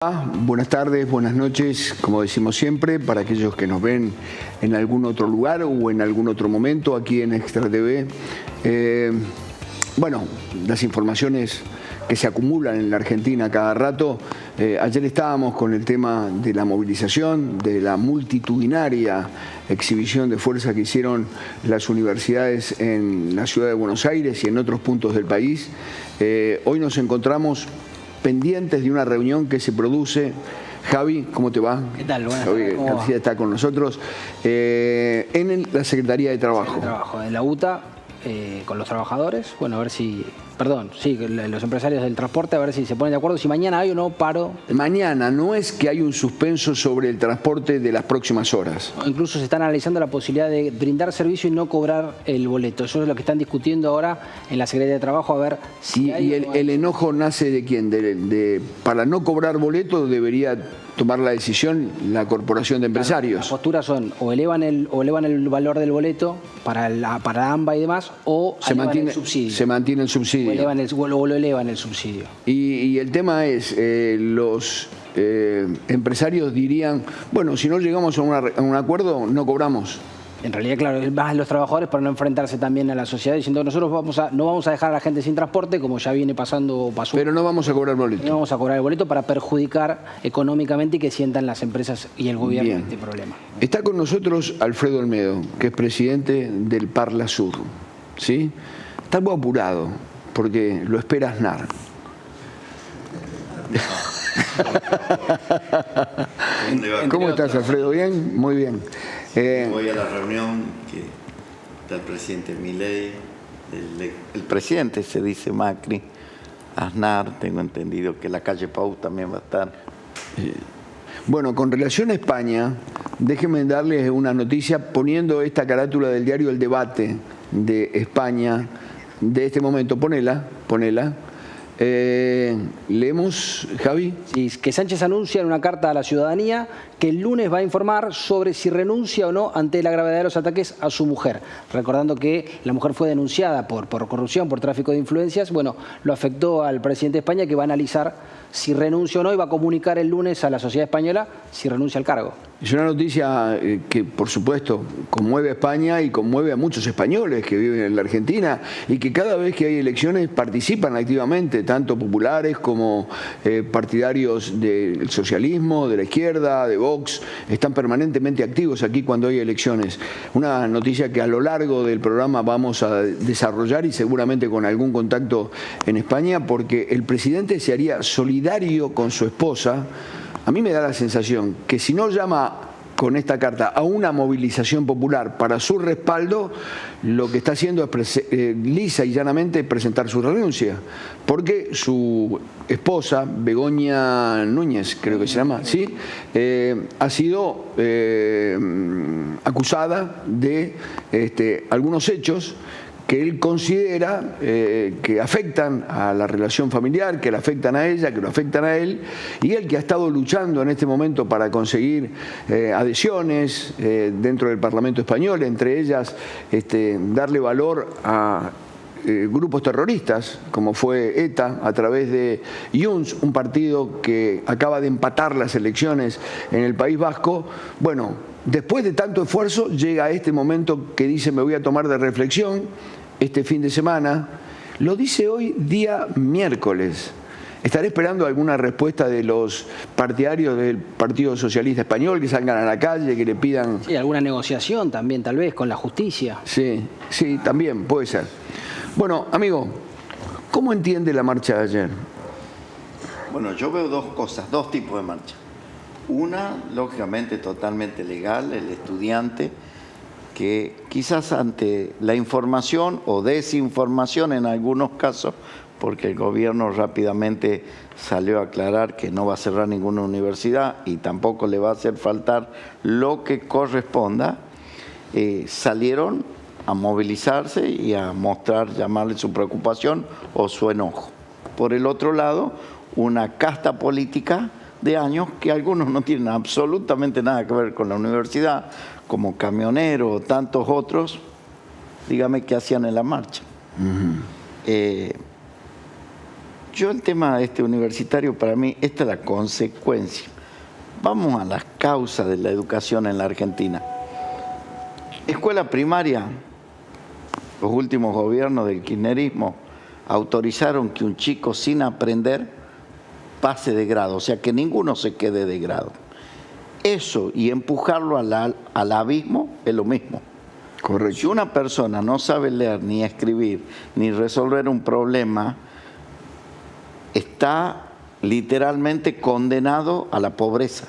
Buenas tardes, buenas noches, como decimos siempre, para aquellos que nos ven en algún otro lugar o en algún otro momento aquí en Extra TV. Bueno, las informaciones que se acumulan en la Argentina cada rato. Ayer estábamos con el tema de la movilización, de la multitudinaria exhibición de fuerza que hicieron las universidades en la ciudad de Buenos Aires y en otros puntos del país. Hoy nos encontramos pendientes de una reunión que se produce. Javi, ¿cómo te va? ¿Qué tal? Buenas Javi tardes. García está con nosotros en la Secretaría de Trabajo. En la UTA, con los trabajadores, bueno, a ver si, los empresarios del transporte, a ver si se ponen de acuerdo, si mañana hay o no paro. Mañana no es que hay un suspenso sobre el transporte de las próximas horas. Incluso se están analizando la posibilidad de brindar servicio y no cobrar el boleto. Eso es lo que están discutiendo ahora en la Secretaría de Trabajo, a ver si hay o no hay. ¿El enojo nace de quién? Para no cobrar boleto debería tomar la decisión la Corporación de Empresarios. Las posturas son o elevan el valor del boleto para AMBA y demás, o se mantiene el subsidio. Se mantiene el subsidio. O lo elevan el subsidio. Y el tema es, los empresarios dirían, bueno, si no llegamos a un acuerdo, no cobramos. En realidad, claro, es más los trabajadores para no enfrentarse también a la sociedad diciendo nosotros no vamos a dejar a la gente sin transporte, como ya viene pasando. Pero no vamos a cobrar boleto. No vamos a cobrar el boleto para perjudicar económicamente y que sientan las empresas y el gobierno este problema. Está con nosotros Alfredo Olmedo, que es presidente del Parla Sur. ¿Sí? Está algo apurado, porque lo espera Aznar. ¿Cómo estás, Alfredo? ¿Bien? Muy bien. Voy a la reunión que está el presidente Milei, el presidente se dice Macri, Aznar, tengo entendido que la calle Pau también va a estar. Bueno, con relación a España, déjenme darles una noticia poniendo esta carátula del diario El Debate de España de este momento. Ponela. ¿Leemos, Javi? Sí, que Sánchez anuncia en una carta a la ciudadanía que el lunes va a informar sobre si renuncia o no ante la gravedad de los ataques a su mujer. Recordando que la mujer fue denunciada por corrupción, por tráfico de influencias. Bueno, lo afectó al presidente de España, que va a analizar si renuncia o no y va a comunicar el lunes a la sociedad española si renuncia al cargo. Es una noticia que, por supuesto, conmueve a España y conmueve a muchos españoles que viven en la Argentina y que cada vez que hay elecciones participan activamente, tanto populares como partidarios del socialismo, de la izquierda, de Vox, están permanentemente activos aquí cuando hay elecciones. Una noticia que a lo largo del programa vamos a desarrollar y seguramente con algún contacto en España, porque el presidente se haría solidario con su esposa. A mí me da la sensación que si no llama con esta carta a una movilización popular para su respaldo, lo que está haciendo es lisa y llanamente presentar su renuncia, porque su esposa, Begoña Núñez, creo que se llama, ¿sí? Ha sido acusada de algunos hechos que él considera que afectan a la relación familiar, que le afectan a ella, que lo afectan a él, y él que ha estado luchando en este momento para conseguir adhesiones dentro del Parlamento español, entre ellas darle valor a grupos terroristas, como fue ETA, a través de Junts, un partido que acaba de empatar las elecciones en el País Vasco. Bueno, después de tanto esfuerzo, llega a este momento que dice me voy a tomar de reflexión este fin de semana. Lo dice hoy, día miércoles. Estaré esperando alguna respuesta de los partidarios del Partido Socialista Español, que salgan a la calle, que le pidan... Sí, alguna negociación también, tal vez, con la justicia. Sí, también puede ser. Bueno, amigo, ¿cómo entiende la marcha de ayer? Bueno, yo veo dos cosas, dos tipos de marcha. Una, lógicamente, totalmente legal, el estudiante, que quizás ante la información o desinformación en algunos casos, porque el gobierno rápidamente salió a aclarar que no va a cerrar ninguna universidad y tampoco le va a hacer faltar lo que corresponda, salieron a movilizarse y a mostrar, llamarle su preocupación o su enojo. Por el otro lado, una casta política de años que algunos no tienen absolutamente nada que ver con la universidad, como Camionero o tantos otros, dígame qué hacían en la marcha. Yo el tema universitario, para mí, esta es la consecuencia. Vamos a las causas de la educación en la Argentina. Escuela primaria, los últimos gobiernos del kirchnerismo autorizaron que un chico sin aprender pase de grado, o sea, que ninguno se quede de grado. Eso y empujarlo al abismo es lo mismo. Correcto. Si una persona no sabe leer, ni escribir, ni resolver un problema, está literalmente condenado a la pobreza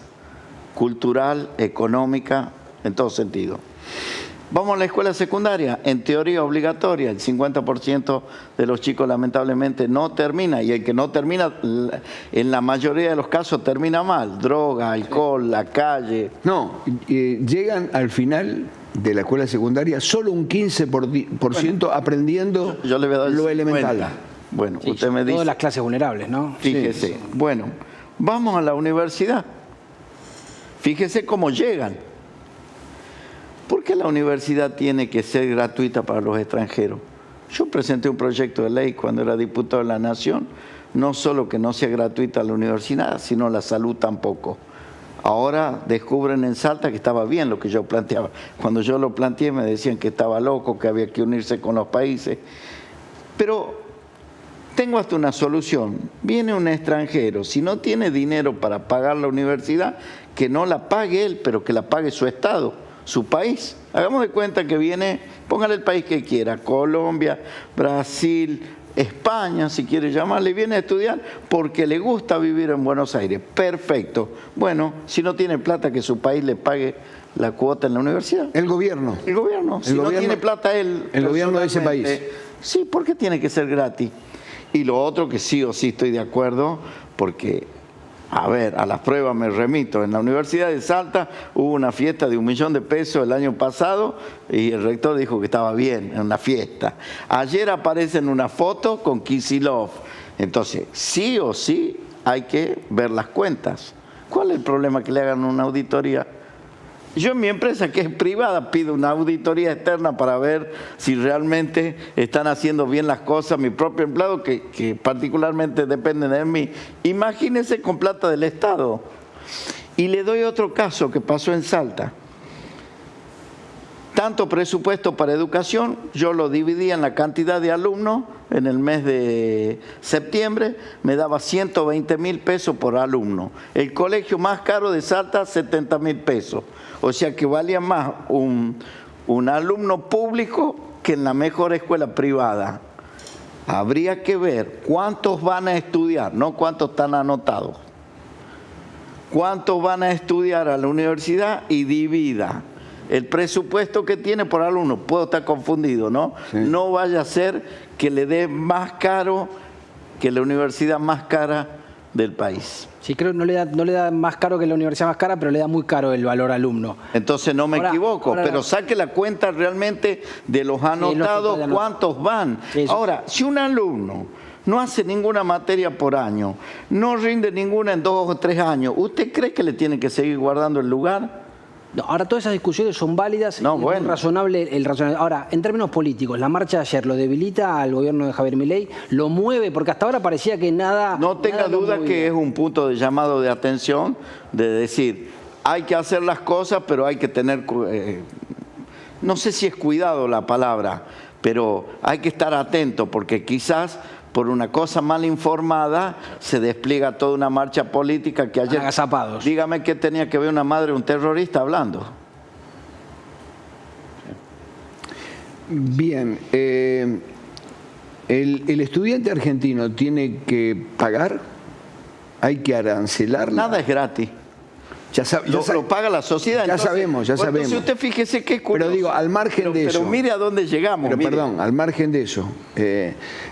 cultural, económica, en todo sentido. Vamos a la escuela secundaria, en teoría obligatoria, el 50% de los chicos lamentablemente no termina, y el que no termina, en la mayoría de los casos termina mal, droga, alcohol, la calle. No, llegan al final de la escuela secundaria solo un 15% aprendiendo Yo le voy a dar lo 50. elemental. Bueno, Sí, usted me dice. todas las clases vulnerables, ¿no? Fíjese. Sí. Bueno, vamos a la universidad. Fíjese cómo llegan. ¿Por qué la universidad tiene que ser gratuita para los extranjeros? Yo presenté un proyecto de ley cuando era diputado de la Nación, no solo que no sea gratuita la universidad, sino la salud tampoco. Ahora descubren en Salta que estaba bien lo que yo planteaba. Cuando yo lo planteé me decían que estaba loco, que había que unirse con los países. Pero tengo hasta una solución. Viene un extranjero, si no tiene dinero para pagar la universidad, que no la pague él, pero que la pague su Estado, su país. Hagamos de cuenta que viene, póngale el país que quiera, Colombia, Brasil, España, si quiere llamarle, viene a estudiar porque le gusta vivir en Buenos Aires. Perfecto. Bueno, si no tiene plata, que su país le pague la cuota en la universidad. El gobierno. El gobierno. Si no tiene plata él. El gobierno de ese país. Sí, ¿por qué tiene que ser gratis? Y lo otro que sí o sí estoy de acuerdo, porque, a ver, a las pruebas me remito. En la Universidad de Salta hubo una fiesta de 1 millón de pesos el año pasado y el rector dijo que estaba bien, en una fiesta. Ayer aparece en una foto con Kicillof. Entonces, sí o sí hay que ver las cuentas. ¿Cuál es el problema que le hagan una auditoría? Yo en mi empresa, que es privada, pido una auditoría externa para ver si realmente están haciendo bien las cosas mi propio empleado, que particularmente dependen de mí. Imagínense con plata del Estado. Y le doy otro caso que pasó en Salta. Tanto presupuesto para educación, yo lo dividía en la cantidad de alumnos. En el mes de septiembre me daba 120.000 pesos por alumno. El colegio más caro de Salta, 70.000 pesos. O sea que valía más un alumno público que en la mejor escuela privada. Habría que ver cuántos van a estudiar, no cuántos están anotados. Cuántos van a estudiar a la universidad y divida el presupuesto que tiene por alumno. Puedo estar confundido, ¿no? Sí. No vaya a ser que le dé más caro que la universidad más cara del país. Sí, creo que no le da más caro que la universidad más cara, pero le da muy caro el valor alumno. Entonces no me equivoco, pero saque la cuenta realmente de los anotados, cuántos van. Ahora, si un alumno no hace ninguna materia por año, no rinde ninguna en 2 o 3 años, ¿usted cree que le tiene que seguir guardando el lugar? No, ahora todas esas discusiones son válidas, no, y bueno. Es razonable el razonable. Ahora, en términos políticos, la marcha de ayer lo debilita al gobierno de Javier Milei, lo mueve, porque hasta ahora parecía que nada... No tenga duda que es un punto de llamado de atención, de decir, hay que hacer las cosas, pero hay que tener, no sé si es cuidado la palabra, pero hay que estar atento, porque quizás por una cosa mal informada se despliega toda una marcha política que ayer... Agazapados. Dígame qué tenía que ver una madre de un terrorista hablando. Bien, ¿el estudiante argentino tiene que pagar? ¿Hay que arancelarla? Nada es gratis. Lo paga la sociedad. Ya sabemos. Entonces usted fíjese qué curioso. Pero digo, al margen de eso. Pero mire a dónde llegamos. Perdón, al margen de eso,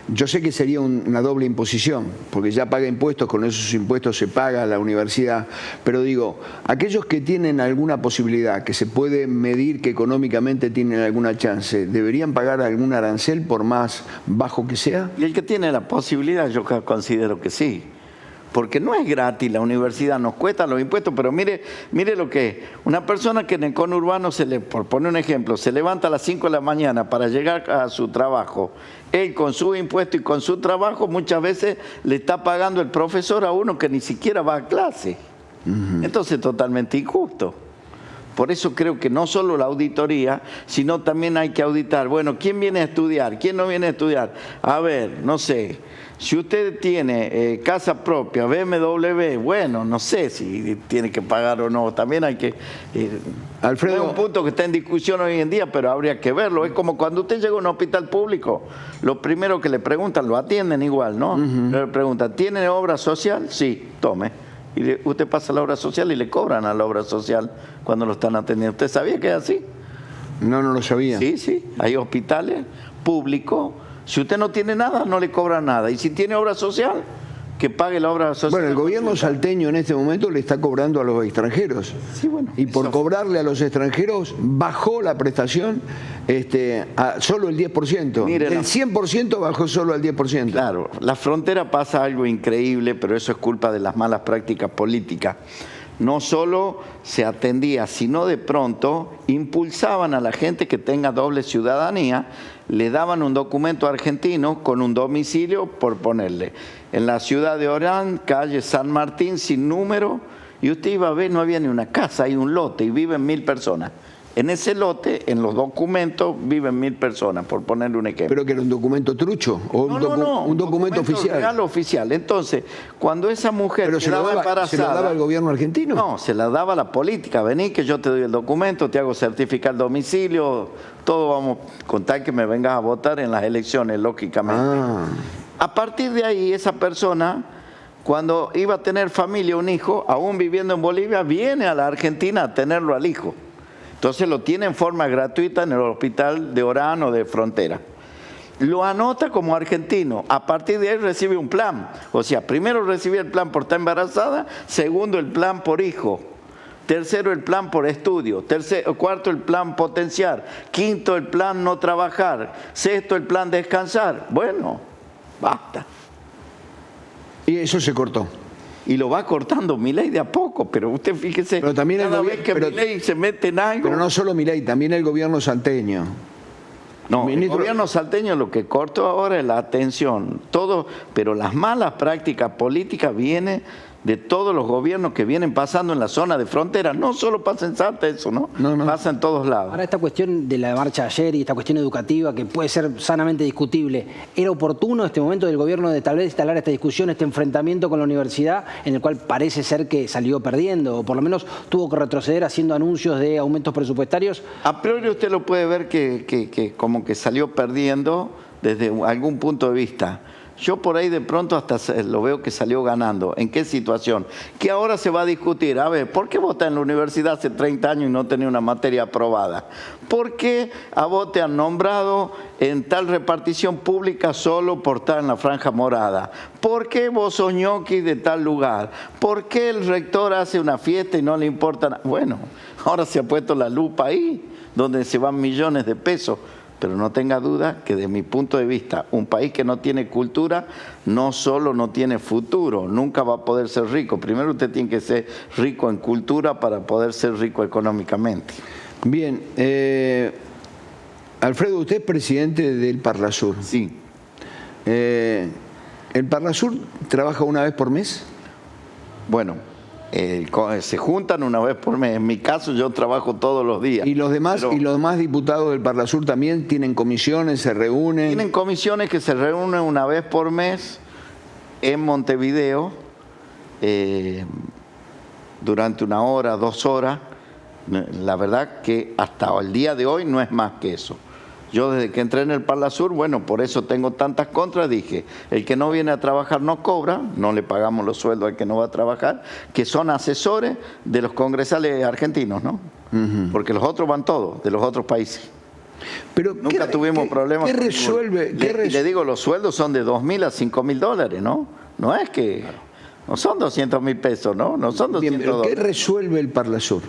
yo sé que sería una doble imposición, porque ya paga impuestos, con esos impuestos se paga la universidad, pero digo, aquellos que tienen alguna posibilidad, que se puede medir que económicamente tienen alguna chance, ¿deberían pagar algún arancel por más bajo que sea? Y el que tiene la posibilidad, yo considero que sí. porque no es gratis la universidad, nos cuesta los impuestos, pero mire lo que es. Una persona que en el conurbano, por poner un ejemplo, se levanta a las 5 de la mañana para llegar a su trabajo, él con su impuesto y con su trabajo muchas veces le está pagando el profesor a uno que ni siquiera va a clase. Entonces totalmente injusto. Por eso creo que no solo la auditoría, sino también hay que auditar. Bueno, ¿quién viene a estudiar? ¿Quién no viene a estudiar? A ver, no sé, si usted tiene casa propia, BMW, bueno, no sé si tiene que pagar o no. También hay que... Alfredo, no es un punto que está en discusión hoy en día, pero habría que verlo. Es como cuando usted llega a un hospital público, lo primero que le preguntan, lo atienden igual, ¿no? Le preguntan, ¿tiene obra social? Sí, tome. Y usted pasa a la obra social y le cobran a la obra social cuando lo están atendiendo. ¿Usted sabía que es así? No lo sabía. Sí, sí. Hay hospitales públicos. Si usted no tiene nada, no le cobran nada. Y si tiene obra social, que pague la obra social. Bueno, el gobierno salteño en este momento le está cobrando a los extranjeros. Sí, bueno. Y por cobrarle a los extranjeros bajó la prestación a solo el 10%. Mire, el 100% bajó solo al 10%. Claro, la frontera pasa algo increíble, pero eso es culpa de las malas prácticas políticas. No solo se atendía, sino de pronto impulsaban a la gente que tenga doble ciudadanía, le daban un documento argentino con un domicilio, por ponerle, en la ciudad de Orán, calle San Martín, sin número, y usted iba a ver, no había ni una casa, hay un lote y viven 1000 personas. En ese lote, en los documentos, viven 1000 personas, por ponerle un ejemplo. ¿Pero que era un documento trucho? ¿O no, un documento oficial? Real oficial. Entonces, cuando esa mujer quedaba embarazada... ¿Se lo daba el gobierno argentino? No, se la daba la política. Vení que yo te doy el documento, te hago certificar el domicilio, todo vamos a contar que me vengas a votar en las elecciones, lógicamente. A partir de ahí, esa persona, cuando iba a tener familia, un hijo, aún viviendo en Bolivia, viene a la Argentina a tenerlo al hijo. Entonces lo tiene en forma gratuita en el hospital de Orán o de Frontera. Lo anota como argentino. A partir de ahí recibe un plan. O sea, primero recibe el plan por estar embarazada, segundo el plan por hijo, tercero el plan por estudio, cuarto el plan potenciar, quinto el plan no trabajar, sexto el plan descansar. Bueno, basta. Y eso se cortó. Y lo va cortando Milei de a poco, pero usted fíjese, pero también cada vez que Milei se mete en algo... Pero no solo Milei, también el gobierno salteño. No, el gobierno salteño lo que cortó ahora es la atención, todo, pero las malas prácticas políticas vienen de todos los gobiernos que vienen pasando en la zona de frontera. No solo pasa en Salta eso, ¿no? Pasa en todos lados. Ahora, esta cuestión de la marcha de ayer y esta cuestión educativa que puede ser sanamente discutible, ¿era oportuno este momento del gobierno de tal vez instalar esta discusión, este enfrentamiento con la universidad, en el cual parece ser que salió perdiendo, o por lo menos tuvo que retroceder haciendo anuncios de aumentos presupuestarios? A priori usted lo puede ver que como que salió perdiendo desde algún punto de vista. Yo por ahí de pronto hasta lo veo que salió ganando. ¿En qué situación? Que ahora se va a discutir. A ver, ¿por qué vos estás en la universidad hace 30 años y no tenés una materia aprobada? ¿Por qué a vos te han nombrado en tal repartición pública solo por estar en la franja morada? ¿Por qué vos sos ñoqui de tal lugar? ¿Por qué el rector hace una fiesta y no le importa nada? Bueno, ahora se ha puesto la lupa ahí, donde se van millones de pesos. Pero no tenga duda que, desde mi punto de vista, un país que no tiene cultura no solo no tiene futuro, nunca va a poder ser rico. Primero usted tiene que ser rico en cultura para poder ser rico económicamente. Bien, Alfredo, usted es presidente del Parlasur. Sí. ¿El Parlasur trabaja una vez por mes? Bueno, se juntan una vez por mes. En mi caso yo trabajo todos los días. ¿Y los demás, y los demás diputados del Parlasur también tienen comisiones, se reúnen? Tienen comisiones que se reúnen una vez por mes en Montevideo, durante 1 hora, 2 horas. La verdad que hasta el día de hoy no es más que eso. Yo desde que entré en el Parlasur, bueno, por eso tengo tantas contras, dije, el que no viene a trabajar no cobra, no le pagamos los sueldos al que no va a trabajar, que son asesores de los congresales argentinos, ¿no? Porque los otros van todos, de los otros países. Pero nunca tuvimos problemas. ¿Qué resuelve? Le digo, los sueldos son de $2.000 a $5.000, ¿no? No es que... No son 200.000 pesos, ¿no? No son 200 dólares. ¿Qué resuelve el Parlasur?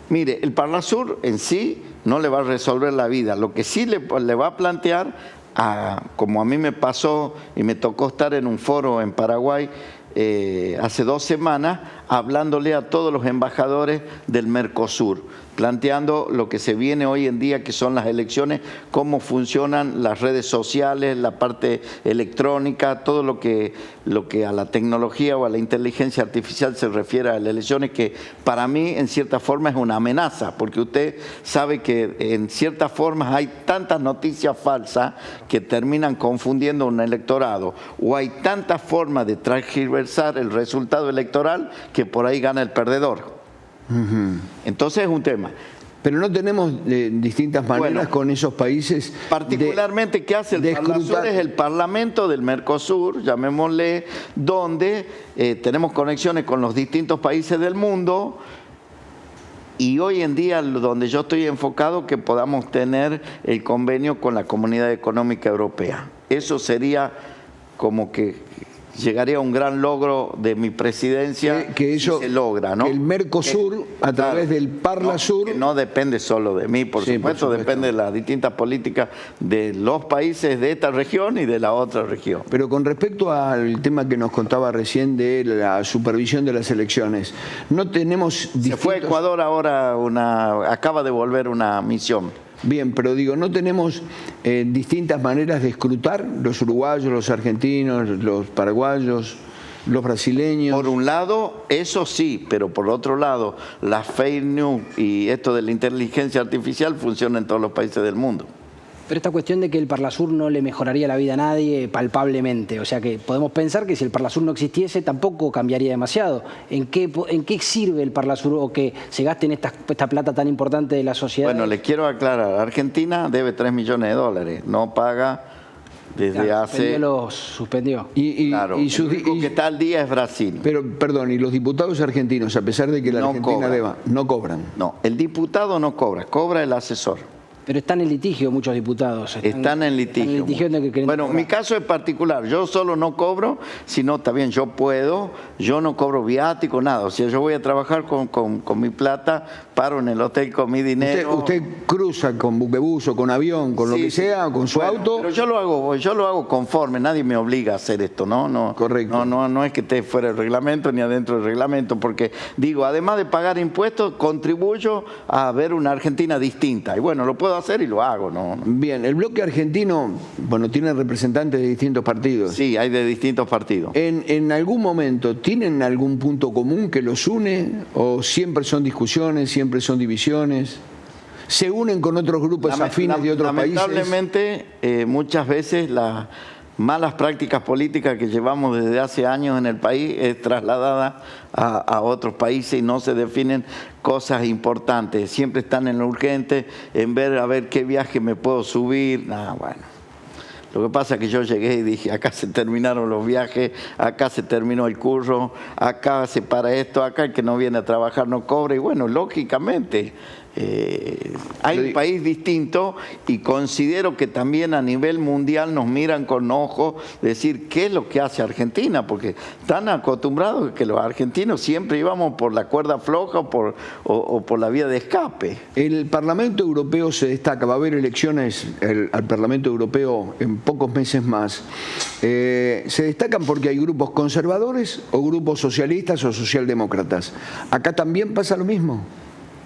Mire, el Parlasur en sí no le va a resolver la vida. Lo que sí le va a plantear, como a mí me pasó y me tocó estar en un foro en Paraguay, hace 2 semanas, hablándole a todos los embajadores del Mercosur, planteando lo que se viene hoy en día, que son las elecciones, cómo funcionan las redes sociales, la parte electrónica, todo lo que a la tecnología o a la inteligencia artificial se refiere a las elecciones, que para mí en cierta forma es una amenaza, porque usted sabe que en ciertas formas hay tantas noticias falsas que terminan confundiendo un electorado, o hay tantas formas de transgiversar el resultado electoral que por ahí gana el perdedor. Entonces es un tema. Pero no tenemos distintas maneras con esos países. Particularmente, ¿qué hace el Parlasur? Es el Parlamento del Mercosur, llamémosle, donde tenemos conexiones con los distintos países del mundo. Y hoy en día, donde yo estoy enfocado, que podamos tener el convenio con la Comunidad Económica Europea. Eso sería como que llegaría a un gran logro de mi presidencia, que eso, si se logra, ¿no? El Mercosur, a través del Parlasur... No depende solo de mí, por supuesto, depende de las distintas políticas de los países de esta región y de la otra región. Pero con respecto al tema que nos contaba recién de la supervisión de las elecciones, no tenemos... Se fue a Ecuador ahora, acaba de volver una misión. Bien, pero digo, ¿no tenemos distintas maneras de escrutar? Los uruguayos, los argentinos, los paraguayos, los brasileños. Por un lado, eso sí, pero por otro lado, las fake news y esto de la inteligencia artificial funciona en todos los países del mundo. Pero esta cuestión de que el Parlasur no le mejoraría la vida a nadie palpablemente, o sea que podemos pensar que si el Parlasur no existiese tampoco cambiaría demasiado. ¿En qué sirve el Parlasur o que se gaste en esta plata tan importante de la sociedad? Bueno, le quiero aclarar, Argentina debe 3 millones de dólares, no paga desde hace... Los suspendió. Claro, el único que está al día es Brasil. Pero, perdón, ¿y los diputados argentinos, a pesar de que la Argentina deba, no cobran? No, el diputado no cobra, cobra el asesor. Pero están en litigio muchos diputados. Están en litigio. Bueno, mi caso es particular. Yo solo no cobro, sino también yo no cobro viático, nada. O sea, yo voy a trabajar con mi plata, paro en el hotel con mi dinero. Usted cruza con buquebús o con avión, con lo que sea, con su auto. Pero yo lo hago conforme, nadie me obliga a hacer esto, ¿no? Correcto. No es que esté fuera del reglamento ni adentro del reglamento, porque digo, además de pagar impuestos, contribuyo a ver una Argentina distinta. Y bueno, lo puedo hacer y lo hago, ¿no? Bien, el bloque argentino, bueno, tiene representantes de distintos partidos. Sí, hay de distintos partidos. ¿En algún momento tienen algún punto común que los une o siempre son discusiones, siempre son divisiones? ¿Se unen con otros grupos afines de otros países? Lamentablemente, muchas veces las malas prácticas políticas que llevamos desde hace años en el país es trasladada a otros países y no se definen cosas importantes. Siempre están en lo urgente, en ver a ver qué viaje me puedo subir. Bueno. Lo que pasa es que yo llegué y dije, acá se terminaron los viajes, acá se terminó el curro, acá se para esto, acá el que no viene a trabajar no cobra. Y bueno, lógicamente, hay un país distinto y considero que también a nivel mundial nos miran con ojos decir qué es lo que hace Argentina, porque están acostumbrados que los argentinos siempre íbamos por la cuerda floja o por la vía de escape. El Parlamento Europeo se destaca, va a haber elecciones al Parlamento Europeo en pocos meses más. Se destacan porque hay grupos conservadores o grupos socialistas o socialdemócratas. ¿Acá también pasa lo mismo?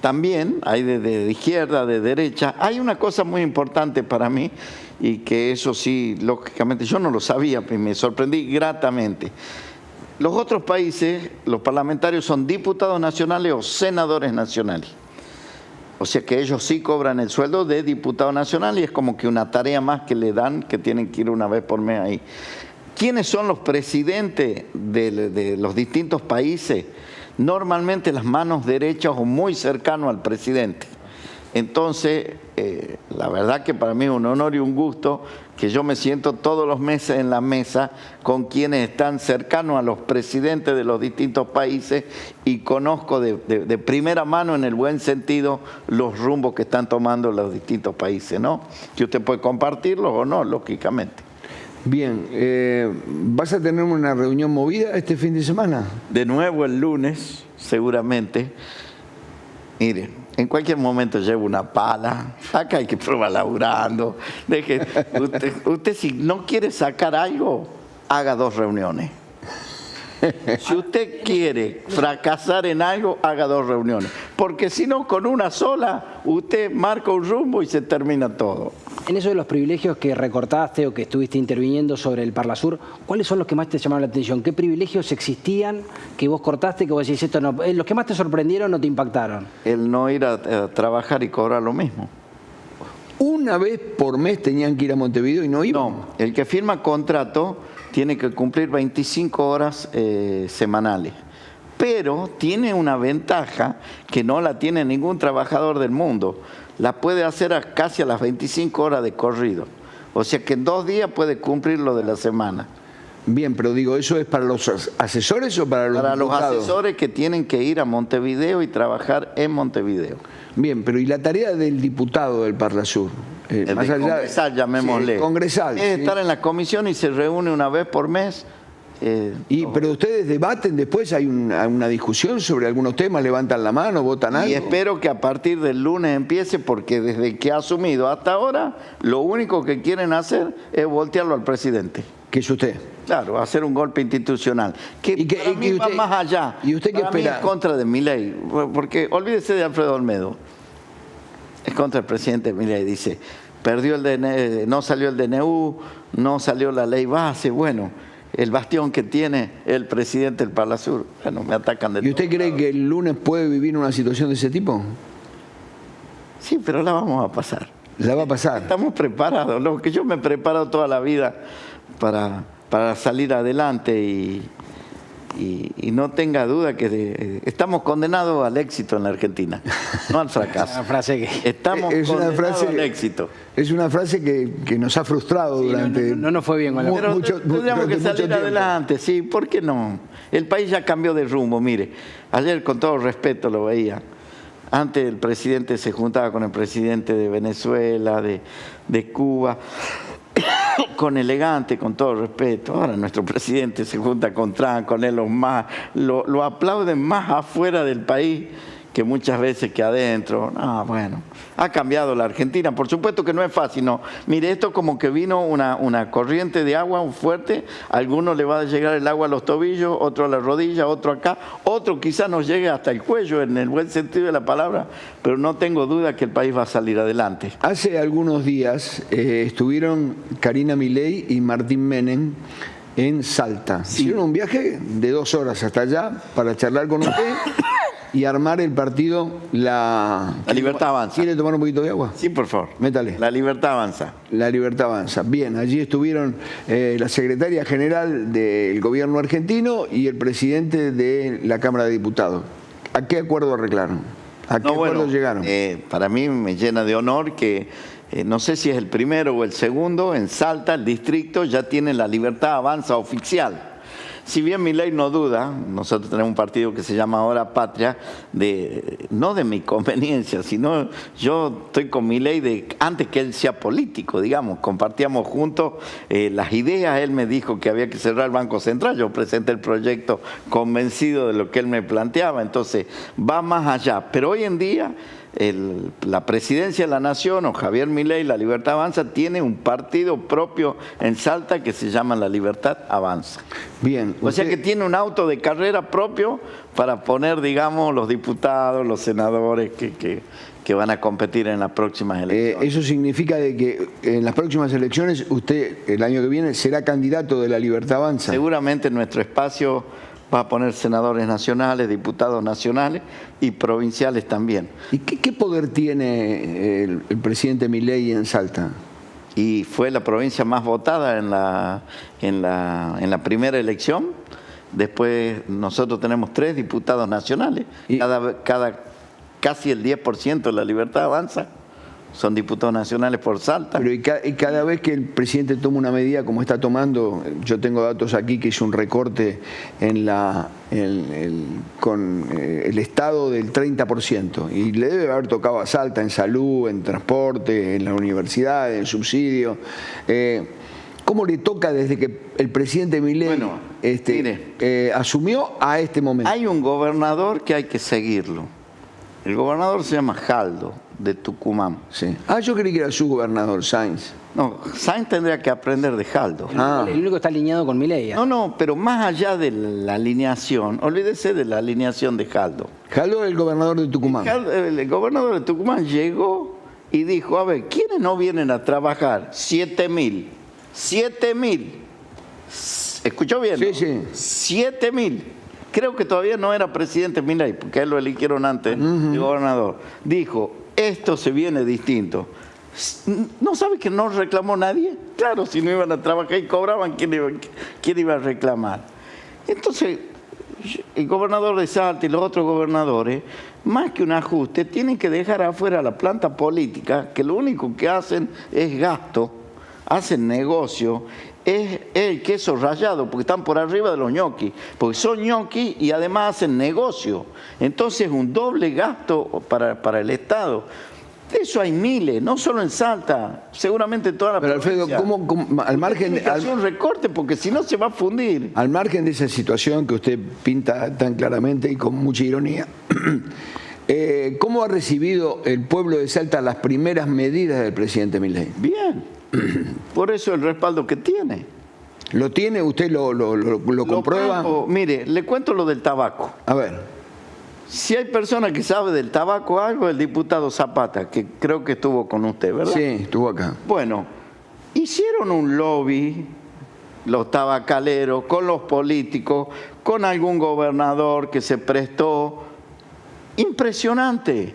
También hay de izquierda, de derecha. Hay una cosa muy importante para mí y que eso sí, lógicamente, yo no lo sabía, me sorprendí gratamente. Los otros países, los parlamentarios son diputados nacionales o senadores nacionales. O sea que ellos sí cobran el sueldo de diputado nacional y es como que una tarea más que le dan, que tienen que ir una vez por mes ahí. ¿Quiénes son los presidentes de los distintos países? Normalmente las manos derechas o muy cercanos al presidente. Entonces, la verdad que para mí es un honor y un gusto que yo me siento todos los meses en la mesa con quienes están cercanos a los presidentes de los distintos países y conozco de primera mano, en el buen sentido, los rumbos que están tomando los distintos países, ¿no? Que usted puede compartirlos o no, lógicamente. Bien, ¿vas a tener una reunión movida este fin de semana? De nuevo el lunes, seguramente. Miren, en cualquier momento llevo una pala, acá hay que probar laburando. Usted si no quiere sacar algo, haga 2 reuniones. Si usted quiere fracasar en algo, haga 2 reuniones. Porque si no, con una sola, usted marca un rumbo y se termina todo. En eso de los privilegios que recortaste o que estuviste interviniendo sobre el Parlasur, ¿cuáles son los que más te llamaron la atención? ¿Qué privilegios existían que vos cortaste, que vos decís esto no? ¿Los que más te sorprendieron o te impactaron? El no ir a trabajar y cobrar lo mismo. Una vez por mes tenían que ir a Montevideo y no iban. No, el que firma contrato tiene que cumplir 25 horas semanales. Pero tiene una ventaja que no la tiene ningún trabajador del mundo. La puede hacer casi a las 25 horas de corrido. O sea que en 2 días puede cumplir lo de la semana. Bien, pero digo, ¿eso es para los asesores o para los diputados? Para los asesores que tienen que ir a Montevideo y trabajar en Montevideo. Bien, pero ¿y la tarea del diputado del Parlasur? El más allá, congresal, llamémosle. Sí, congresal. Es sí. estar en la comisión y se reúne una vez por mes. Pero ustedes debaten después, hay una discusión sobre algunos temas, levantan la mano, votan algo. Y espero que a partir del lunes empiece, porque desde que ha asumido hasta ahora, lo único que quieren hacer es voltearlo al presidente. ¿Qué es usted? Claro, hacer un golpe institucional. Que para mí va más allá. ¿Y usted qué para mí espera? es contra de Milei, porque olvídese de Alfredo Olmedo. Es contra el presidente Milei, dice, perdió el DNU, no salió el DNU, no salió la ley base, bueno, el bastión que tiene el presidente del Parlasur, bueno, me atacan de todo. ¿Y usted cree que el lunes puede vivir una situación de ese tipo? Sí, pero la vamos a pasar. La va a pasar. Estamos preparados, lo que yo me he preparado toda la vida para salir adelante y no tenga duda que estamos condenados al éxito en la Argentina, no al fracaso. Una frase que... Estamos Es una condenados frase- al éxito. Es una frase que nos ha frustrado durante... no nos fue bien con la... Pero tendríamos durante que mucho salir tiempo. adelante, sí, ¿por qué no? El país ya cambió de rumbo, mire, ayer con todo respeto lo veía. Antes el presidente se juntaba con el presidente de Venezuela, de Cuba, con elegante, con todo respeto. Ahora nuestro presidente se junta con Trump, con él lo aplauden más afuera del país que muchas veces que adentro. Bueno, ha cambiado la Argentina. Por supuesto que no es fácil, no. Mire, esto como que vino una corriente de agua fuerte. A algunos le va a llegar el agua a los tobillos, otro a la rodilla, otro acá. Otro quizás nos llegue hasta el cuello, en el buen sentido de la palabra. Pero no tengo duda que el país va a salir adelante. Hace algunos días estuvieron Karina Milei y Martín Menem en Salta. Sí. Hicieron un viaje de 2 horas hasta allá para charlar con usted y armar el partido La Libertad Avanza. ¿Quiere tomar un poquito de agua? Sí, por favor. Métale. La libertad avanza. La Libertad Avanza. Bien, allí estuvieron la secretaria general del gobierno argentino y el presidente de la Cámara de Diputados. ¿A qué acuerdo arreglaron? ¿A qué acuerdo llegaron? Para mí me llena de honor que, no sé si es el primero o el segundo, en Salta, el distrito, ya tiene la Libertad Avanza oficial. Si bien Milei no duda, nosotros tenemos un partido que se llama ahora Patria, no de mi conveniencia, sino yo estoy con Milei antes que él sea político, digamos, compartíamos juntos las ideas, él me dijo que había que cerrar el Banco Central, yo presenté el proyecto convencido de lo que él me planteaba, entonces va más allá, pero hoy en día la presidencia de la Nación o Javier Milei, la Libertad Avanza, tiene un partido propio en Salta que se llama La Libertad Avanza. Bien. O sea que tiene un auto de carrera propio para poner, digamos, los diputados, los senadores que van a competir en las próximas elecciones. Eso significa de que en las próximas elecciones usted, el año que viene, será candidato de la Libertad Avanza. Seguramente nuestro espacio va a poner senadores nacionales, diputados nacionales y provinciales también. ¿Y qué poder tiene el presidente Milei en Salta? Y fue la provincia más votada en la primera elección. Después nosotros tenemos 3 diputados nacionales. Casi el 10% de la Libertad Avanza son diputados nacionales por Salta. Pero y cada vez que el presidente toma una medida como está tomando, yo tengo datos aquí que hizo un recorte con el Estado del 30%, y le debe haber tocado a Salta en salud, en transporte, en la universidad, en subsidio. ¿Cómo le toca desde que el presidente Milei mire, asumió a este momento? hay un gobernador que hay que seguirlo. El gobernador se llama Jaldo, de Tucumán. Sí. Ah, yo creí que era su gobernador, Sáenz. No, Sáenz tendría que aprender de Jaldo. Ah. El único que está alineado con Milei. No, pero más allá de la alineación, olvídese de la alineación de Jaldo. Jaldo es el gobernador de Tucumán. El gobernador de Tucumán llegó y dijo, a ver, ¿quiénes no vienen a trabajar? 7.000. 7.000. ¿Escuchó bien? Sí, sí. 7.000. Creo que todavía no era presidente Milei, porque a él lo eligieron antes de gobernador. Dijo, esto se viene distinto. ¿No sabe que no reclamó nadie? Claro, si no iban a trabajar y cobraban, ¿quién iba a reclamar? Entonces, el gobernador de Salta y los otros gobernadores, más que un ajuste, tienen que dejar afuera la planta política, que lo único que hacen es gasto, hacen negocio, es el queso rallado, porque están por arriba de los ñoquis, porque son ñoquis y además hacen negocio. Entonces, un doble gasto para el Estado. De eso hay miles, no solo en Salta, seguramente en toda la provincia. Pero Alfredo, ¿cómo al margen Tiene que hacer un recorte, porque si no se va a fundir. Al margen de esa situación que usted pinta tan claramente y con mucha ironía, ¿cómo ha recibido el pueblo de Salta las primeras medidas del presidente Milei? Bien, por eso el respaldo que tiene. ¿Lo tiene? ¿Usted lo comprueba? Mire, le cuento lo del tabaco. A ver. Si hay personas que saben del tabaco algo, el diputado Zapata, que creo que estuvo con usted, ¿verdad? Sí, estuvo acá. Bueno, hicieron un lobby, los tabacaleros, con los políticos, con algún gobernador que se prestó. Impresionante.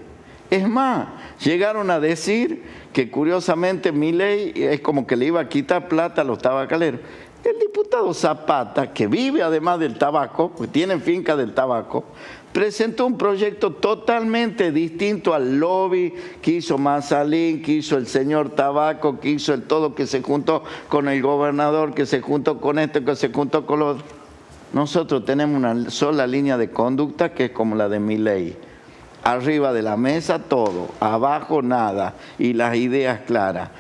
Es más, llegaron a decir que curiosamente Milei es como que le iba a quitar plata a los tabacaleros. El diputado Zapata, que vive además del tabaco, pues tiene finca del tabaco, presentó un proyecto totalmente distinto al lobby que hizo Mazalín, que hizo el señor Tabaco, que hizo el todo, que se juntó con el gobernador, que se juntó con este, que se juntó con los... Nosotros tenemos una sola línea de conducta que es como la de Milei. Arriba de la mesa todo, abajo nada, y las ideas claras.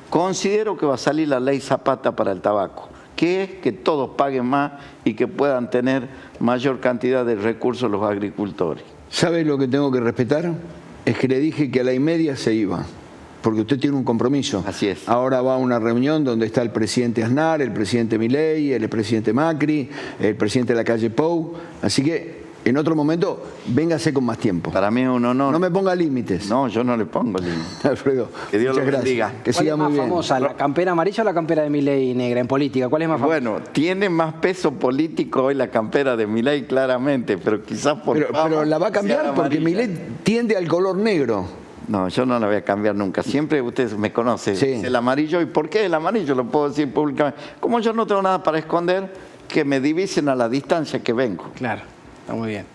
Considero que va a salir la ley Zapata para el tabaco, que es que todos paguen más y que puedan tener mayor cantidad de recursos los agricultores. ¿Sabe lo que tengo que respetar? Es que le dije que a 1:30 se iba, porque usted tiene un compromiso. Así es. Ahora va a una reunión donde está el presidente Aznar, el presidente Milei, el presidente Macri, el presidente de la calle Pou, así que en otro momento, véngase con más tiempo. Para mí es un honor. No me ponga límites. No, yo no le pongo límites. Alfredo, que Dios muchas lo gracias. bendiga. Que siga muy bien. ¿Cuál es más famosa, la campera amarilla o la campera de Milei negra en política? ¿Cuál es más famosa? Bueno, tiene más peso político hoy la campera de Milei, claramente, pero quizás por pero la va a cambiar porque Milei tiende al color negro. No, yo no la voy a cambiar nunca. Siempre usted me conoce. Sí. Es el amarillo. ¿Y por qué el amarillo? Lo puedo decir públicamente. Como yo no tengo nada para esconder, que me divisen a la distancia que vengo. Claro, está muy bien.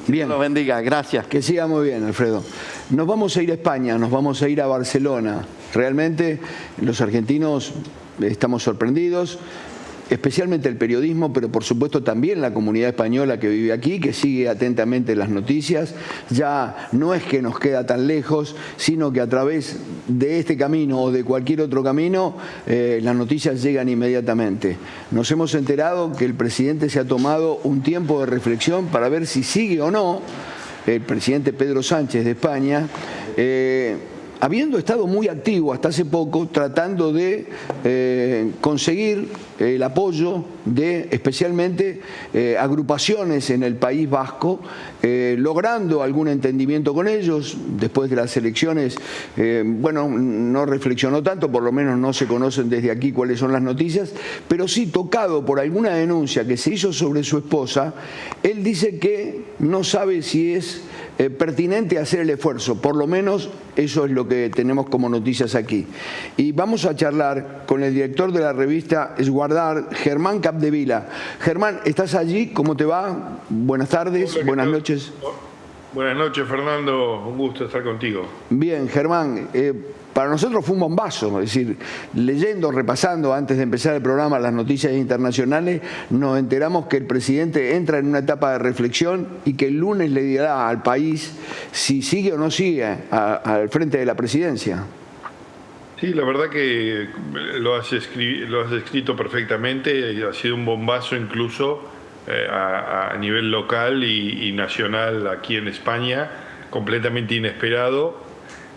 Bien. Dios lo bendiga, gracias. Que siga muy bien, Alfredo. Nos vamos a ir a España, nos vamos a ir a Barcelona. Realmente los argentinos estamos sorprendidos, especialmente el periodismo, pero por supuesto también la comunidad española que vive aquí, que sigue atentamente las noticias. Ya no es que nos queda tan lejos, sino que a través de este camino o de cualquier otro camino, las noticias llegan inmediatamente. Nos hemos enterado que el presidente se ha tomado un tiempo de reflexión para ver si sigue o no, el presidente Pedro Sánchez de España, habiendo estado muy activo hasta hace poco, tratando de conseguir el apoyo de especialmente agrupaciones en el País Vasco, logrando algún entendimiento con ellos. Después de las elecciones, bueno, no reflexionó tanto, por lo menos no se conocen desde aquí cuáles son las noticias, pero sí tocado por alguna denuncia que se hizo sobre su esposa, él dice que no sabe si es pertinente hacer el esfuerzo, por lo menos eso es lo que tenemos como noticias aquí. Y vamos a charlar con el director de la revista Esguardar, Germán Capdevila. Germán, ¿estás allí? ¿Cómo te va? Buenas tardes, hola, buenas noches. Buenas noches, Fernando, un gusto estar contigo. Bien, Germán, para nosotros fue un bombazo, es decir, leyendo, repasando antes de empezar el programa las noticias internacionales, nos enteramos que el presidente entra en una etapa de reflexión y que el lunes le dirá al país si sigue o no sigue al frente de la presidencia. Sí, la verdad que lo has escrito perfectamente, ha sido un bombazo incluso a nivel local y nacional aquí en España, completamente inesperado,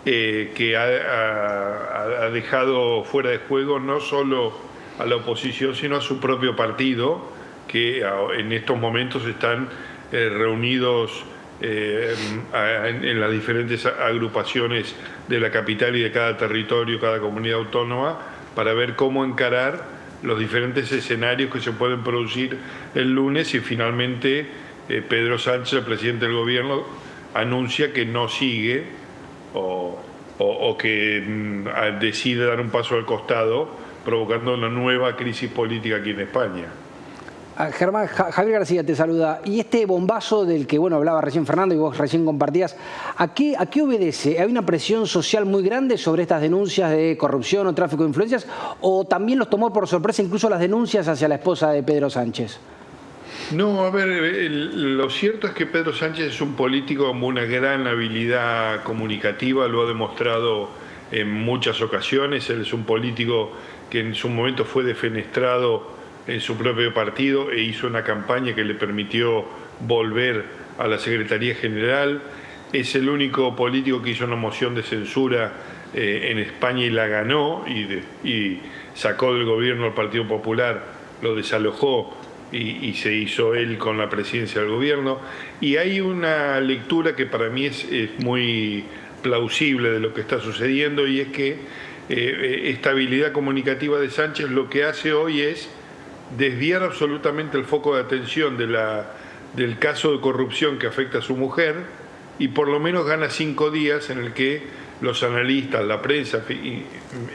que ha dejado fuera de juego no solo a la oposición, sino a su propio partido, que en estos momentos están reunidos en las diferentes agrupaciones de la capital y de cada territorio, cada comunidad autónoma, para ver cómo encarar los diferentes escenarios que se pueden producir el lunes, y finalmente Pedro Sánchez, el presidente del gobierno, anuncia que no sigue o que decide dar un paso al costado, provocando una nueva crisis política aquí en España. Germán, Javier García te saluda. Y este bombazo del que hablaba recién Fernando y vos recién compartías, ¿a qué obedece? ¿Hay una presión social muy grande sobre estas denuncias de corrupción o tráfico de influencias? ¿O también los tomó por sorpresa incluso las denuncias hacia la esposa de Pedro Sánchez? No, a ver, lo cierto es que Pedro Sánchez es un político con una gran habilidad comunicativa, lo ha demostrado en muchas ocasiones. Él es un político que en su momento fue defenestrado en su propio partido e hizo una campaña que le permitió volver a la Secretaría General. Es el único político que hizo una moción de censura en España y la ganó, y sacó del gobierno al Partido Popular, lo desalojó y se hizo él con la presidencia del gobierno. Y hay una lectura que para mí es muy plausible de lo que está sucediendo, y es que esta habilidad comunicativa de Sánchez lo que hace hoy es desviar absolutamente el foco de atención del caso de corrupción que afecta a su mujer, y por lo menos gana 5 días en el que los analistas, la prensa,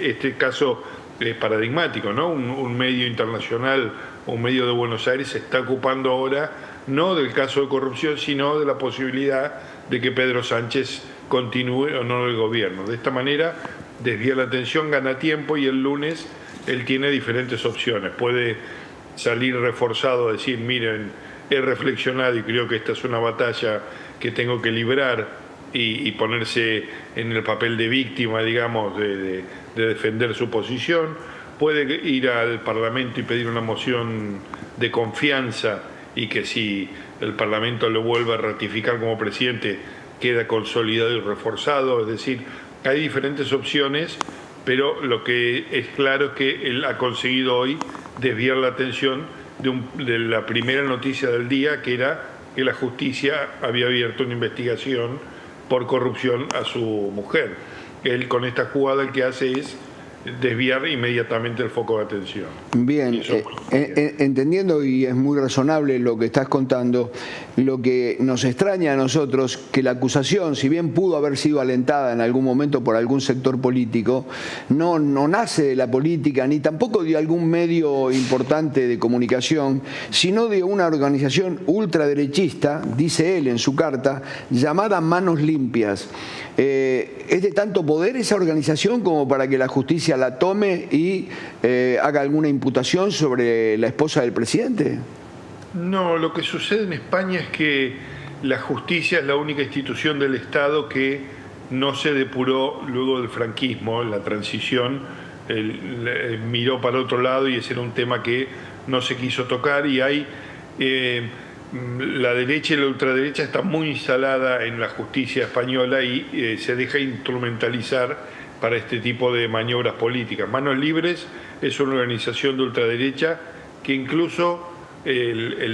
este caso es paradigmático, ¿no? Un medio internacional, un medio de Buenos Aires, se está ocupando ahora no del caso de corrupción, sino de la posibilidad de que Pedro Sánchez continúe o no en el gobierno. De esta manera desvía la atención, gana tiempo, y el lunes él tiene diferentes opciones. Puede salir reforzado a decir, miren, he reflexionado y creo que esta es una batalla que tengo que librar, y ponerse en el papel de víctima, digamos, de defender su posición. Puede ir al Parlamento y pedir una moción de confianza, y que si el Parlamento lo vuelve a ratificar como presidente, queda consolidado y reforzado. Es decir, hay diferentes opciones, pero lo que es claro es que él ha conseguido hoy desviar la atención de la primera noticia del día, que era que la justicia había abierto una investigación por corrupción a su mujer. Él, con esta jugada, el que hace es desviar inmediatamente el foco de atención. Bien, entendiendo, y es muy razonable lo que estás contando, lo que nos extraña a nosotros, que la acusación, si bien pudo haber sido alentada en algún momento por algún sector político, no nace de la política, ni tampoco de algún medio importante de comunicación, sino de una organización ultraderechista, dice él en su carta, llamada Manos Limpias. ¿Es de tanto poder esa organización como para que la justicia la tome y haga alguna imputación sobre la esposa del presidente? No, lo que sucede en España es que la justicia es la única institución del Estado que no se depuró luego del franquismo, la transición. Miró para otro lado, y ese era un tema que no se quiso tocar, y hay la derecha y la ultraderecha está muy instalada en la justicia española, y se deja instrumentalizar para este tipo de maniobras políticas. Manos Libres es una organización de ultraderecha que incluso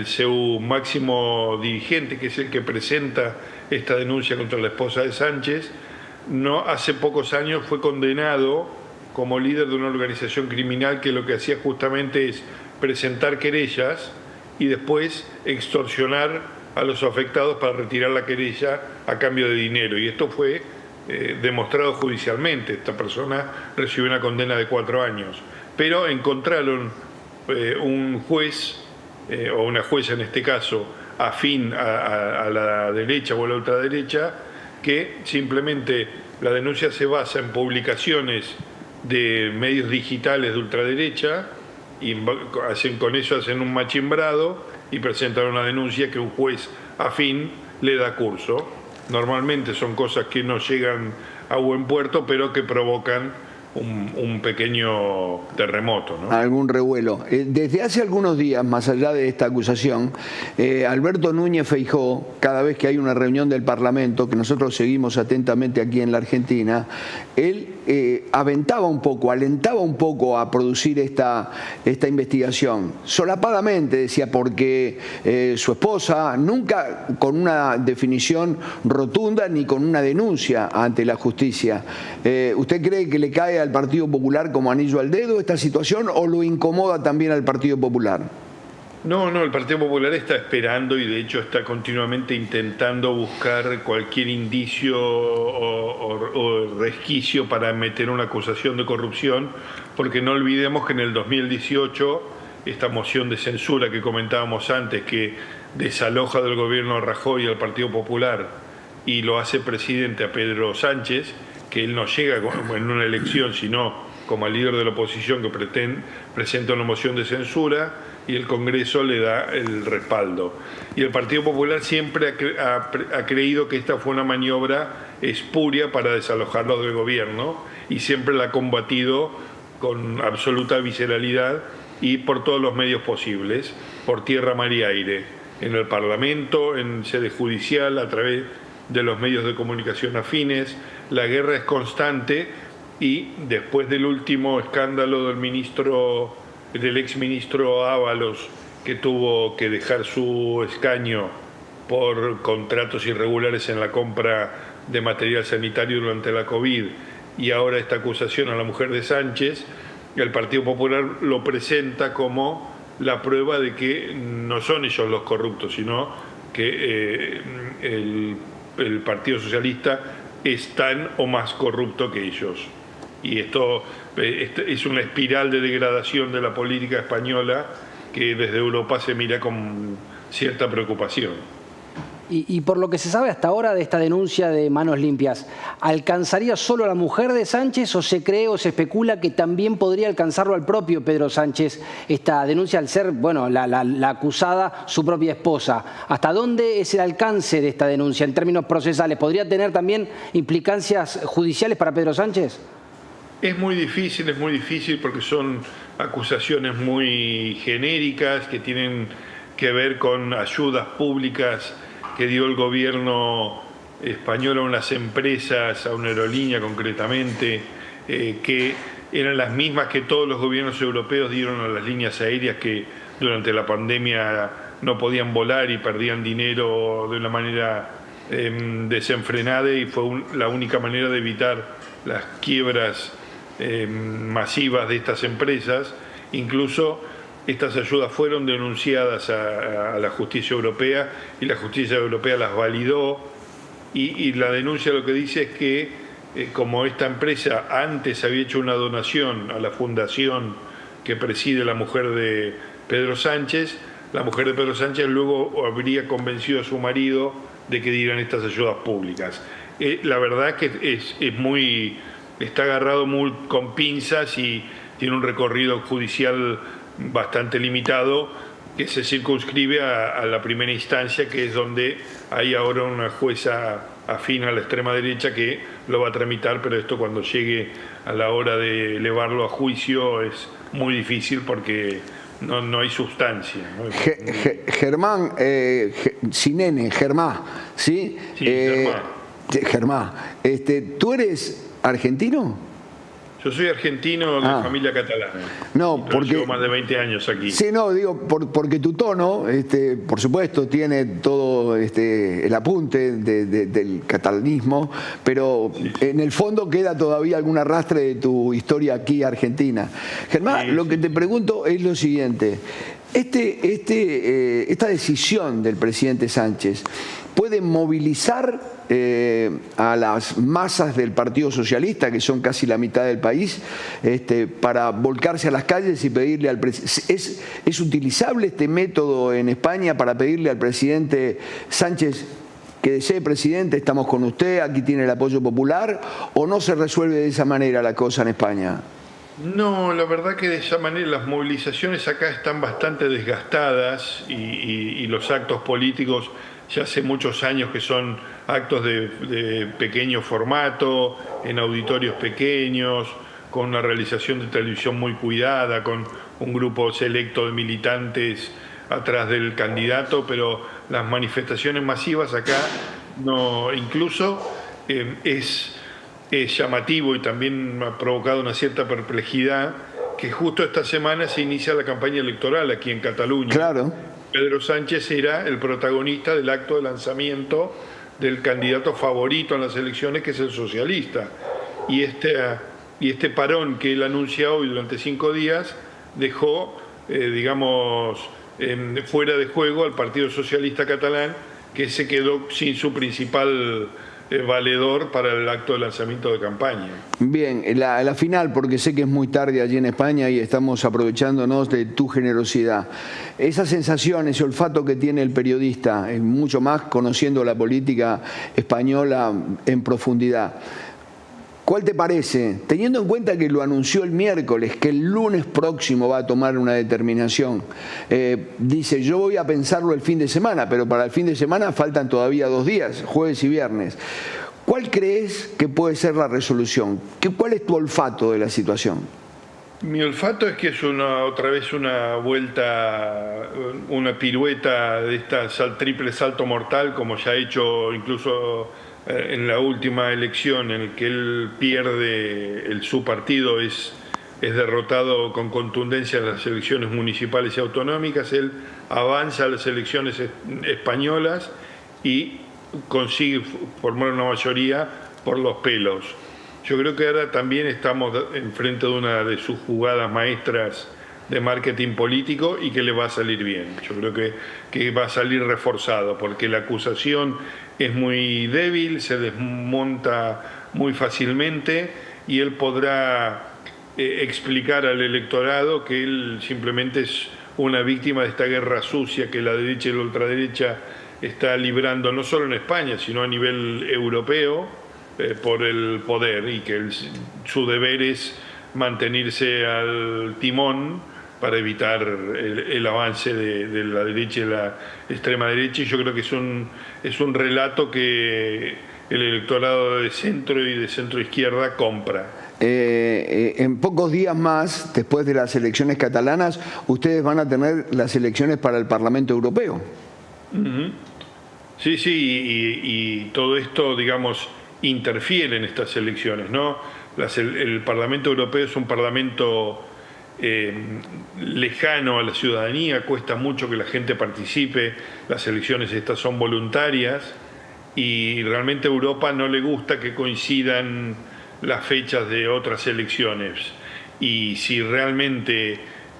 su máximo dirigente, que es el que presenta esta denuncia contra la esposa de Sánchez, hace pocos años fue condenado como líder de una organización criminal que lo que hacía justamente es presentar querellas y después extorsionar a los afectados para retirar la querella a cambio de dinero. Y esto fue demostrado judicialmente. Esta persona recibió una condena de 4 años. Pero encontraron un juez, o una jueza en este caso, afín a la derecha o a la ultraderecha, que simplemente la denuncia se basa en publicaciones de medios digitales de ultraderecha, y con eso hacen un machimbrado y presentan una denuncia que un juez afín le da curso. Normalmente son cosas que no llegan a buen puerto, pero que provocan un pequeño terremoto, ¿no? Algún revuelo. Desde hace algunos días, más allá de esta acusación, Alberto Núñez Feijóo, cada vez que hay una reunión del Parlamento, que nosotros seguimos atentamente aquí en la Argentina, él alentaba un poco a producir esta investigación. Solapadamente, decía, porque su esposa, nunca con una definición rotunda ni con una denuncia ante la justicia. ¿Usted cree que le cae al Partido Popular como anillo al dedo esta situación o lo incomoda también al Partido Popular? No, el Partido Popular está esperando y de hecho está continuamente intentando buscar cualquier indicio o resquicio para meter una acusación de corrupción, porque no olvidemos que en el 2018 esta moción de censura que comentábamos antes, que desaloja del gobierno a Rajoy y al Partido Popular y lo hace presidente a Pedro Sánchez, que él no llega en una elección, sino como líder de la oposición que presenta una moción de censura y el Congreso le da el respaldo. Y el Partido Popular siempre ha creído que esta fue una maniobra espuria para desalojarlo del gobierno y siempre la ha combatido con absoluta visceralidad y por todos los medios posibles, por tierra, mar y aire, en el Parlamento, en sede judicial, a través de los medios de comunicación afines. La guerra es constante y después del último escándalo del exministro Ábalos, que tuvo que dejar su escaño por contratos irregulares en la compra de material sanitario durante la COVID, y ahora esta acusación a la mujer de Sánchez, el Partido Popular lo presenta como la prueba de que no son ellos los corruptos, sino que el Partido Socialista es tan o más corrupto que ellos. Y esto es una espiral de degradación de la política española que desde Europa se mira con cierta preocupación. Y por lo que se sabe hasta ahora de esta denuncia de Manos Limpias, ¿alcanzaría solo a la mujer de Sánchez o se cree o se especula que también podría alcanzarlo al propio Pedro Sánchez esta denuncia al ser, bueno, la acusada su propia esposa? ¿Hasta dónde es el alcance de esta denuncia en términos procesales? ¿Podría tener también implicancias judiciales para Pedro Sánchez? Es muy difícil porque son acusaciones muy genéricas que tienen que ver con ayudas públicas que dio el gobierno español a unas empresas, a una aerolínea concretamente, que eran las mismas que todos los gobiernos europeos dieron a las líneas aéreas que durante la pandemia no podían volar y perdían dinero de una manera desenfrenada, y fue la única manera de evitar las quiebras masivas de estas empresas. Incluso estas ayudas fueron denunciadas a la justicia europea y la justicia europea las validó, y la denuncia lo que dice es que como esta empresa antes había hecho una donación a la fundación que preside la mujer de Pedro Sánchez, la mujer de Pedro Sánchez luego habría convencido a su marido de que dieran estas ayudas públicas. La verdad que está agarrado muy con pinzas y tiene un recorrido judicial bastante limitado, que se circunscribe a la primera instancia, que es donde hay ahora una jueza afín a la extrema derecha que lo va a tramitar, pero esto cuando llegue a la hora de elevarlo a juicio es muy difícil porque no hay sustancia, ¿no? Germán, sin N, Germán, ¿sí? Sí, Germán. Germán, ¿tú eres argentino? Yo soy argentino de familia catalana. No, porque llevo más de 20 años aquí. Sí, no, digo, porque tu tono, por supuesto, tiene todo el apunte del catalanismo, pero sí, en el fondo queda todavía algún arrastre de tu historia aquí argentina. Germán, sí, lo que te pregunto es lo siguiente. Esta decisión del presidente Sánchez puede movilizar a las masas del Partido Socialista, que son casi la mitad del país, para volcarse a las calles y pedirle al presidente. ¿Es utilizable este método en España para pedirle al presidente Sánchez que desee presidente, estamos con usted, aquí tiene el apoyo popular, o no se resuelve de esa manera la cosa en España? No, la verdad que de esa manera las movilizaciones acá están bastante desgastadas y los actos políticos ya hace muchos años que son actos de pequeño formato, en auditorios pequeños, con una realización de televisión muy cuidada, con un grupo selecto de militantes atrás del candidato, pero las manifestaciones masivas acá no, incluso es llamativo y también ha provocado una cierta perplejidad que justo esta semana se inicia la campaña electoral aquí en Cataluña. Claro. Pedro Sánchez era el protagonista del acto de lanzamiento del candidato favorito en las elecciones, que es el socialista. Y este parón que él anuncia hoy durante 5 días dejó, digamos, fuera de juego al Partido Socialista Catalán, que se quedó sin su principal valedor para el acto de lanzamiento de campaña. Bien, la final, porque sé que es muy tarde allí en España y estamos aprovechándonos de tu generosidad. Esa sensación, ese olfato que tiene el periodista, mucho más conociendo la política española en profundidad. ¿Cuál te parece? Teniendo en cuenta que lo anunció el miércoles, que el lunes próximo va a tomar una determinación. Dice, yo voy a pensarlo el fin de semana, pero para el fin de semana faltan todavía 2 días, jueves y viernes. ¿Cuál crees que puede ser la resolución? ¿Cuál es tu olfato de la situación? Mi olfato es que es otra vez una vuelta, una pirueta de esta triple salto mortal, como ya ha hecho incluso en la última elección en la que él pierde, su partido es derrotado con contundencia en las elecciones municipales y autonómicas. Él avanza a las elecciones españolas y consigue formar una mayoría por los pelos. Yo creo que ahora también estamos enfrente de una de sus jugadas maestras de marketing político y que le va a salir bien. Yo creo que va a salir reforzado, porque la acusación es muy débil, se desmonta muy fácilmente y él podrá explicar al electorado que él simplemente es una víctima de esta guerra sucia que la derecha y la ultraderecha está librando no solo en España, sino a nivel europeo por el poder, y que su deber es mantenerse al timón para evitar el avance de la derecha y la extrema derecha. Y yo creo que es un relato que el electorado de centro y de centro izquierda compra. En pocos días más, después de las elecciones catalanas, ustedes van a tener las elecciones para el Parlamento Europeo. Sí, y todo esto, digamos, interfiere en estas elecciones, ¿no? El Parlamento Europeo es un parlamento lejano a la ciudadanía, cuesta mucho que la gente participe, las elecciones estas son voluntarias y realmente a Europa no le gusta que coincidan las fechas de otras elecciones. Y si realmente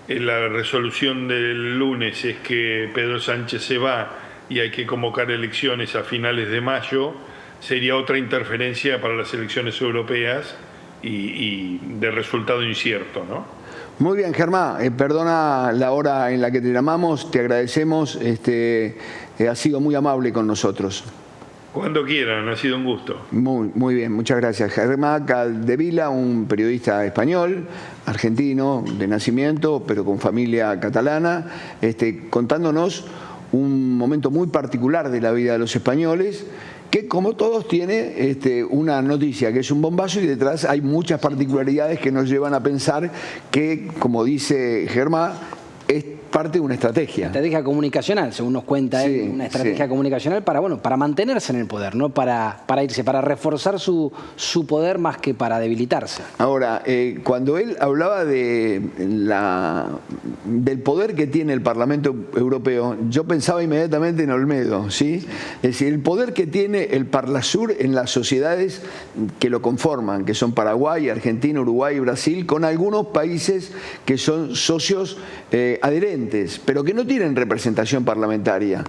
la resolución del lunes es que Pedro Sánchez se va y hay que convocar elecciones a finales de mayo, sería otra interferencia para las elecciones europeas y de resultado incierto, ¿no? Muy bien, Germán, perdona la hora en la que te llamamos, te agradecemos, has sido muy amable con nosotros. Cuando quieran, ha sido un gusto. Muy bien, muchas gracias. Germán Capdevila, un periodista español, argentino de nacimiento, pero con familia catalana, contándonos un momento muy particular de la vida de los españoles, que como todos tiene una noticia que es un bombazo y detrás hay muchas particularidades que nos llevan a pensar que, como dice Germán, es parte de una estrategia. Estrategia comunicacional, según nos cuenta él, una estrategia comunicacional para mantenerse en el poder, no para irse, para reforzar su poder más que para debilitarse. Ahora, cuando él hablaba del poder que tiene el Parlamento Europeo, yo pensaba inmediatamente en Olmedo, ¿sí? Es decir, el poder que tiene el Parlasur en las sociedades que lo conforman, que son Paraguay, Argentina, Uruguay y Brasil, con algunos países que son socios adherentes, pero que no tienen representación parlamentaria.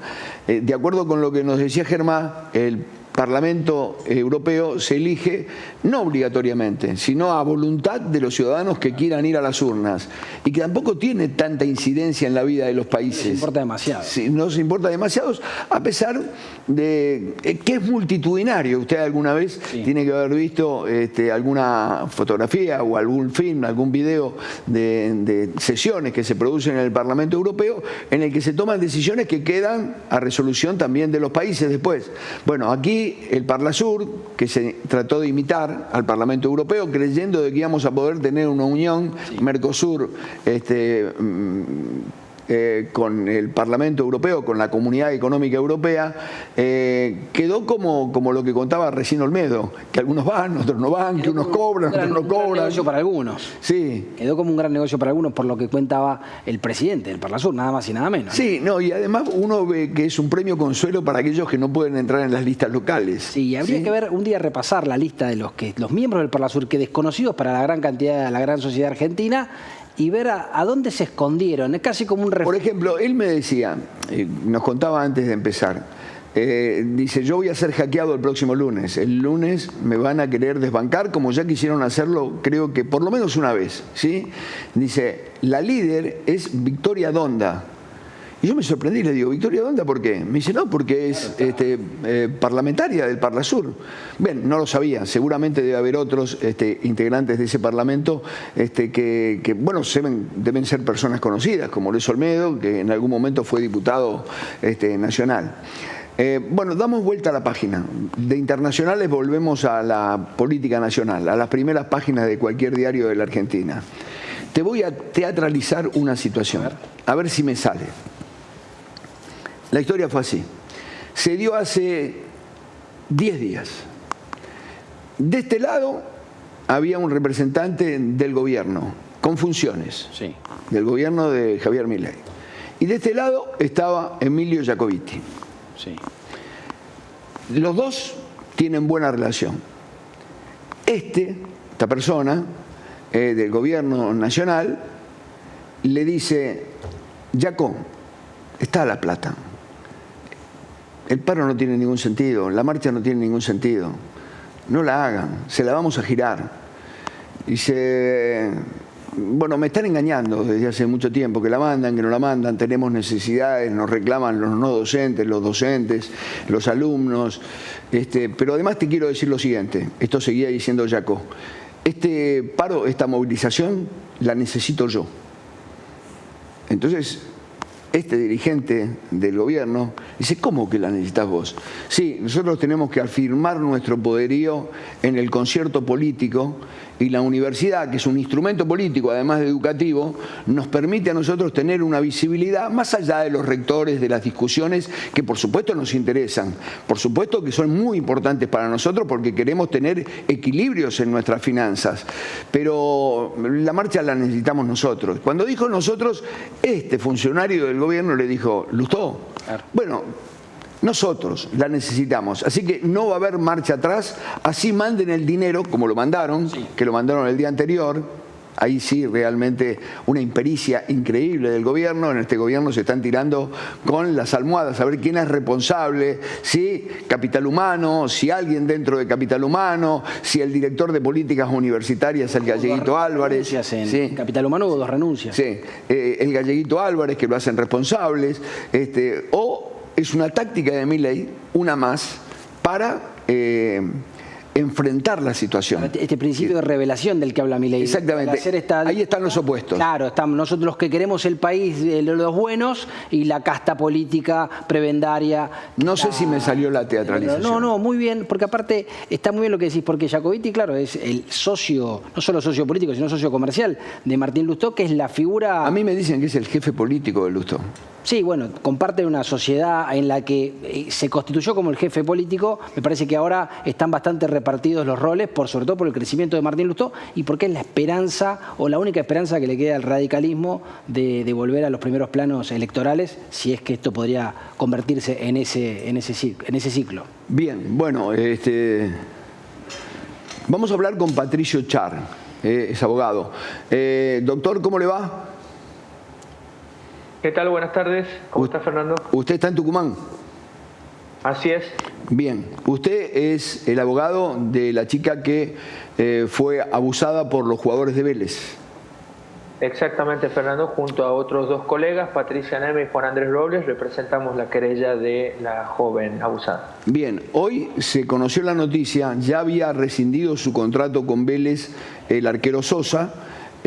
De acuerdo con lo que nos decía Germán, el Parlamento Europeo se elige no obligatoriamente, sino a voluntad de los ciudadanos que quieran ir a las urnas y que tampoco tiene tanta incidencia en la vida de los países. Nos importa demasiado. Sí, nos importa demasiado, a pesar de que es multitudinario. Usted alguna vez tiene que haber visto alguna fotografía o algún film, algún video de sesiones que se producen en el Parlamento Europeo en el que se toman decisiones que quedan a resolución también de los países después. Bueno, aquí y el Parlasur, que se trató de imitar al Parlamento Europeo, creyendo de que íbamos a poder tener una unión Mercosur con el Parlamento Europeo, con la Comunidad Económica Europea, quedó como lo que contaba recién Olmedo, que algunos van, otros no van, que unos cobran, otros no cobran. Un gran negocio para algunos. Sí. Quedó como un gran negocio para algunos, por lo que contaba el presidente del Parlasur, nada más y nada menos. Sí, no, y además uno ve que es un premio consuelo para aquellos que no pueden entrar en las listas locales. Sí, habría que ver un día repasar la lista de los miembros del Parlasur, que desconocidos para la gran cantidad de la gran sociedad argentina, y ver a dónde se escondieron. Es casi como un Por ejemplo, él me decía, nos contaba antes de empezar, dice, yo voy a ser hackeado el próximo lunes. El lunes me van a querer desbancar, como ya quisieron hacerlo, creo que por lo menos una vez, ¿sí? Dice, la líder es Victoria Donda. Y yo me sorprendí, le digo, ¿Victoria Donda por qué? Me dice, no, porque es parlamentaria del Parlasur. Bien, no lo sabía, seguramente debe haber otros integrantes de ese parlamento que bueno, deben ser personas conocidas, como Luis Olmedo, que en algún momento fue diputado nacional. Bueno, damos vuelta a la página. De internacionales volvemos a la política nacional, a las primeras páginas de cualquier diario de la Argentina. Te voy a teatralizar una situación, a ver si me sale. La historia fue así. Se dio hace 10 días. De este lado había un representante del gobierno, con funciones, sí, del gobierno de Javier Milei. Y de este lado estaba Emilio Jacobiti. Sí. Los dos tienen buena relación. Esta persona del gobierno nacional le dice, Jaco, está la plata. El paro no tiene ningún sentido, la marcha no tiene ningún sentido. No la hagan, se la vamos a girar. Dice, bueno, me están engañando desde hace mucho tiempo, que la mandan, que no la mandan, tenemos necesidades, nos reclaman los no docentes, los docentes, los alumnos. Pero además te quiero decir lo siguiente, esto seguía diciendo Jaco, este paro, esta movilización, la necesito yo. Entonces, este dirigente del gobierno dice, ¿cómo que la necesitas vos? Sí, nosotros tenemos que afirmar nuestro poderío en el concierto político y la universidad, que es un instrumento político, además de educativo, nos permite a nosotros tener una visibilidad más allá de los rectores, de las discusiones que por supuesto nos interesan, por supuesto que son muy importantes para nosotros porque queremos tener equilibrios en nuestras finanzas, pero la marcha la necesitamos nosotros. Cuando dijo nosotros, este funcionario del gobierno le dijo, Lustó, bueno, nosotros la necesitamos, así que no va a haber marcha atrás, así manden el dinero, como lo mandaron, sí, que lo mandaron el día anterior. Ahí sí, realmente una impericia increíble del gobierno. En este gobierno se están tirando con las almohadas a ver quién es responsable, si Capital Humano, si alguien dentro de Capital Humano, si el director de políticas universitarias, el Galleguito Álvarez. ¿Sí? Capital Humano hubo 2 renuncias. Sí, el Galleguito Álvarez, que lo hacen responsables, o es una táctica de Milei, una más, para enfrentar la situación. Este principio de revelación del que habla Milei. Exactamente. Ahí están los opuestos. Claro, estamos nosotros los que queremos el país de los buenos y la casta política prebendaria. No sé si me salió la teatralización. No, muy bien, porque aparte está muy bien lo que decís, porque Jacobiti, claro, es el socio, no solo socio político, sino socio comercial de Martín Lustó, que es la figura... A mí me dicen que es el jefe político de Lustó. Sí, bueno, comparte una sociedad en la que se constituyó como el jefe político. Me parece que ahora están bastante repartidos los roles, sobre todo por el crecimiento de Martín Lustó y porque es la esperanza o la única esperanza que le queda al radicalismo de volver a los primeros planos electorales, si es que esto podría convertirse en ese ciclo. Bien, bueno, vamos a hablar con Patricio Char, es abogado. Doctor, ¿cómo le va? ¿Qué tal? Buenas tardes. ¿Cómo está, Fernando? ¿Usted está en Tucumán? Así es. Bien. Usted es el abogado de la chica que fue abusada por los jugadores de Vélez. Exactamente, Fernando. Junto a otros 2 colegas, Patricia Neme y Juan Andrés Robles, representamos la querella de la joven abusada. Bien. Hoy se conoció la noticia, ya había rescindido su contrato con Vélez el arquero Sosa.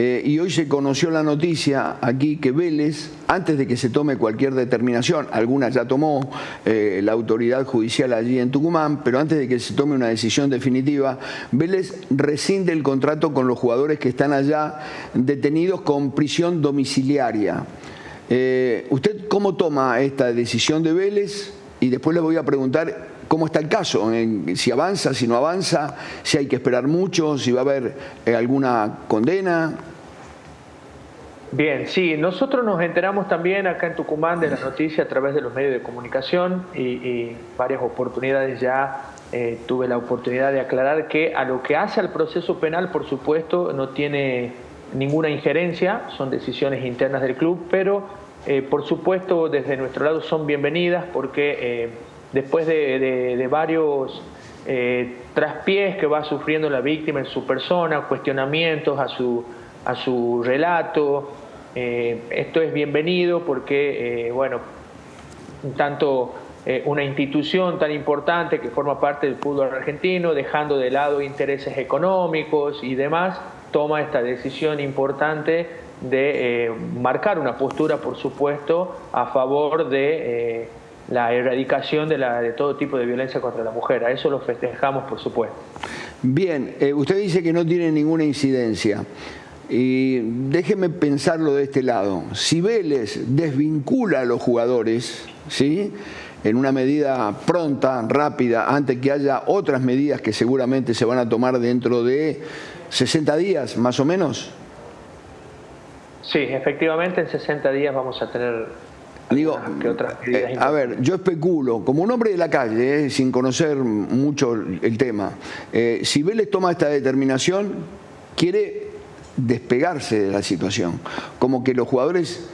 y hoy se conoció la noticia aquí que Vélez, antes de que se tome cualquier determinación, alguna ya tomó la autoridad judicial allí en Tucumán, pero antes de que se tome una decisión definitiva, Vélez rescinde el contrato con los jugadores que están allá detenidos con prisión domiciliaria. ¿Usted cómo toma esta decisión de Vélez? Y después le voy a preguntar cómo está el caso, si avanza, si no avanza, si hay que esperar mucho, si va a haber alguna condena. Bien, sí, nosotros nos enteramos también acá en Tucumán de la noticia a través de los medios de comunicación y varias oportunidades ya tuve la oportunidad de aclarar que a lo que hace al proceso penal, por supuesto, no tiene ninguna injerencia, son decisiones internas del club, pero por supuesto desde nuestro lado son bienvenidas porque después de varios traspiés que va sufriendo la víctima en su persona, cuestionamientos a su relato, esto es bienvenido porque, bueno, tanto una institución tan importante que forma parte del fútbol argentino, dejando de lado intereses económicos y demás, toma esta decisión importante de marcar una postura, por supuesto, a favor de la erradicación de todo tipo de violencia contra la mujer. A eso lo festejamos, por supuesto. Bien, usted dice que no tiene ninguna incidencia. Y déjeme pensarlo de este lado. Si Vélez desvincula a los jugadores, ¿sí?, en una medida pronta, rápida, antes que haya otras medidas que seguramente se van a tomar dentro de 60 días, más o menos. Sí, efectivamente en 60 días vamos a tener otras medidas. A ver, yo especulo, como un hombre de la calle, sin conocer mucho el tema, si Vélez toma esta determinación, quiere despegarse de la situación, como que los jugadores,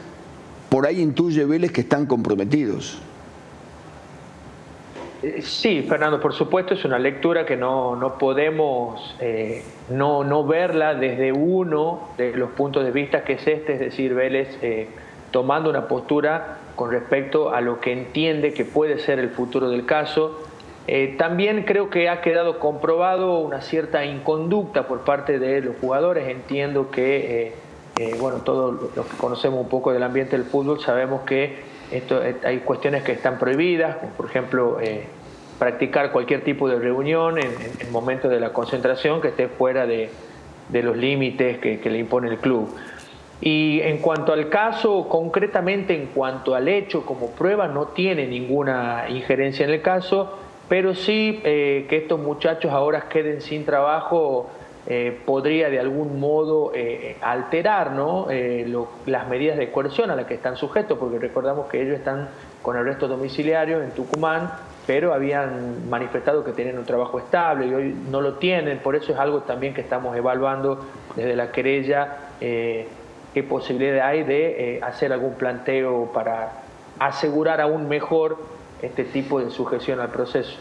por ahí intuye Vélez que están comprometidos. Sí, Fernando, por supuesto es una lectura que no podemos no verla desde uno de los puntos de vista que es es decir, Vélez tomando una postura con respecto a lo que entiende que puede ser el futuro del caso. También creo que ha quedado comprobado una cierta inconducta por parte de los jugadores. Entiendo que, bueno, todos los que conocemos un poco del ambiente del fútbol sabemos que hay cuestiones que están prohibidas, como por ejemplo practicar cualquier tipo de reunión en momentos de la concentración que esté fuera de los límites que le impone el club. Y en cuanto al caso, concretamente en cuanto al hecho como prueba, no tiene ninguna injerencia en el caso, pero sí que estos muchachos ahora queden sin trabajo podría de algún modo alterar, ¿no?, las medidas de coerción a las que están sujetos, porque recordamos que ellos están con arresto domiciliario en Tucumán, pero habían manifestado que tenían un trabajo estable y hoy no lo tienen. Por eso es algo también que estamos evaluando desde la querella, qué posibilidad hay de hacer algún planteo para asegurar aún mejor este tipo de sujeción al proceso.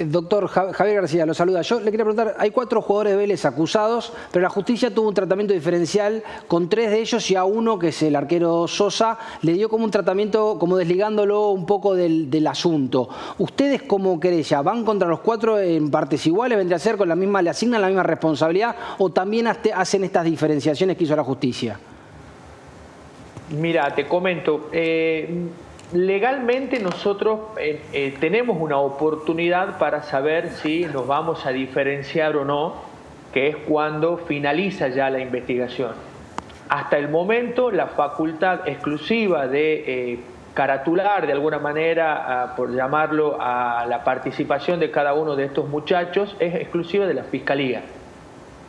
Doctor Javier García, lo saluda. Yo le quería preguntar, hay 4 jugadores de Vélez acusados, pero la justicia tuvo un tratamiento diferencial con 3 de ellos y a uno, que es el arquero Sosa, le dio como un tratamiento, como desligándolo un poco del asunto. ¿Ustedes como querella van contra los 4 en partes iguales? ¿Vendría a ser con la misma, le asignan la misma responsabilidad o también hacen estas diferenciaciones que hizo la justicia? Mira, te comento, legalmente nosotros tenemos una oportunidad para saber si nos vamos a diferenciar o no, que es cuando finaliza ya la investigación. Hasta el momento la facultad exclusiva de caratular de alguna manera, por llamarlo, a la participación de cada uno de estos muchachos es exclusiva de la Fiscalía.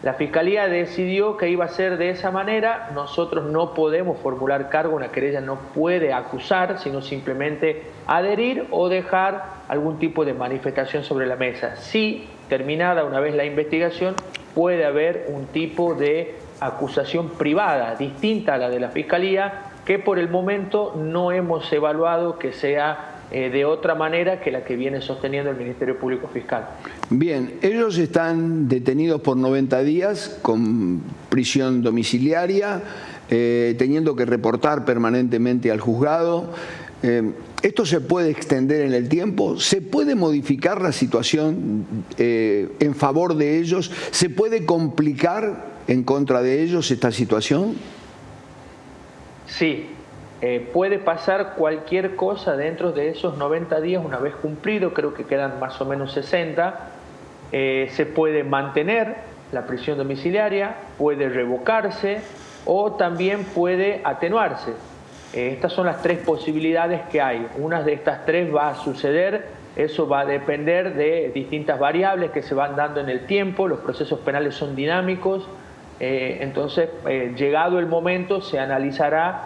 La Fiscalía decidió que iba a ser de esa manera. Nosotros no podemos formular cargo, una querella no puede acusar, sino simplemente adherir o dejar algún tipo de manifestación sobre la mesa. Sí, terminada una vez la investigación, puede haber un tipo de acusación privada, distinta a la de la Fiscalía, que por el momento no hemos evaluado que sea de otra manera que la que viene sosteniendo el Ministerio Público Fiscal. Bien, ellos están detenidos por 90 días con prisión domiciliaria, teniendo que reportar permanentemente al juzgado. ¿Esto se puede extender en el tiempo? ¿Se puede modificar la situación en favor de ellos? ¿Se puede complicar en contra de ellos esta situación? Sí, puede pasar cualquier cosa dentro de esos 90 días una vez cumplido, creo que quedan más o menos 60. Se puede mantener la prisión domiciliaria, puede revocarse o también puede atenuarse. Estas son las tres posibilidades que hay. Una de estas tres va a suceder, eso va a depender de distintas variables que se van dando en el tiempo, los procesos penales son dinámicos, entonces llegado el momento se analizará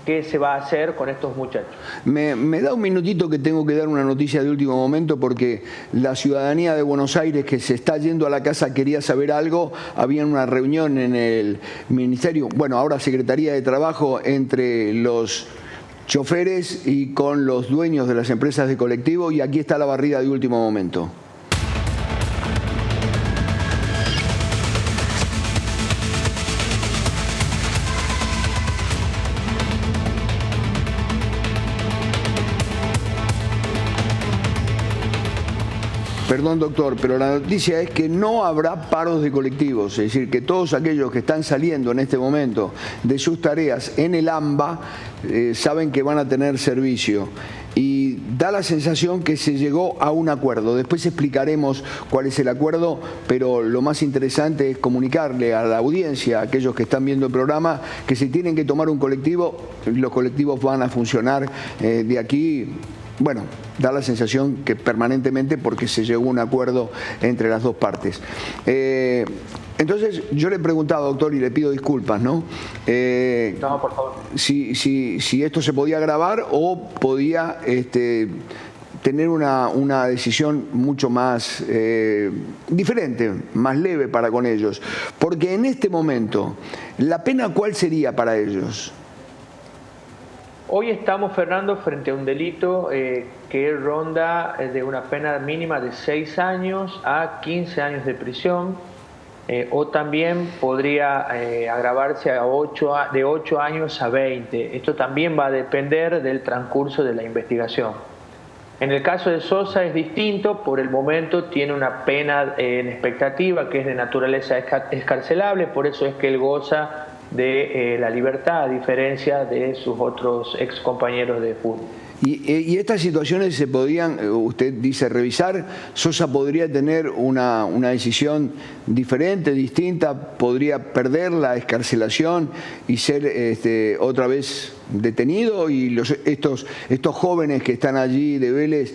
qué se va a hacer con estos muchachos. Me da un minutito que tengo que dar una noticia de último momento porque la ciudadanía de Buenos Aires que se está yendo a la casa quería saber algo. Había una reunión en el Ministerio, bueno, ahora Secretaría de Trabajo, entre los choferes y con los dueños de las empresas de colectivo, y aquí está la barrida de último momento. Perdón, doctor, pero la noticia es que no habrá paros de colectivos, es decir, que todos aquellos que están saliendo en este momento de sus tareas en el AMBA saben que van a tener servicio. Y da la sensación que se llegó a un acuerdo. Después explicaremos cuál es el acuerdo, pero lo más interesante es comunicarle a la audiencia, a aquellos que están viendo el programa, que si tienen que tomar un colectivo, los colectivos van a funcionar de aquí. Bueno, da la sensación que permanentemente, porque se llegó a un acuerdo entre las dos partes. Entonces, yo le preguntaba, doctor, y le pido disculpas, ¿no? No, por favor. Si esto se podía grabar o podía tener una decisión mucho más diferente, más leve para con ellos. Porque en este momento, ¿la pena cuál sería para ellos? Hoy estamos, Fernando, frente a un delito que ronda de una pena mínima de 6 años a 15 años de prisión, o también podría agravarse de 8 años a 20. Esto también va a depender del transcurso de la investigación. En el caso de Sosa es distinto, por el momento tiene una pena en expectativa que es de naturaleza excarcelable, por eso es que él goza de la libertad, a diferencia de sus otros ex compañeros de fútbol. ¿Y estas situaciones se podían, usted dice, revisar? ¿Sosa podría tener una decisión diferente, distinta? ¿Podría perder la excarcelación y ser otra vez detenido? ¿Y estos jóvenes que están allí de Vélez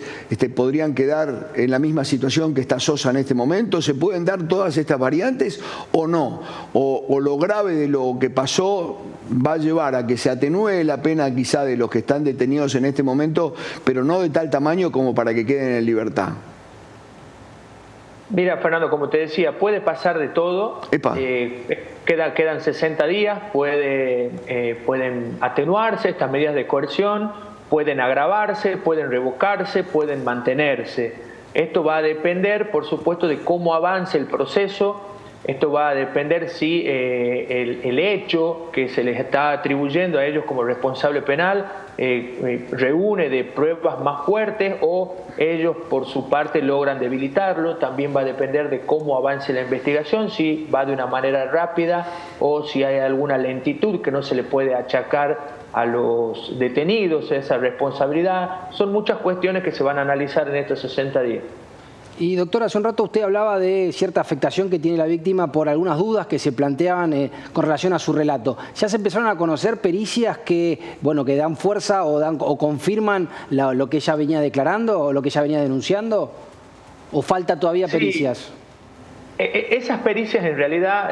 podrían quedar en la misma situación que está Sosa en este momento? ¿Se pueden dar todas estas variantes o no? ¿O lo grave de lo que pasó va a llevar a que se atenúe la pena quizá de los que están detenidos en este momento, pero no de tal tamaño como para que queden en libertad? Mira, Fernando, como te decía, puede pasar de todo. Quedan 60 días, pueden atenuarse estas medidas de coerción, pueden agravarse, pueden revocarse, pueden mantenerse. Esto va a depender, por supuesto, de cómo avance el proceso. Esto va a depender si el hecho que se les está atribuyendo a ellos como responsable penal reúne de pruebas más fuertes o ellos por su parte logran debilitarlo. También va a depender de cómo avance la investigación, si va de una manera rápida o si hay alguna lentitud que no se le puede achacar a los detenidos esa responsabilidad. Son muchas cuestiones que se van a analizar en estos 60 días. Y doctor, hace un rato usted hablaba de cierta afectación que tiene la víctima por algunas dudas que se planteaban con relación a su relato. ¿Ya se empezaron a conocer pericias que dan fuerza o confirman lo que ella venía declarando o lo que ella venía denunciando? ¿O falta todavía pericias? Sí. Esas pericias en realidad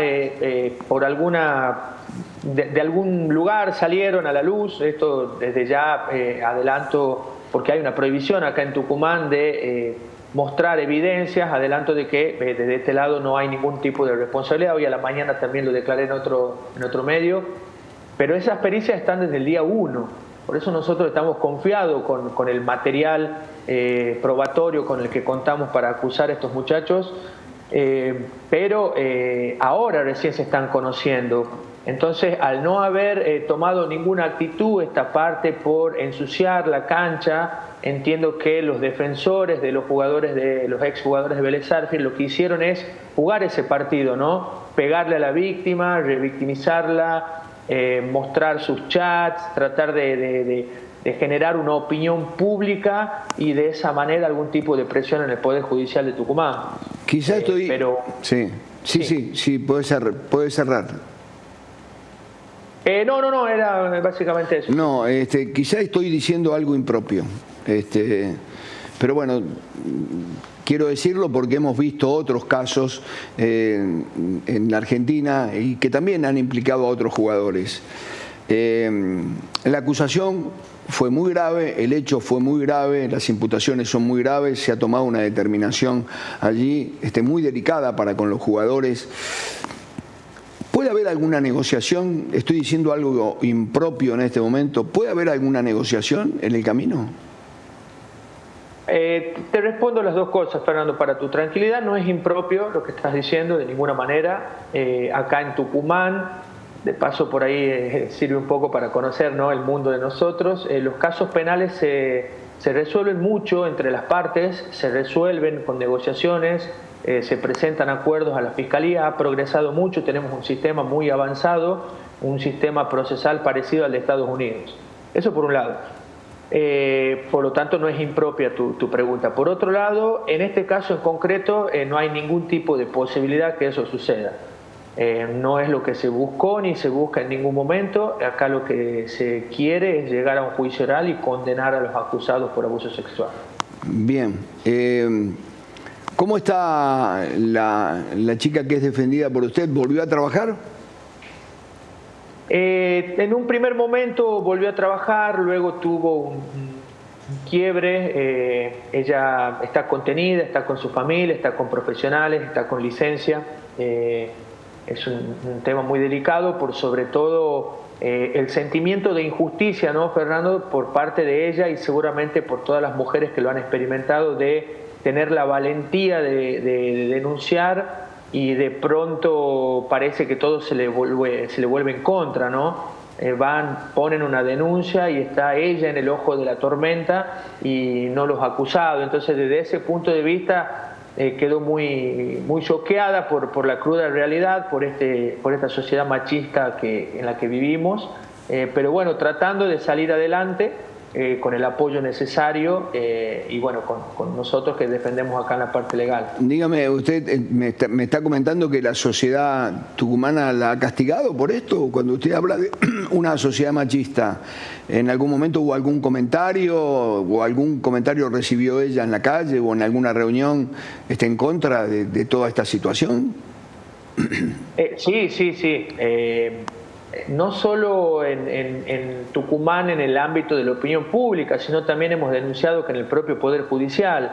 por de algún lugar salieron a la luz. Esto desde ya adelanto, porque hay una prohibición acá en Tucumán de mostrar evidencias, adelanto de que desde este lado no hay ningún tipo de responsabilidad. Hoy a la mañana también lo declaré en otro medio, pero esas pericias están desde el día 1. Por eso nosotros estamos confiados con el material probatorio con el que contamos para acusar a estos muchachos, pero ahora recién se están conociendo. Entonces, al no haber tomado ninguna actitud esta parte por ensuciar la cancha, entiendo que los defensores de los exjugadores de Vélez Sarsfield lo que hicieron es jugar ese partido, ¿no? Pegarle a la víctima, revictimizarla, mostrar sus chats, tratar de generar una opinión pública y de esa manera algún tipo de presión en el Poder Judicial de Tucumán. Quizá estoy... Pero... Sí, puede cerrar. No, era básicamente eso. No, quizá estoy diciendo algo impropio. Pero bueno, quiero decirlo porque hemos visto otros casos en la Argentina y que también han implicado a otros jugadores. La acusación fue muy grave, el hecho fue muy grave, las imputaciones son muy graves, se ha tomado una determinación allí muy delicada para con los jugadores. ¿Puede haber alguna negociación? Estoy diciendo algo impropio en este momento. ¿Puede haber alguna negociación en el camino? Te respondo las dos cosas, Fernando. Para tu tranquilidad, no es impropio lo que estás diciendo de ninguna manera. Acá en Tucumán, de paso por ahí sirve un poco para conocer, ¿no?, el mundo de nosotros. Los casos penales se resuelven mucho entre las partes, se resuelven con negociaciones, se presentan acuerdos a la Fiscalía, ha progresado mucho, tenemos un sistema muy avanzado, un sistema procesal parecido al de Estados Unidos. Eso por un lado. Por lo tanto, no es impropia tu pregunta. Por otro lado, en este caso en concreto, no hay ningún tipo de posibilidad que eso suceda. No es lo que se buscó ni se busca en ningún momento. Acá lo que se quiere es llegar a un juicio oral y condenar a los acusados por abuso sexual. Bien. ¿Cómo está la chica que es defendida por usted? ¿Volvió a trabajar? En un primer momento volvió a trabajar, luego tuvo un quiebre. Ella está contenida, está con su familia, está con profesionales, está con licencia. Es un tema muy delicado, por sobre todo el sentimiento de injusticia, ¿no, Fernando?, por parte de ella y seguramente por todas las mujeres que lo han experimentado, de tener la valentía de denunciar y de pronto parece que todo se le vuelve en contra, ¿no? Ponen una denuncia y está ella en el ojo de la tormenta y no los acusados. Entonces, desde ese punto de vista quedó muy choqueada por la cruda realidad, por esta sociedad machista en la que vivimos, pero bueno, tratando de salir adelante con el apoyo necesario y bueno, con nosotros que defendemos acá en la parte legal. Dígame, usted me está comentando que la sociedad tucumana la ha castigado por esto. Cuando usted habla de una sociedad machista, ¿en algún momento hubo algún comentario o algún comentario recibió ella en la calle o en alguna reunión en contra de toda esta situación? Sí. No solo en Tucumán en el ámbito de la opinión pública, sino también hemos denunciado que en el propio Poder Judicial.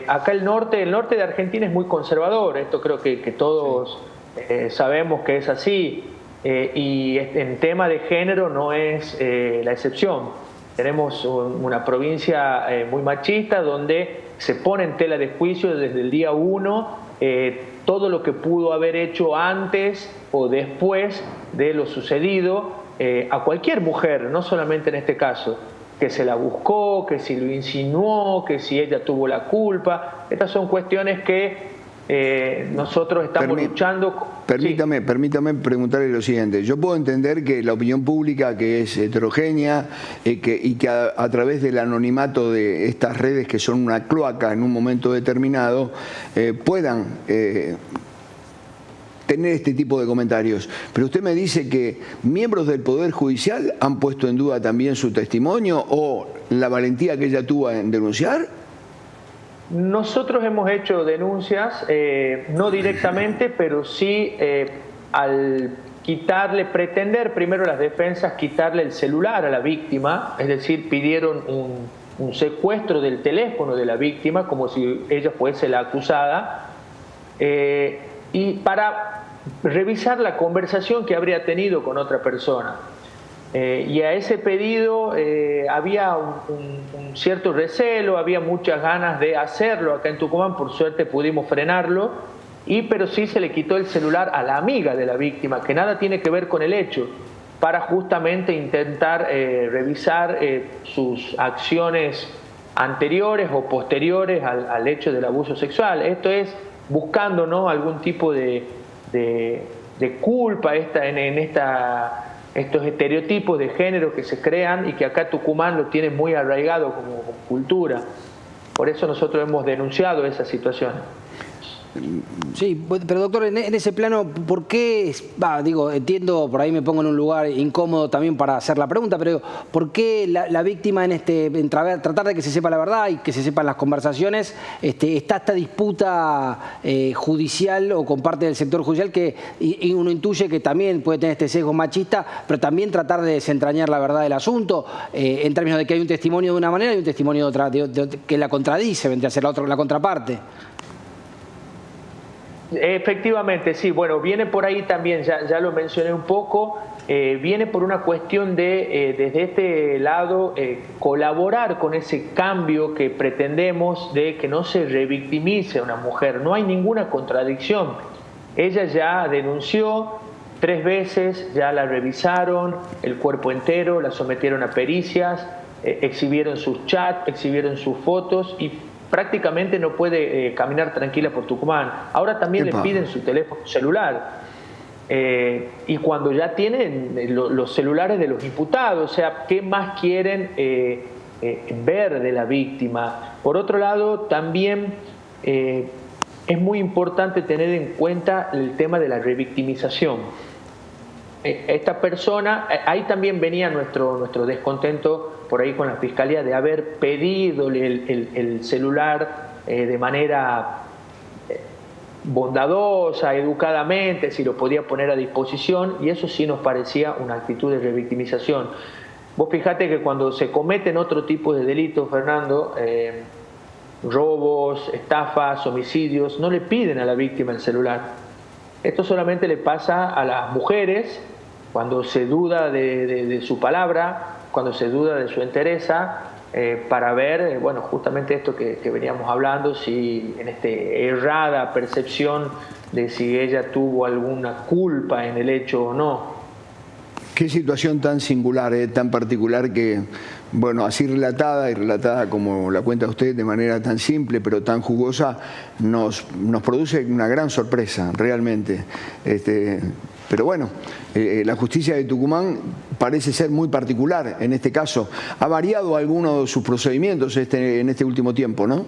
Acá el norte de Argentina es muy conservador, esto creo que todos sabemos que es así, y en tema de género no es la excepción. Tenemos una provincia muy machista donde se pone en tela de juicio desde el día 1 todo lo que pudo haber hecho antes o después de lo sucedido a cualquier mujer, no solamente en este caso, que se la buscó, que si lo insinuó, que si ella tuvo la culpa. Estas son cuestiones que nosotros estamos luchando. Permítame preguntarle lo siguiente. Yo puedo entender que la opinión pública, que es heterogénea y que a través del anonimato de estas redes, que son una cloaca en un momento determinado, puedan tener este tipo de comentarios. Pero usted me dice que miembros del Poder Judicial han puesto en duda también su testimonio o la valentía que ella tuvo en denunciar. Nosotros hemos hecho denuncias, no directamente, pero sí al pretender primero las defensas, quitarle el celular a la víctima, es decir, pidieron un secuestro del teléfono de la víctima, como si ella fuese la acusada, y para revisar la conversación que habría tenido con otra persona. Y a ese pedido había un cierto recelo, había muchas ganas de hacerlo acá en Tucumán. Por suerte pudimos frenarlo, pero sí se le quitó el celular a la amiga de la víctima, que nada tiene que ver con el hecho, para justamente intentar revisar sus acciones anteriores o posteriores al hecho del abuso sexual. Esto es buscando, ¿no?, algún tipo de culpa en estos estereotipos de género que se crean y que acá Tucumán lo tiene muy arraigado como cultura. Por eso nosotros hemos denunciado esa situación. Sí, pero doctor, en ese plano, ¿por qué? Entiendo, por ahí me pongo en un lugar incómodo también para hacer la pregunta, pero ¿por qué la víctima en tratar de que se sepa la verdad y que se sepan las conversaciones, está esta disputa judicial o con parte del sector judicial que y uno intuye que también puede tener este sesgo machista, pero también tratar de desentrañar la verdad del asunto, en términos de que hay un testimonio de una manera y un testimonio de otra, que la contradice, vendría a ser la contraparte? Efectivamente, sí. Bueno, viene por ahí también, ya lo mencioné un poco, viene por una cuestión de, desde este lado, colaborar con ese cambio que pretendemos de que no se revictimice a una mujer. No hay ninguna contradicción. Ella ya denunció 3 veces, ya la revisaron, el cuerpo entero, la sometieron a pericias, exhibieron sus chats, exhibieron sus fotos y prácticamente no puede caminar tranquila por Tucumán. Ahora también le piden su teléfono celular. Y cuando ya tienen los celulares de los imputados, o sea, ¿qué más quieren ver de la víctima? Por otro lado, también es muy importante tener en cuenta el tema de la revictimización. Esta persona, ahí también venía nuestro descontento por ahí con la Fiscalía de haber pedido el celular de manera bondadosa, educadamente, si lo podía poner a disposición, y eso sí nos parecía una actitud de revictimización. Vos fijate que cuando se cometen otro tipo de delitos, Fernando, robos, estafas, homicidios, no le piden a la víctima el celular. Esto solamente le pasa a las mujeres cuando se duda de su palabra, cuando se duda de su entereza, para ver, bueno, justamente esto que veníamos hablando, si en esta errada percepción de si ella tuvo alguna culpa en el hecho o no. Qué situación tan singular, tan particular que, bueno, así relatada y relatada como la cuenta usted de manera tan simple pero tan jugosa, nos produce una gran sorpresa, realmente. Pero bueno, la justicia de Tucumán parece ser muy particular en este caso. ¿Ha variado alguno de sus procedimientos en este último tiempo, no?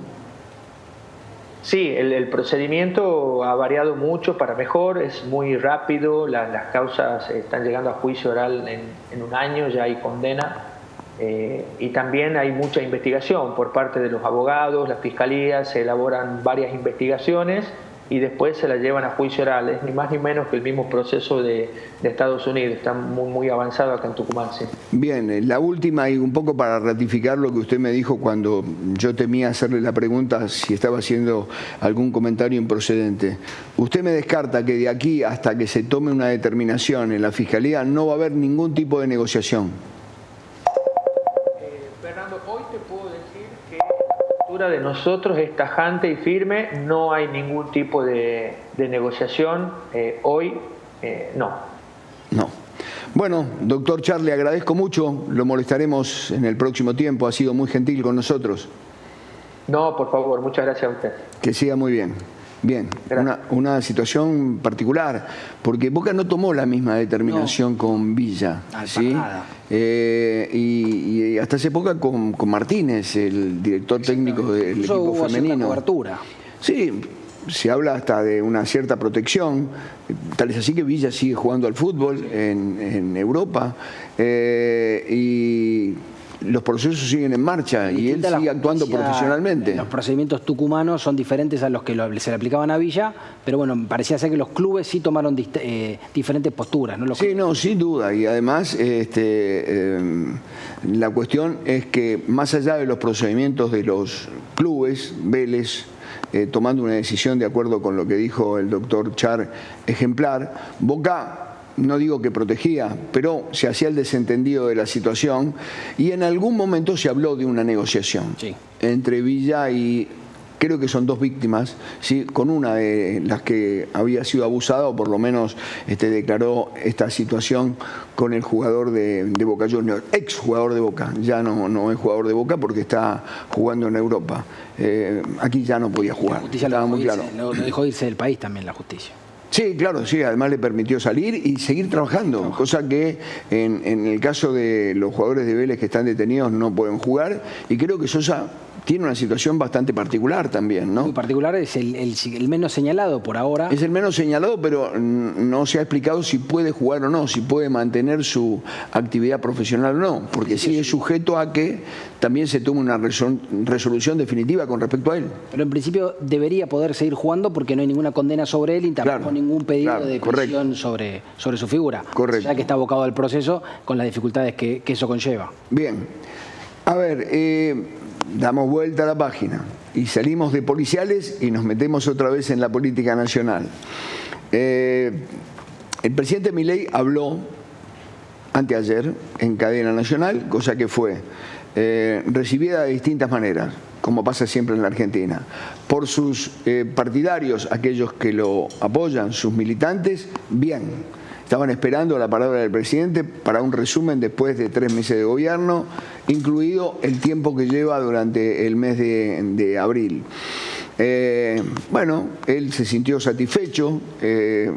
Sí, el procedimiento ha variado mucho para mejor, es muy rápido, las causas están llegando a juicio oral en 1 año, ya hay condena, y también hay mucha investigación por parte de los abogados, las fiscalías, se elaboran varias investigaciones y después se la llevan a juicio oral. Es ni más ni menos que el mismo proceso de Estados Unidos, está muy avanzado acá en Tucumán. Sí. Bien, la última, y un poco para ratificar lo que usted me dijo cuando yo temía hacerle la pregunta si estaba haciendo algún comentario improcedente. Usted me descarta que de aquí hasta que se tome una determinación en la Fiscalía no va a haber ningún tipo de negociación. Fernando, hoy te puedo decir que la postura de nosotros es tajante y firme, no hay ningún tipo de negociación, hoy no. No. Bueno, doctor Char, le agradezco mucho, lo molestaremos en el próximo tiempo, ha sido muy gentil con nosotros. No, por favor, muchas gracias a usted. Que siga muy bien. Bien, una situación particular, porque Boca no tomó la misma determinación con Villa, ¿sí? Y hasta hace poco con Martínez, el director técnico del equipo femenino. Cobertura. Sí, se habla hasta de una cierta protección, tal es así que Villa sigue jugando al fútbol en Europa, y los procesos siguen en marcha y él sigue actuando profesionalmente. Los procedimientos tucumanos son diferentes a los que se le aplicaban a Villa, pero bueno, parecía ser que los clubes sí tomaron diferentes posturas, ¿no? Sí, no, sin duda, y además la cuestión es que más allá de los procedimientos de los clubes, Vélez, tomando una decisión de acuerdo con lo que dijo el doctor Char, ejemplar, Boca, no digo que protegía, pero se hacía el desentendido de la situación y en algún momento se habló de una negociación entre Villa y creo que son 2 víctimas, ¿sí? Con una de las que había sido abusada, o por lo menos declaró esta situación con el jugador de Boca Juniors, ex jugador de Boca, ya no es jugador de Boca porque está jugando en Europa. Aquí ya no podía jugar, La justicia estaba muy claro. lo dejó irse del país también, la justicia. Sí, claro, sí, además le permitió salir y seguir trabajando, cosa que en el caso de los jugadores de Vélez que están detenidos no pueden jugar, y creo que Sosa tiene una situación bastante particular también, ¿no? Muy particular, es el menos señalado por ahora. Es el menos señalado, pero no se ha explicado si puede jugar o no, si puede mantener su actividad profesional o no, porque sigue sujeto a que también se tome una resolución definitiva con respecto a él. Pero en principio debería poder seguir jugando porque no hay ninguna condena sobre él y tampoco ningún pedido de prisión sobre su figura. Correcto. Ya que está abocado al proceso con las dificultades que eso conlleva. Bien. A ver, damos vuelta a la página y salimos de policiales y nos metemos otra vez en la política nacional. El presidente Milei habló anteayer en cadena nacional, cosa que fue recibida de distintas maneras, como pasa siempre en la Argentina, por sus partidarios, aquellos que lo apoyan, sus militantes, bien. Estaban esperando la palabra del presidente para un resumen después de 3 meses de gobierno, incluido el tiempo que lleva durante el mes de abril. Bueno, él se sintió satisfecho,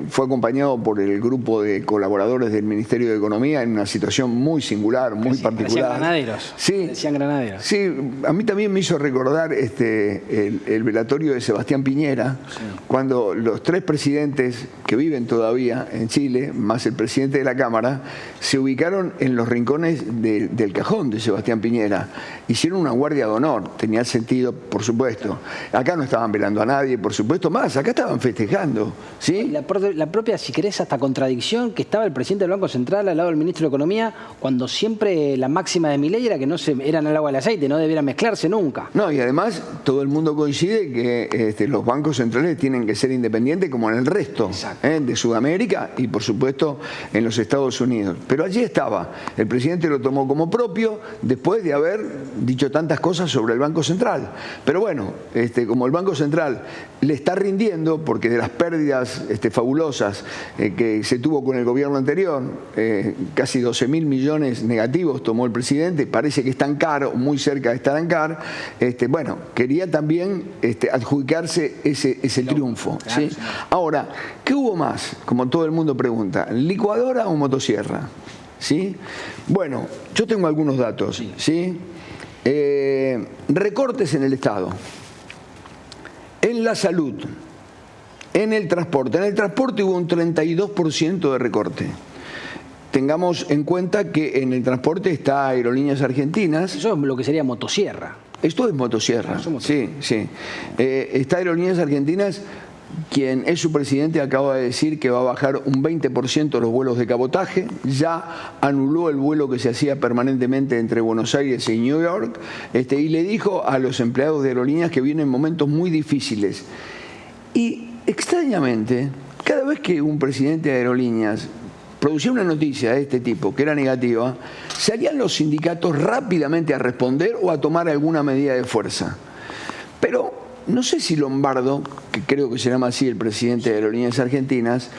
fue acompañado por el grupo de colaboradores del Ministerio de Economía en una situación muy singular, muy particular. Parecían granaderos. Sí, Parecían granaderos. Sí, a mí también me hizo recordar el velatorio de Sebastián Piñera, cuando los 3 presidentes que viven todavía en Chile, más el presidente de la Cámara, se ubicaron en los rincones del cajón de Sebastián Piñera. Hicieron una guardia de honor, tenía sentido, por supuesto. Acá no estaban velando a nadie, por supuesto, más, acá estaban festejando, ¿sí? La propia, si querés, hasta contradicción que estaba el presidente del Banco Central al lado del ministro de Economía, cuando siempre la máxima de Milei era que no eran al agua del aceite, no debieran mezclarse nunca. No, y además todo el mundo coincide que los bancos centrales tienen que ser independientes como en el resto de Sudamérica y, por supuesto, en los Estados Unidos. Pero allí estaba, el presidente lo tomó como propio después de haber dicho tantas cosas sobre el Banco Central. Pero bueno, como el Banco Central le está rindiendo, porque de las pérdidas fabulosas que se tuvo con el gobierno anterior, casi 12.000 millones negativos tomó el presidente, parece que es tan caro, muy cerca de estar en car, bueno, quería también adjudicarse ese triunfo. ¿Sí? Ahora, ¿qué hubo más? Como todo el mundo pregunta, ¿licuadora o motosierra? ¿Sí? Bueno, yo tengo algunos datos. ¿Sí? Recortes en el Estado, en la salud, en el transporte. En el transporte hubo un 32% de recorte. Tengamos en cuenta que en el transporte está Aerolíneas Argentinas. Eso es lo que sería motosierra. Esto es motosierra, sí. Está Aerolíneas Argentinas, quien es su presidente acaba de decir que va a bajar un 20% los vuelos de cabotaje, ya anuló el vuelo que se hacía permanentemente entre Buenos Aires y New York, y le dijo a los empleados de aerolíneas que vienen momentos muy difíciles. Y extrañamente, cada vez que un presidente de aerolíneas producía una noticia de este tipo, que era negativa, salían los sindicatos rápidamente a responder o a tomar alguna medida de fuerza. Pero no sé si Lombardo, que creo que se llama así el presidente de Aerolíneas Argentinas,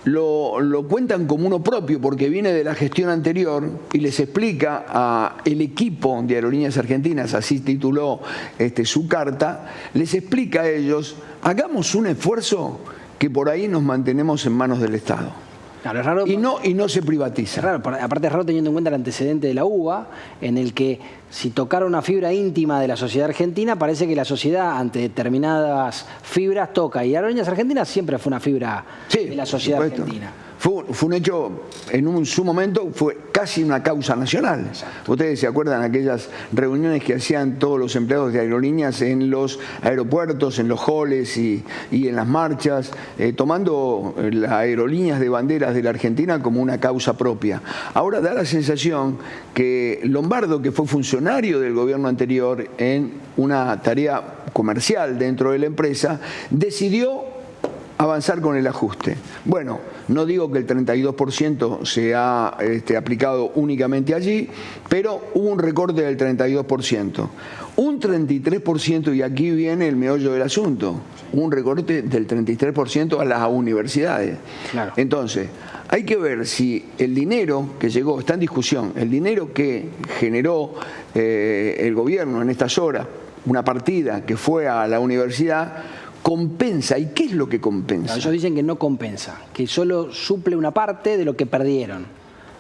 lo cuentan como uno propio porque viene de la gestión anterior y les explica al equipo de Aerolíneas Argentinas, así tituló su carta, les explica a ellos, hagamos un esfuerzo que por ahí nos mantenemos en manos del Estado. Claro, es raro, y no se privatiza. Es raro, aparte es raro teniendo en cuenta el antecedente de la UBA, en el que si tocara una fibra íntima de la sociedad argentina, parece que la sociedad ante determinadas fibras toca. Y Aerolíneas Argentinas siempre fue una fibra de la sociedad argentina. Fue un hecho, en su momento, fue casi una causa nacional. Exacto. Ustedes se acuerdan aquellas reuniones que hacían todos los empleados de aerolíneas en los aeropuertos, en los halls y en las marchas, tomando las aerolíneas de banderas de la Argentina como una causa propia. Ahora da la sensación que Lombardo, que fue funcionario del gobierno anterior en una tarea comercial dentro de la empresa, decidió avanzar con el ajuste. Bueno, no digo que el 32% se ha aplicado únicamente allí, pero hubo un recorte del 32%. Un 33%, y aquí viene el meollo del asunto, un recorte del 33% a las universidades. Claro. Entonces, hay que ver si el dinero que llegó, está en discusión, el dinero que generó el gobierno en estas horas, una partida que fue a la universidad, compensa. ¿Y qué es lo que compensa? Ellos dicen que no compensa, que solo suple una parte de lo que perdieron,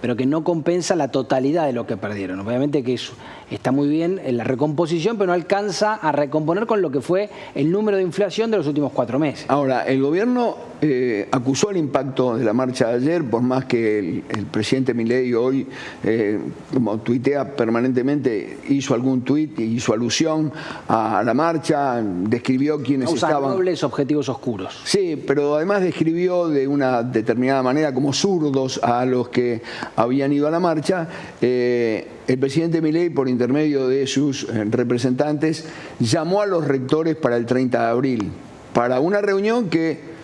pero que no compensa la totalidad de lo que perdieron. Obviamente que está muy bien en la recomposición, pero no alcanza a recomponer con lo que fue el número de inflación de los últimos 4 meses. Ahora, el gobierno acusó el impacto de la marcha de ayer, por más que el presidente Milei hoy, como tuitea permanentemente, hizo algún tuit y hizo alusión a la marcha, describió quiénes estaban. Dobles objetivos oscuros. Sí, pero además describió de una determinada manera como zurdos a los que habían ido a la marcha. El presidente Milei, por intermedio de sus representantes, llamó a los rectores para el 30 de abril, para una reunión que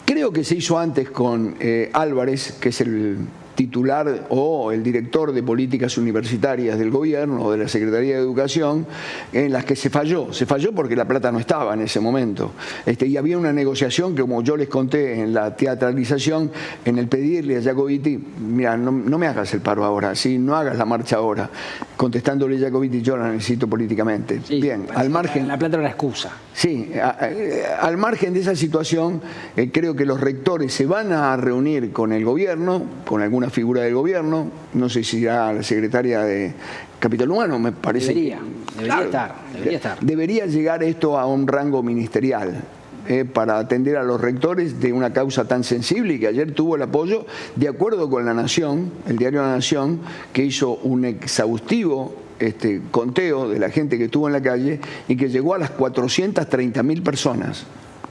creo que se hizo antes con Álvarez, que es el titular o el director de políticas universitarias del gobierno o de la Secretaría de Educación, en las que se falló porque la plata no estaba en ese momento. Y había una negociación que, como yo les conté en la teatralización, en el pedirle a Jacobiti, mira, no me hagas el paro ahora, ¿sí? No hagas la marcha ahora, contestándole a Jacobiti, yo la necesito políticamente. Sí, bien, al margen... La plata era una excusa. Sí, al margen de esa situación, creo que los rectores se van a reunir con el gobierno, con alguna figura del gobierno, no sé si será la secretaria de Capital Humano, me parece. Debería estar. Debería llegar esto a un rango ministerial. Para atender a los rectores de una causa tan sensible y que ayer tuvo el apoyo, de acuerdo con La Nación, el diario La Nación, que hizo un exhaustivo conteo de la gente que estuvo en la calle y que llegó a las 430.000 personas.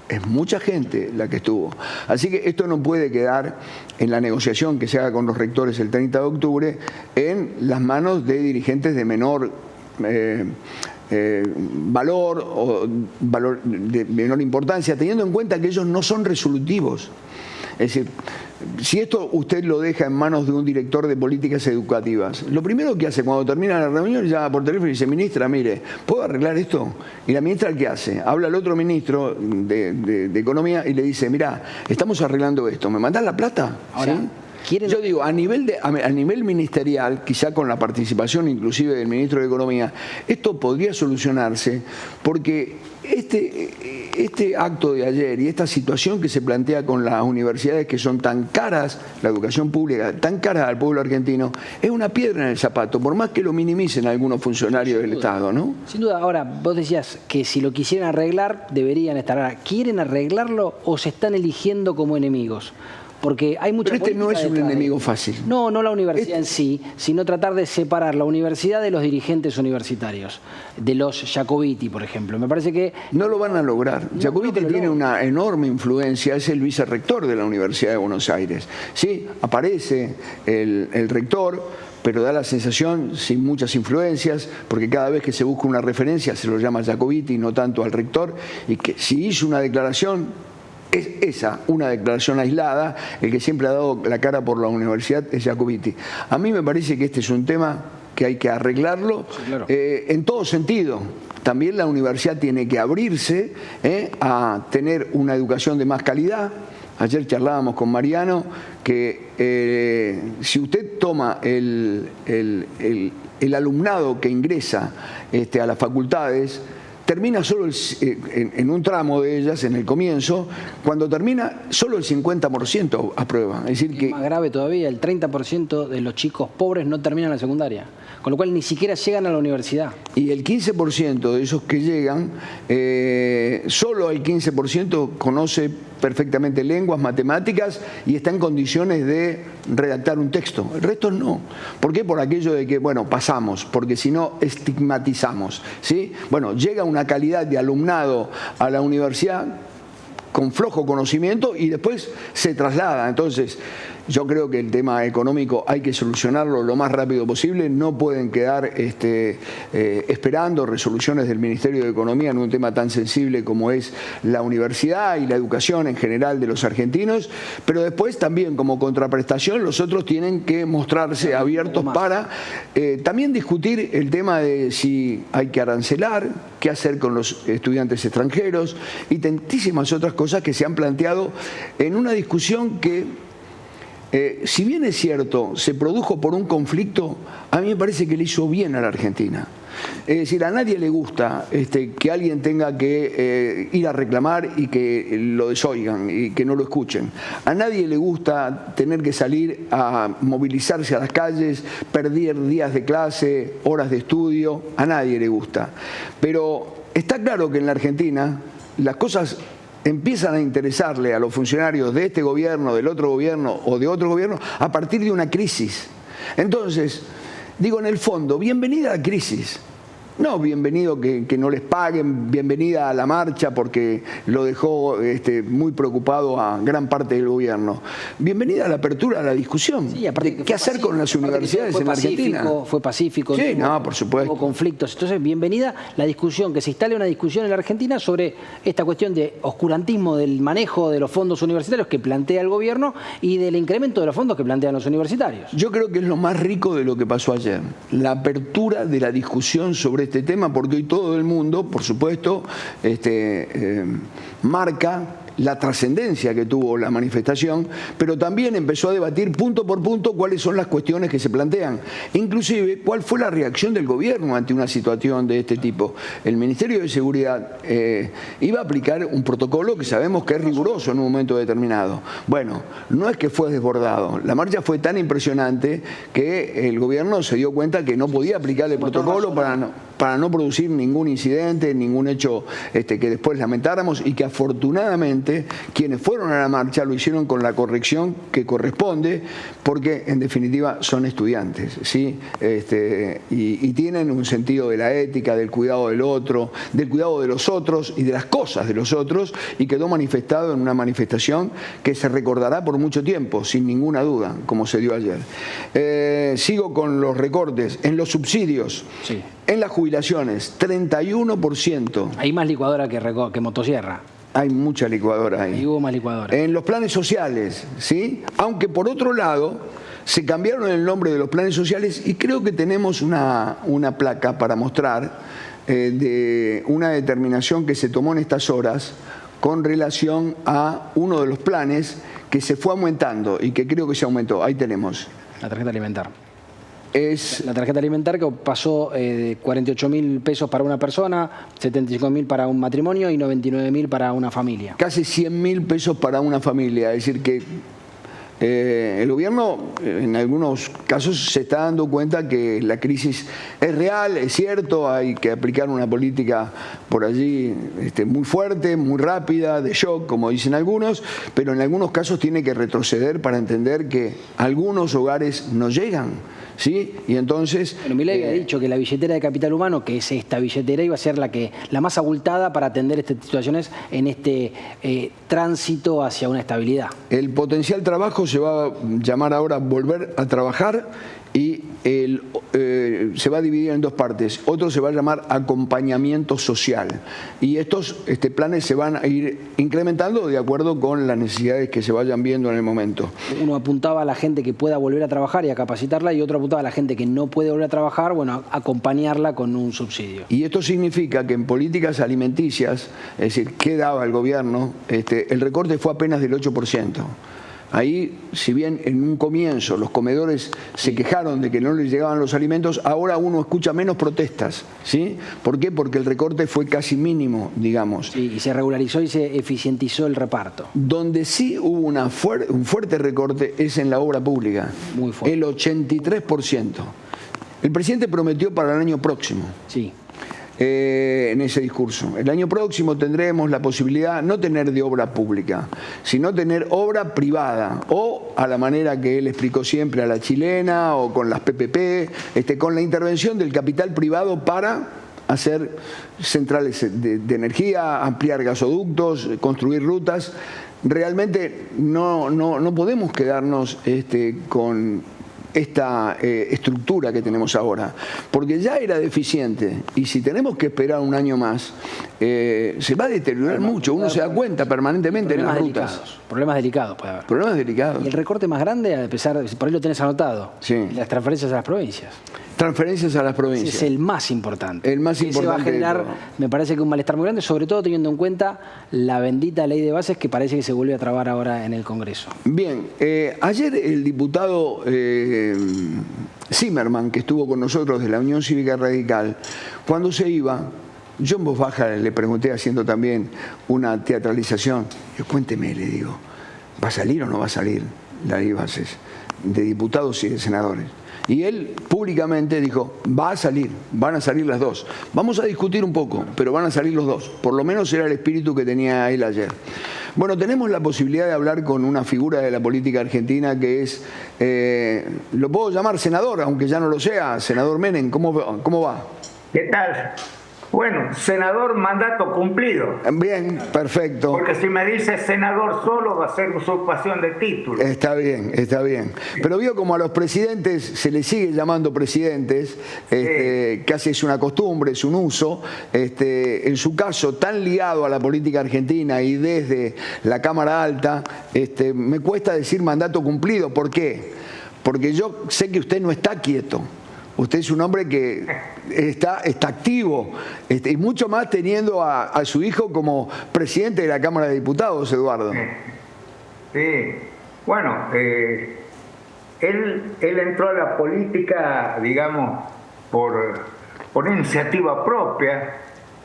Es mucha gente la que estuvo. Así que esto no puede quedar en la negociación que se haga con los rectores el 30 de octubre en las manos de dirigentes de menor valor o de menor importancia, teniendo en cuenta que ellos no son resolutivos. Es decir, si esto usted lo deja en manos de un director de políticas educativas, lo primero que hace cuando termina la reunión, llama por teléfono y dice, ministra, mire, ¿puedo arreglar esto? Y la ministra, ¿qué hace? Habla al otro ministro de Economía y le dice, mirá, estamos arreglando esto, ¿me mandás la plata? Ahora, ¿sí? Yo digo, a nivel ministerial, quizá con la participación inclusive del ministro de Economía, esto podría solucionarse porque este acto de ayer y esta situación que se plantea con las universidades que son tan caras, la educación pública, tan cara al pueblo argentino, es una piedra en el zapato, por más que lo minimicen algunos funcionarios del Estado, ¿no? Sin duda. Ahora, vos decías que si lo quisieran arreglar, deberían estar. Ahora, ¿quieren arreglarlo o se están eligiendo como enemigos? Porque hay mucha Pero no es un enemigo fácil. No la universidad en sí, sino tratar de separar la universidad de los dirigentes universitarios, de los Jacobiti, por ejemplo. Me parece que... No lo van a lograr. Jacobiti tiene una enorme influencia, es el vicerrector de la Universidad de Buenos Aires. Sí, aparece el rector, pero da la sensación sin muchas influencias, porque cada vez que se busca una referencia se lo llama Jacobiti, no tanto al rector, y que si hizo una declaración... Es esa, una declaración aislada, el que siempre ha dado la cara por la universidad es Jacobiti. A mí me parece que este es un tema que hay que arreglarlo, sí, claro, en todo sentido. También la universidad tiene que abrirse a tener una educación de más calidad. Ayer charlábamos con Mariano que si usted toma el alumnado que ingresa a las facultades, termina solo en un tramo de ellas, en el comienzo, cuando termina solo el 50% aprueba. Es decir, que más grave todavía, el 30% de los chicos pobres no terminan la secundaria, con lo cual ni siquiera llegan a la universidad. Y el 15% de esos que llegan, solo el 15% conoce perfectamente lenguas, matemáticas y está en condiciones de redactar un texto. El resto no. ¿Por qué? Por aquello de que, bueno, pasamos, porque si no estigmatizamos, ¿sí? Bueno, llega una calidad de alumnado a la universidad con flojo conocimiento y después se traslada. Entonces, Yo creo que el tema económico hay que solucionarlo lo más rápido posible. No pueden quedar esperando resoluciones del Ministerio de Economía en un tema tan sensible como es la universidad y la educación en general de los argentinos. Pero después también, como contraprestación, los otros tienen que mostrarse abiertos para también discutir el tema de si hay que arancelar, qué hacer con los estudiantes extranjeros y tantísimas otras cosas que se han planteado en una discusión que, si bien es cierto, se produjo por un conflicto, a mí me parece que le hizo bien a la Argentina. Es decir, a nadie le gusta que alguien tenga que ir a reclamar y que lo desoigan y que no lo escuchen. A nadie le gusta tener que salir a movilizarse a las calles, perder días de clase, horas de estudio. A nadie le gusta. Pero está claro que en la Argentina las cosas empiezan a interesarle a los funcionarios de este gobierno, del otro gobierno o de otro gobierno a partir de una crisis. Entonces, digo, en el fondo, bienvenida a la crisis. No, bienvenido que no les paguen, bienvenida a la marcha porque lo dejó muy preocupado a gran parte del gobierno. Bienvenida a la apertura a la discusión. Sí, aparte de qué hacer con las universidades en Argentina. Fue pacífico. Sí, no, por supuesto. Hubo conflictos. Entonces, bienvenida la discusión, que se instale una discusión en la Argentina sobre esta cuestión de oscurantismo del manejo de los fondos universitarios que plantea el gobierno y del incremento de los fondos que plantean los universitarios. Yo creo que es lo más rico de lo que pasó ayer. La apertura de la discusión sobre este tema, porque hoy todo el mundo, por supuesto, marca la trascendencia que tuvo la manifestación, pero también empezó a debatir punto por punto cuáles son las cuestiones que se plantean. Inclusive, cuál fue la reacción del gobierno ante una situación de este tipo. El Ministerio de Seguridad iba a aplicar un protocolo que sabemos que es riguroso en un momento determinado. Bueno, no es que fue desbordado. La marcha fue tan impresionante que el gobierno se dio cuenta que no podía aplicar el protocolo para no producir ningún incidente, ningún hecho que después lamentáramos, y que afortunadamente quienes fueron a la marcha lo hicieron con la corrección que corresponde, porque en definitiva son estudiantes, ¿sí? Y tienen un sentido de la ética, del cuidado del otro, del cuidado de los otros y de las cosas de los otros, y quedó manifestado en una manifestación que se recordará por mucho tiempo, sin ninguna duda, como se dio ayer. Sigo con los recortes en los subsidios. Sí. En las jubilaciones, 31%. Hay más licuadora que motosierra. Hay mucha licuadora ahí. Y hubo más licuadora. En los planes sociales, ¿sí? Aunque por otro lado, se cambiaron el nombre de los planes sociales y creo que tenemos una placa para mostrar de una determinación que se tomó en estas horas con relación a uno de los planes que se fue aumentando y que creo que se aumentó. Ahí tenemos. La tarjeta alimentar. La tarjeta alimentar que pasó de 48.000 pesos para una persona, 75.000 para un matrimonio y 99.000 para una familia. Casi 100.000 pesos para una familia, es decir que el gobierno en algunos casos se está dando cuenta que la crisis es real, es cierto, hay que aplicar una política por allí muy fuerte, muy rápida, de shock, como dicen algunos, pero en algunos casos tiene que retroceder para entender que algunos hogares no llegan. ¿Sí? Y entonces, bueno, Milei ha dicho que la billetera de capital humano, que es esta billetera, iba a ser la más abultada para atender estas situaciones en este tránsito hacia una estabilidad. El potencial trabajo se va a llamar ahora volver a trabajar y se va a dividir en dos partes. Otro se va a llamar acompañamiento social. Y estos planes se van a ir incrementando de acuerdo con las necesidades que se vayan viendo en el momento. Uno apuntaba a la gente que pueda volver a trabajar y a capacitarla, y otro apuntaba a la gente que no puede volver a trabajar, bueno, acompañarla con un subsidio. Y esto significa que en políticas alimenticias, es decir, ¿qué daba el gobierno? El recorte fue apenas del 8%. Ahí, si bien en un comienzo los comedores se quejaron de que no les llegaban los alimentos, ahora uno escucha menos protestas, ¿sí? ¿Por qué? Porque el recorte fue casi mínimo, digamos. Sí, y se regularizó y se eficientizó el reparto. Donde sí hubo un fuerte recorte es en la obra pública. Muy fuerte. El 83%. El presidente prometió para el año próximo. Sí. En ese discurso. El año próximo tendremos la posibilidad, no tener de obra pública, sino tener obra privada, o a la manera que él explicó siempre, a la chilena, o con las PPP, con la intervención del capital privado para hacer centrales de energía, ampliar gasoductos, construir rutas. realmente no podemos quedarnos con esta estructura que tenemos ahora, porque ya era deficiente y si tenemos que esperar un año más, se va a deteriorar mucho. Uno se da cuenta permanentemente en las rutas. Problemas delicados puede haber. Problemas delicados. Y el recorte más grande, a pesar de, por ahí lo tenés anotado, sí, las transferencias a las provincias. Transferencias a las provincias. Ese es el más importante. El más importante. Se va a generar, me parece que un malestar muy grande, sobre todo teniendo en cuenta la bendita ley de bases que parece que se vuelve a trabar ahora en el Congreso. Bien, ayer el diputado Zimmerman, que estuvo con nosotros de la Unión Cívica Radical, cuando se iba, yo en voz baja le pregunté, haciendo también una teatralización, yo, cuénteme, le digo, ¿va a salir o no va a salir la ley de bases de diputados y de senadores? Y él públicamente dijo, va a salir, van a salir las dos. Vamos a discutir un poco, pero van a salir los dos. Por lo menos era el espíritu que tenía él ayer. Bueno, tenemos la posibilidad de hablar con una figura de la política argentina que es, lo puedo llamar senador, aunque ya no lo sea, senador Menem. ¿Cómo va? ¿Qué tal? Bueno, senador mandato cumplido. Bien, perfecto. Porque si me dice senador solo va a ser usurpación de título. Está bien, está bien. Pero vio como a los presidentes se les sigue llamando presidentes, casi es una costumbre, es un uso. En su caso, tan ligado a la política argentina y desde la Cámara Alta, me cuesta decir mandato cumplido. ¿Por qué? Porque yo sé que usted no está quieto. Usted es un hombre que está activo, y mucho más teniendo a su hijo como presidente de la Cámara de Diputados, Eduardo. Sí, bueno, él entró a la política, digamos, por iniciativa propia.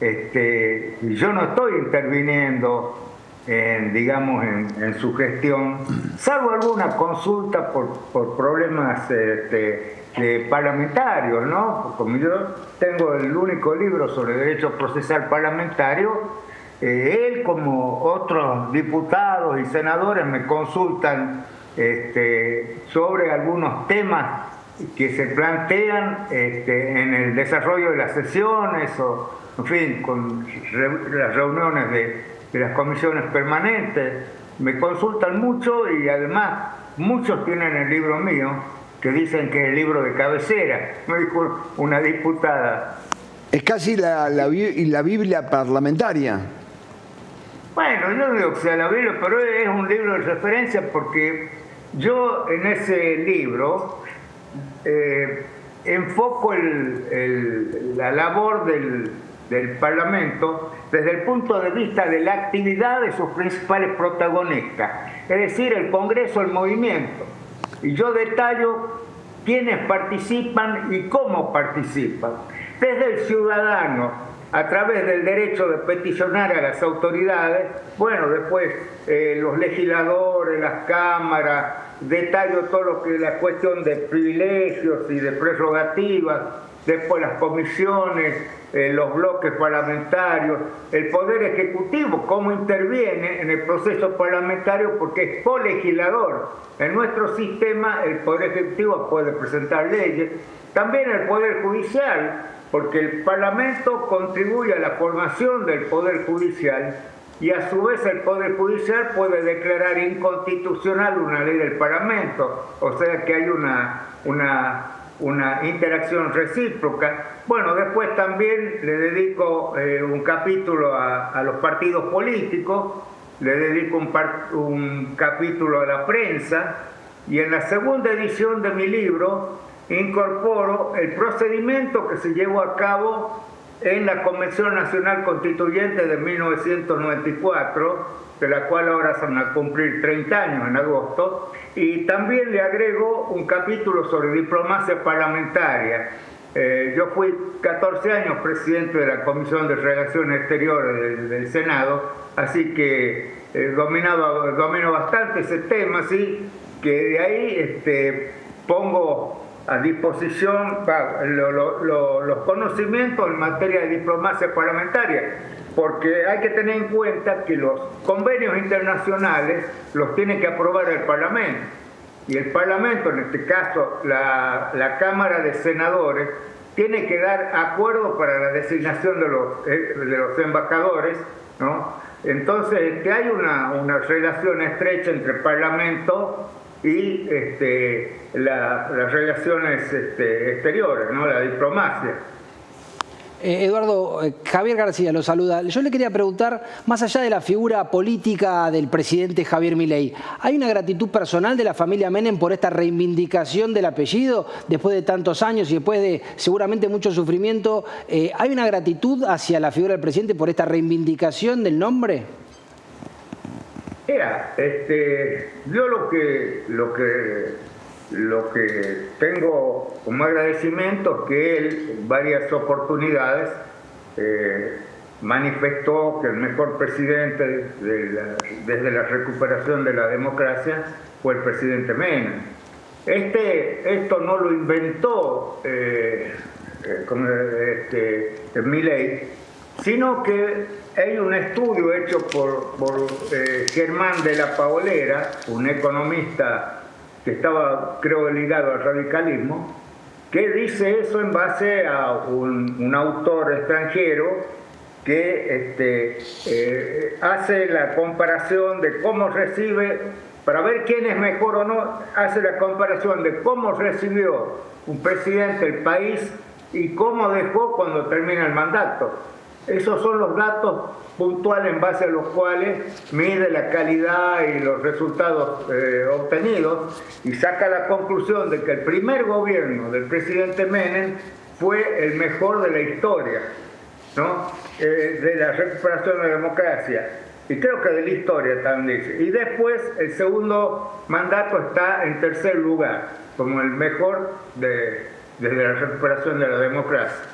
Yo no estoy interviniendo en su gestión, salvo alguna consulta por problemas parlamentarios, ¿no? Como yo tengo el único libro sobre derecho procesal parlamentario, él como otros diputados y senadores me consultan sobre algunos temas que se plantean en el desarrollo de las sesiones o, en fin, con las reuniones de las comisiones permanentes. Me consultan mucho y además muchos tienen el libro mío, que dicen que es el libro de cabecera, me dijo una diputada. Es casi la Biblia parlamentaria. Bueno, yo no digo que sea la Biblia, pero es un libro de referencia porque yo en ese libro enfoco la labor del Parlamento desde el punto de vista de la actividad de sus principales protagonistas, es decir, el Congreso, el movimiento. Y yo detallo quiénes participan y cómo participan. Desde el ciudadano, a través del derecho de peticionar a las autoridades, bueno, después los legisladores, las cámaras, detallo todo lo que es la cuestión de privilegios y de prerrogativas, después las comisiones, los bloques parlamentarios, el Poder Ejecutivo, cómo interviene en el proceso parlamentario porque es colegislador. En nuestro sistema el Poder Ejecutivo puede presentar leyes, también el Poder Judicial, porque el Parlamento contribuye a la formación del Poder Judicial y a su vez el Poder Judicial puede declarar inconstitucional una ley del Parlamento, o sea que hay una interacción recíproca. Bueno, después también le dedico un capítulo a los partidos políticos, le dedico un capítulo a la prensa, y en la segunda edición de mi libro incorporo el procedimiento que se llevó a cabo en la Convención Nacional Constituyente de 1994, de la cual ahora se van a cumplir 30 años en agosto, y también le agrego un capítulo sobre diplomacia parlamentaria. Yo fui 14 años presidente de la Comisión de Relaciones Exteriores del Senado, así que domino bastante ese tema, así que de ahí pongo a disposición los conocimientos en materia de diplomacia parlamentaria, porque hay que tener en cuenta que los convenios internacionales los tiene que aprobar el Parlamento, y el Parlamento, en este caso la Cámara de Senadores, tiene que dar acuerdo para la designación de los embajadores, ¿no? Entonces, hay una relación estrecha entre el Parlamento y las relaciones exteriores, ¿no? La diplomacia. Eduardo, Javier García lo saluda. Yo le quería preguntar, más allá de la figura política del presidente Javier Milei, ¿hay una gratitud personal de la familia Menem por esta reivindicación del apellido después de tantos años y después de seguramente mucho sufrimiento? ¿Hay una gratitud hacia la figura del presidente por esta reivindicación del nombre? Mira, yo lo que tengo como agradecimiento es que él en varias oportunidades manifestó que el mejor presidente desde la recuperación de la democracia fue el presidente Menem. Esto no lo inventó Milei, sino que hay un estudio hecho por Germán de la Paolera, un economista que estaba, creo, ligado al radicalismo, que dice eso en base a un autor extranjero que hace la comparación de cómo recibe, para ver quién es mejor o no, hace la comparación de cómo recibió un presidente el país y cómo dejó cuando termina el mandato. Esos son los datos puntuales en base a los cuales mide la calidad y los resultados obtenidos y saca la conclusión de que el primer gobierno del presidente Menem fue el mejor de la historia, ¿no? De la recuperación de la democracia. Y creo que de la historia también dice. Y después el segundo mandato está en tercer lugar, como el mejor desde la recuperación de la democracia.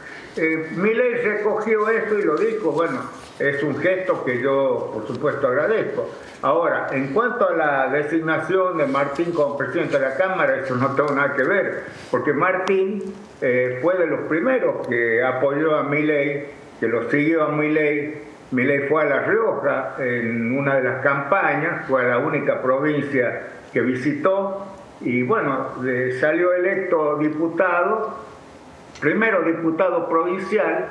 Milei recogió esto y lo dijo, bueno, es un gesto que yo, por supuesto, agradezco. Ahora, en cuanto a la designación de Martín como presidente de la Cámara, eso no tengo nada que ver, porque Martín fue de los primeros que apoyó a Milei, que lo siguió a Milei. Milei fue a La Rioja en una de las campañas, fue la única provincia que visitó, y bueno, salió electo diputado. Primero diputado provincial,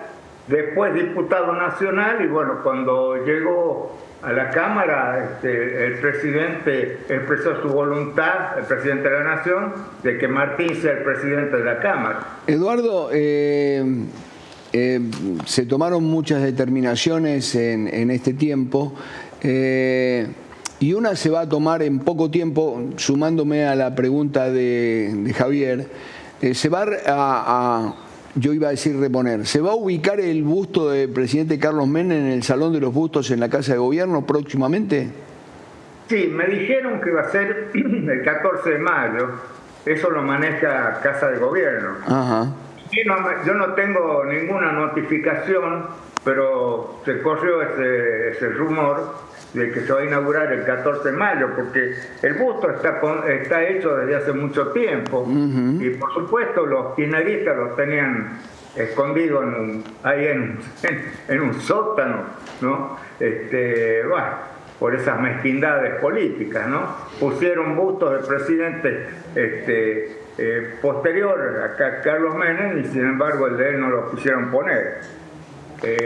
después diputado nacional y bueno, cuando llegó a la Cámara, el presidente expresó su voluntad, el presidente de la Nación, de que Martín sea el presidente de la Cámara. Eduardo, se tomaron muchas determinaciones en este tiempo y una se va a tomar en poco tiempo, sumándome a la pregunta de Javier. Se va yo iba a decir reponer, ¿se va a ubicar el busto del presidente Carlos Menem en el Salón de los Bustos en la Casa de Gobierno próximamente? Sí, me dijeron que va a ser el 14 de mayo, eso lo maneja Casa de Gobierno. Ajá. Yo no tengo ninguna notificación, pero se corrió ese rumor de que se va a inaugurar el 14 de mayo, porque el busto está hecho desde hace mucho tiempo, y por supuesto los kirchneristas los tenían escondidos ahí en un sótano, ¿no? Bueno, por esas mezquindades políticas, ¿no? Pusieron bustos del presidente posterior a Carlos Menem y sin embargo el de él no lo quisieron poner.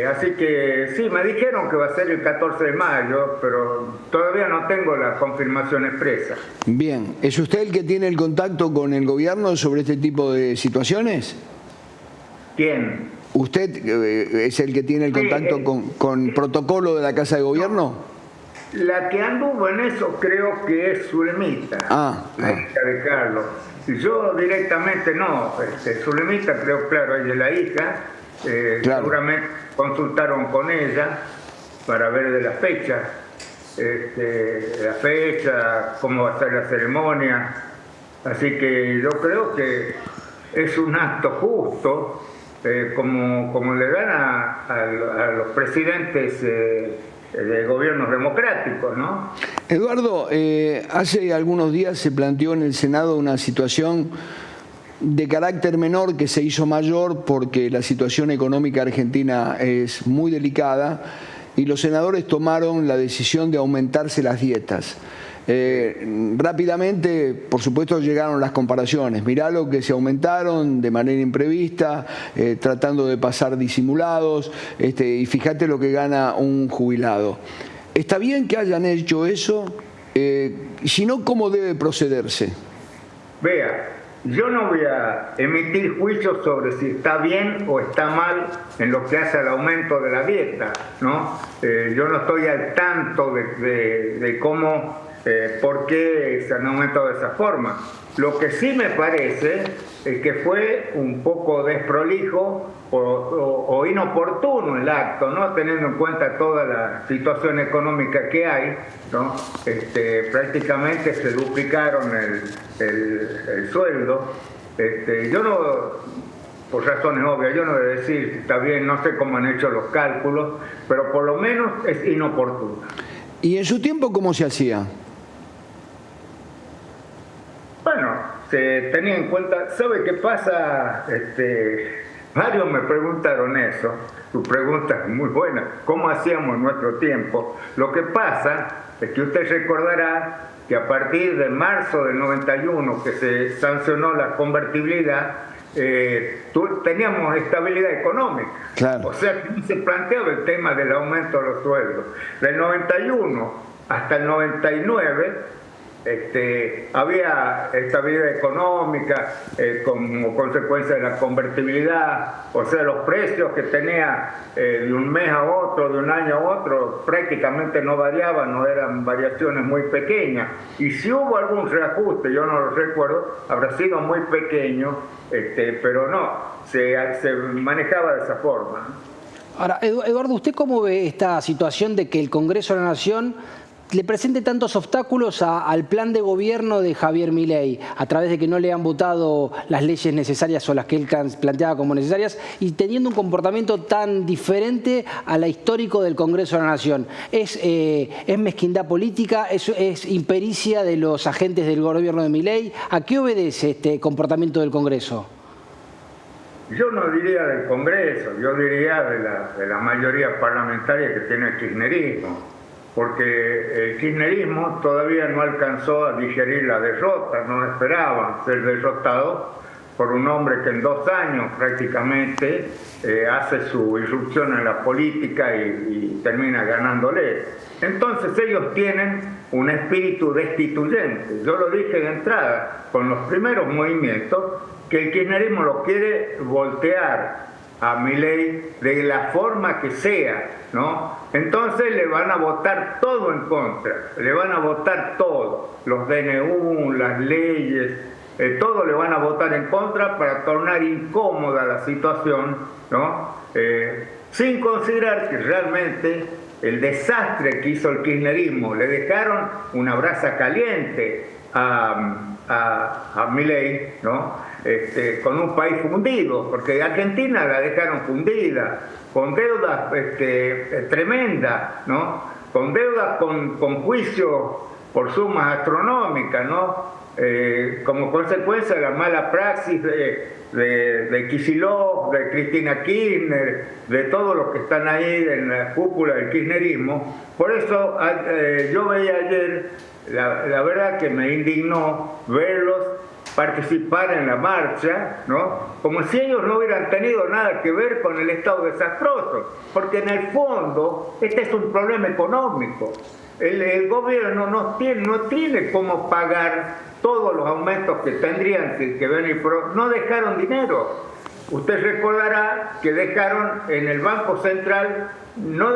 Así que sí, me dijeron que va a ser el 14 de mayo, pero todavía no tengo la confirmación expresa. Bien, ¿es usted el que tiene el contacto con el gobierno sobre este tipo de situaciones? ¿Quién? ¿Usted es el que tiene el contacto con protocolo de la Casa de Gobierno? La que anduvo en eso creo que es Zulemita, la hija de Carlos. Yo directamente no, Zulemita creo, claro, ella es la hija. Claro. Seguramente consultaron con ella para ver de la fecha, cómo va a ser la ceremonia. Así que yo creo que es un acto justo, como le dan a los presidentes de gobiernos democráticos, ¿no? Eduardo, hace algunos días se planteó en el Senado una situación de carácter menor que se hizo mayor porque la situación económica argentina es muy delicada y los senadores tomaron la decisión de aumentarse las dietas. Rápidamente, por supuesto, llegaron las comparaciones. Mirá lo que se aumentaron de manera imprevista, tratando de pasar disimulados, y fíjate lo que gana un jubilado. ¿Está bien que hayan hecho eso? Si no, ¿cómo debe procederse? Vea, yo no voy a emitir juicios sobre si está bien o está mal en lo que hace al aumento de la dieta, ¿no? Yo no estoy al tanto de cómo, por qué se han aumentado de esa forma. Lo que sí me parece es que fue un poco desprolijo o inoportuno el acto, ¿no? Teniendo en cuenta toda la situación económica que hay, ¿no? Prácticamente se duplicaron el sueldo. Yo no, por razones obvias, yo no voy a decir si está bien, no sé cómo han hecho los cálculos, pero por lo menos es inoportuno. ¿Y en su tiempo cómo se hacía? Bueno, se tenía en cuenta, ¿sabe qué pasa? Varios me preguntaron eso, tu pregunta es muy buena, ¿cómo hacíamos en nuestro tiempo? Lo que pasa es que usted recordará que a partir de marzo del 91, que se sancionó la convertibilidad, teníamos estabilidad económica. Claro. O sea, que se planteaba el tema del aumento de los sueldos. Del 91 hasta el 99, había estabilidad económica como consecuencia de la convertibilidad, o sea, los precios que tenía de un mes a otro, de un año a otro, prácticamente no variaban, no eran variaciones muy pequeñas, y si hubo algún reajuste, yo no lo recuerdo, habrá sido muy pequeño, pero no, se manejaba de esa forma. Ahora, Eduardo, ¿usted cómo ve esta situación de que el Congreso de la Nación le presente tantos obstáculos al plan de gobierno de Javier Milei, a través de que no le han votado las leyes necesarias o las que él planteaba como necesarias, y teniendo un comportamiento tan diferente a la histórico del Congreso de la Nación? ¿Es mezquindad política? ¿Es impericia de los agentes del gobierno de Milei? ¿A qué obedece este comportamiento del Congreso? Yo no diría del Congreso, yo diría de la mayoría parlamentaria que tiene el kirchnerismo, porque el kirchnerismo todavía no alcanzó a digerir la derrota, no esperaban ser derrotados por un hombre que en 2 años prácticamente hace su irrupción en la política y termina ganándole. Entonces ellos tienen un espíritu destituyente. Yo lo dije de entrada, con los primeros movimientos, que el kirchnerismo lo quiere voltear a Milei de la forma que sea, ¿no? Entonces le van a votar todo en contra, le van a votar todo, los DNU, las leyes, todo le van a votar en contra para tornar incómoda la situación, ¿no? Sin considerar que realmente el desastre que hizo el kirchnerismo, le dejaron una brasa caliente a Milei, ¿no? Con un país fundido, porque Argentina la dejaron fundida, con deudas tremendas, ¿no? Con deudas con juicios por sumas astronómicas, ¿no? Como consecuencia de la mala praxis de Kicillof, de Cristina Kirchner, de todos los que están ahí en la cúpula del kirchnerismo. Por eso yo veía ayer, la verdad que me indignó verlos participar en la marcha, ¿no? Como si ellos no hubieran tenido nada que ver con el estado desastroso, porque en el fondo este es un problema económico. El gobierno no tiene cómo pagar todos los aumentos que tendrían que venir, pero no dejaron dinero. Usted recordará que dejaron en el Banco Central, no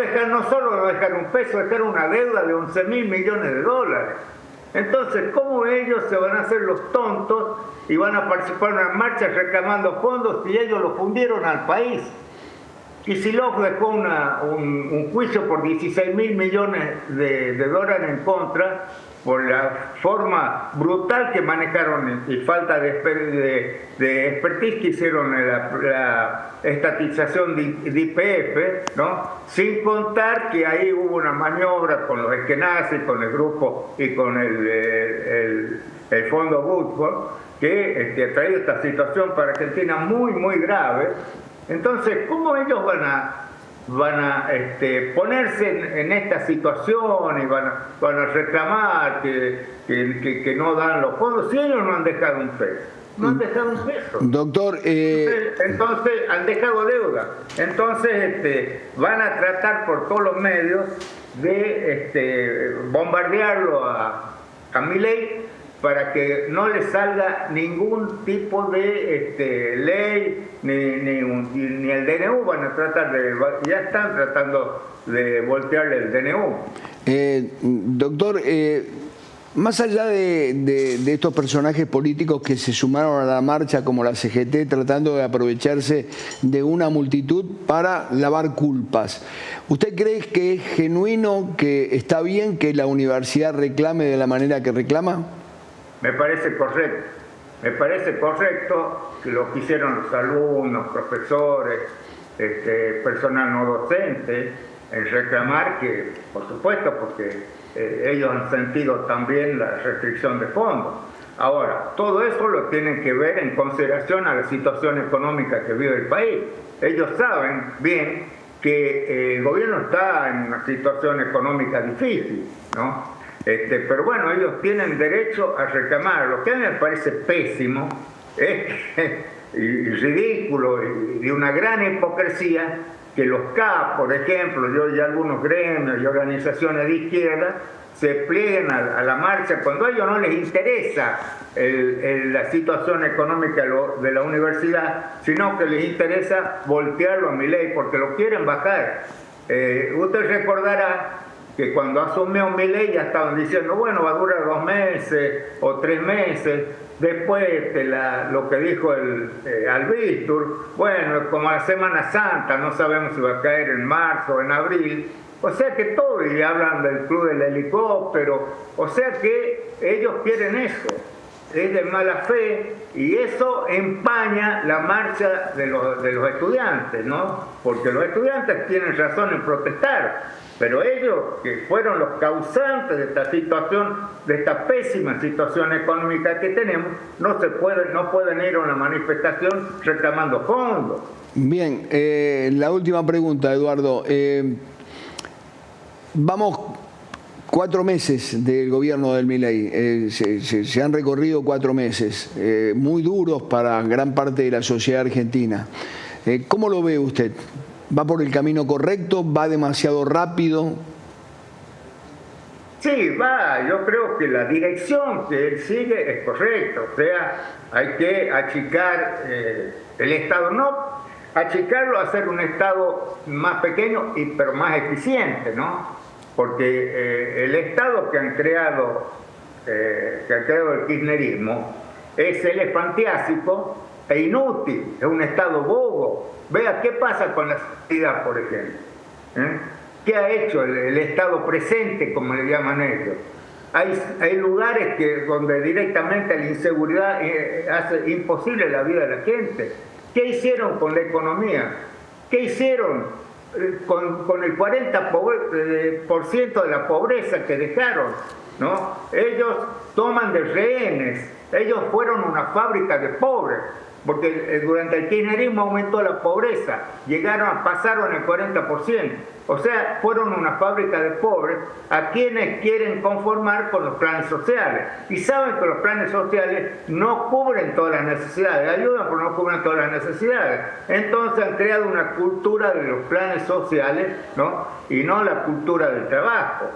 solo no dejaron un peso, dejaron una deuda de 11.000 millones de dólares. Entonces, ¿cómo ellos se van a hacer los tontos y van a participar en una marcha reclamando fondos si ellos lo fundieron al país? Kicillof dejó un juicio por 16.000 millones de dólares en contra por la forma brutal que manejaron y falta de expertise que hicieron la estatización de YPF, ¿no? Sin contar que ahí hubo una maniobra con los esquenazis, con el grupo y con el Fondo Woodford, que ha traído esta situación para Argentina muy, muy grave. Entonces, ¿cómo ellos van a ponerse en esta situación y van a reclamar que no dan los fondos si ellos no han dejado un peso? No han dejado un peso. Doctor, entonces han dejado deuda. Entonces van a tratar por todos los medios de bombardearlo a Milei para que no le salga ningún tipo de ley, ni el DNU. Van a tratar ya están tratando de voltearle el DNU. Doctor, más allá de estos personajes políticos que se sumaron a la marcha como la CGT tratando de aprovecharse de una multitud para lavar culpas, ¿usted cree que es genuino, que está bien que la universidad reclame de la manera que reclama? Me parece correcto. Me parece correcto que lo que hicieron los alumnos, profesores, personal no docente, en reclamar que, por supuesto, porque ellos han sentido también la restricción de fondos. Ahora, todo eso lo tienen que ver en consideración a la situación económica que vive el país. Ellos saben bien que el gobierno está en una situación económica difícil, ¿no? Pero bueno, ellos tienen derecho a reclamar. Lo que a mí me parece pésimo y ridículo y de una gran hipocresía que los CAP, por ejemplo, y algunos gremios y organizaciones de izquierda se plieguen a la marcha cuando a ellos no les interesa la situación económica de la universidad, sino que les interesa voltearlo a Milei porque lo quieren bajar. Usted recordará que cuando asumió Milei ya estaban diciendo, bueno, va a durar 2 meses o 3 meses. Después lo que dijo Albistur, bueno, como la Semana Santa, no sabemos si va a caer en marzo o en abril. O sea que todo, y hablan del club del helicóptero, o sea que ellos quieren eso, es de mala fe, y eso empaña la marcha de los estudiantes, ¿no? Porque los estudiantes tienen razón en protestar, pero ellos, que fueron los causantes de esta situación, de esta pésima situación económica que tenemos, no pueden ir a una manifestación reclamando fondos. Bien, la última pregunta, Eduardo. Vamos 4 meses del gobierno del Milei, se han recorrido 4 meses, muy duros para gran parte de la sociedad argentina. ¿Cómo lo ve usted? ¿Va por el camino correcto? ¿Va demasiado rápido? Sí, yo creo que la dirección que él sigue es correcta, o sea, hay que achicar el Estado, no achicarlo, hacer un Estado más pequeño, pero más eficiente, ¿no? Porque el Estado que han creado el kirchnerismo es elefantiásico e inútil, es un Estado bobo. Vea qué pasa con la seguridad, por ejemplo. ¿Qué ha hecho el Estado presente, como le llaman ellos? Hay lugares donde directamente la inseguridad hace imposible la vida de la gente. ¿Qué hicieron con la economía? ¿Qué hicieron con el 40% de la pobreza que dejaron? ¿No? Ellos toman de rehenes. Ellos fueron una fábrica de pobres, porque durante el kirchnerismo aumentó la pobreza, pasaron el 40%, o sea, fueron una fábrica de pobres a quienes quieren conformar con los planes sociales, y saben que los planes sociales no cubren todas las necesidades, ayudan pero no cubren todas las necesidades, entonces han creado una cultura de los planes sociales, ¿no? Y no la cultura del trabajo.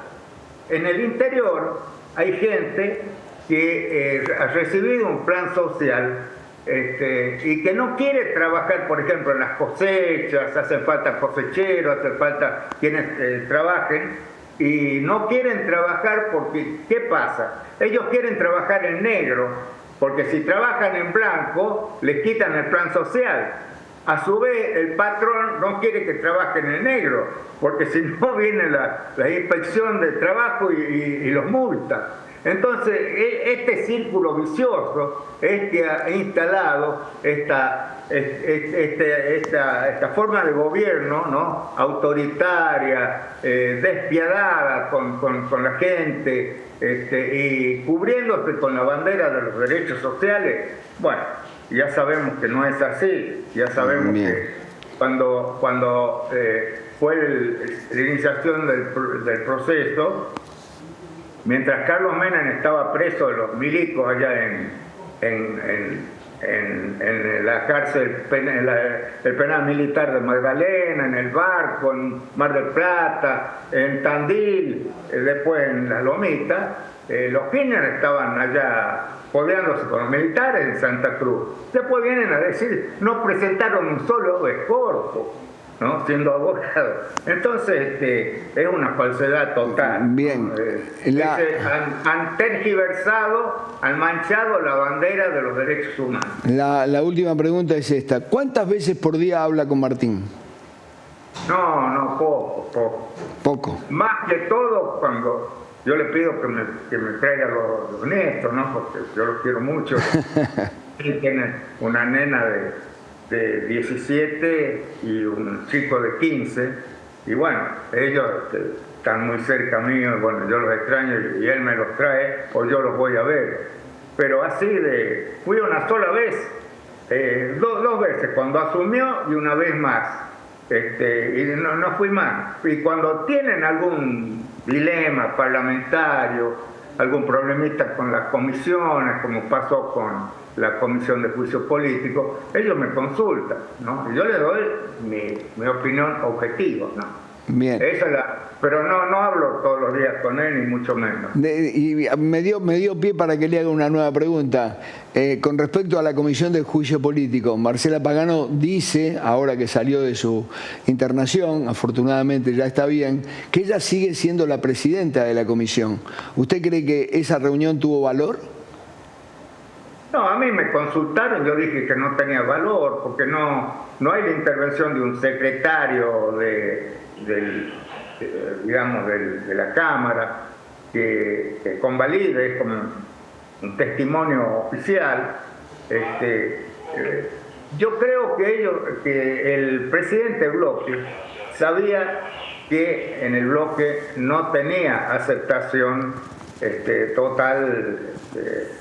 En el interior hay gente que ha recibido un plan social y que no quiere trabajar, por ejemplo, en las cosechas, hacen falta cosecheros, hacen falta quienes trabajen, y no quieren trabajar porque, ¿qué pasa? Ellos quieren trabajar en negro, porque si trabajan en blanco, les quitan el plan social. A su vez, el patrón no quiere que trabajen en negro, porque si no viene la inspección de trabajo y los multa. Entonces, este círculo vicioso es que ha instalado esta forma de gobierno, ¿no? Autoritaria, despiadada con la gente, y cubriéndose con la bandera de los derechos sociales. Bueno, ya sabemos que no es así, ya sabemos que cuando fue la iniciación del proceso, mientras Carlos Menem estaba preso de los milicos allá en en la cárcel, el penal militar de Magdalena, en el Barco, en Mar del Plata, en Tandil, después en La Lomita. Los Kirchner estaban allá codeándose con los militares en Santa Cruz. Después vienen a decir, no presentaron un solo escorzo, ¿no? Siendo abogados. Entonces es una falsedad total. Bien. Han tergiversado, han manchado la bandera de los derechos humanos. La última pregunta es esta. ¿Cuántas veces por día habla con Martín? No, poco. Poco. Más que todo cuando yo le pido que me traiga los nietos, ¿no? Porque yo los quiero mucho. Él tiene una nena de 17 y un chico de 15, y bueno, ellos están muy cerca mío, y bueno, yo los extraño y él me los trae o yo los voy a ver. Pero así fui una sola vez, dos veces, cuando asumió y una vez más. Y no fui más. Y cuando tienen algún dilema parlamentario, algún problemita con las comisiones, como pasó con la Comisión de Juicio Político, ellos me consultan, ¿no? Y yo les doy mi opinión objetiva, ¿no? Bien. Pero no hablo todos los días con él, ni mucho menos. Y me dio pie para que le haga una nueva pregunta. Con respecto a la Comisión de Juicio Político, Marcela Pagano dice, ahora que salió de su internación, afortunadamente ya está bien, que ella sigue siendo la presidenta de la comisión. ¿Usted cree que esa reunión tuvo valor? No, a mí me consultaron, yo dije que no tenía valor, porque no hay la intervención de un secretario de la Cámara que convalide, es como un testimonio oficial. Yo creo que el presidente del bloque sabía que en el bloque no tenía aceptación total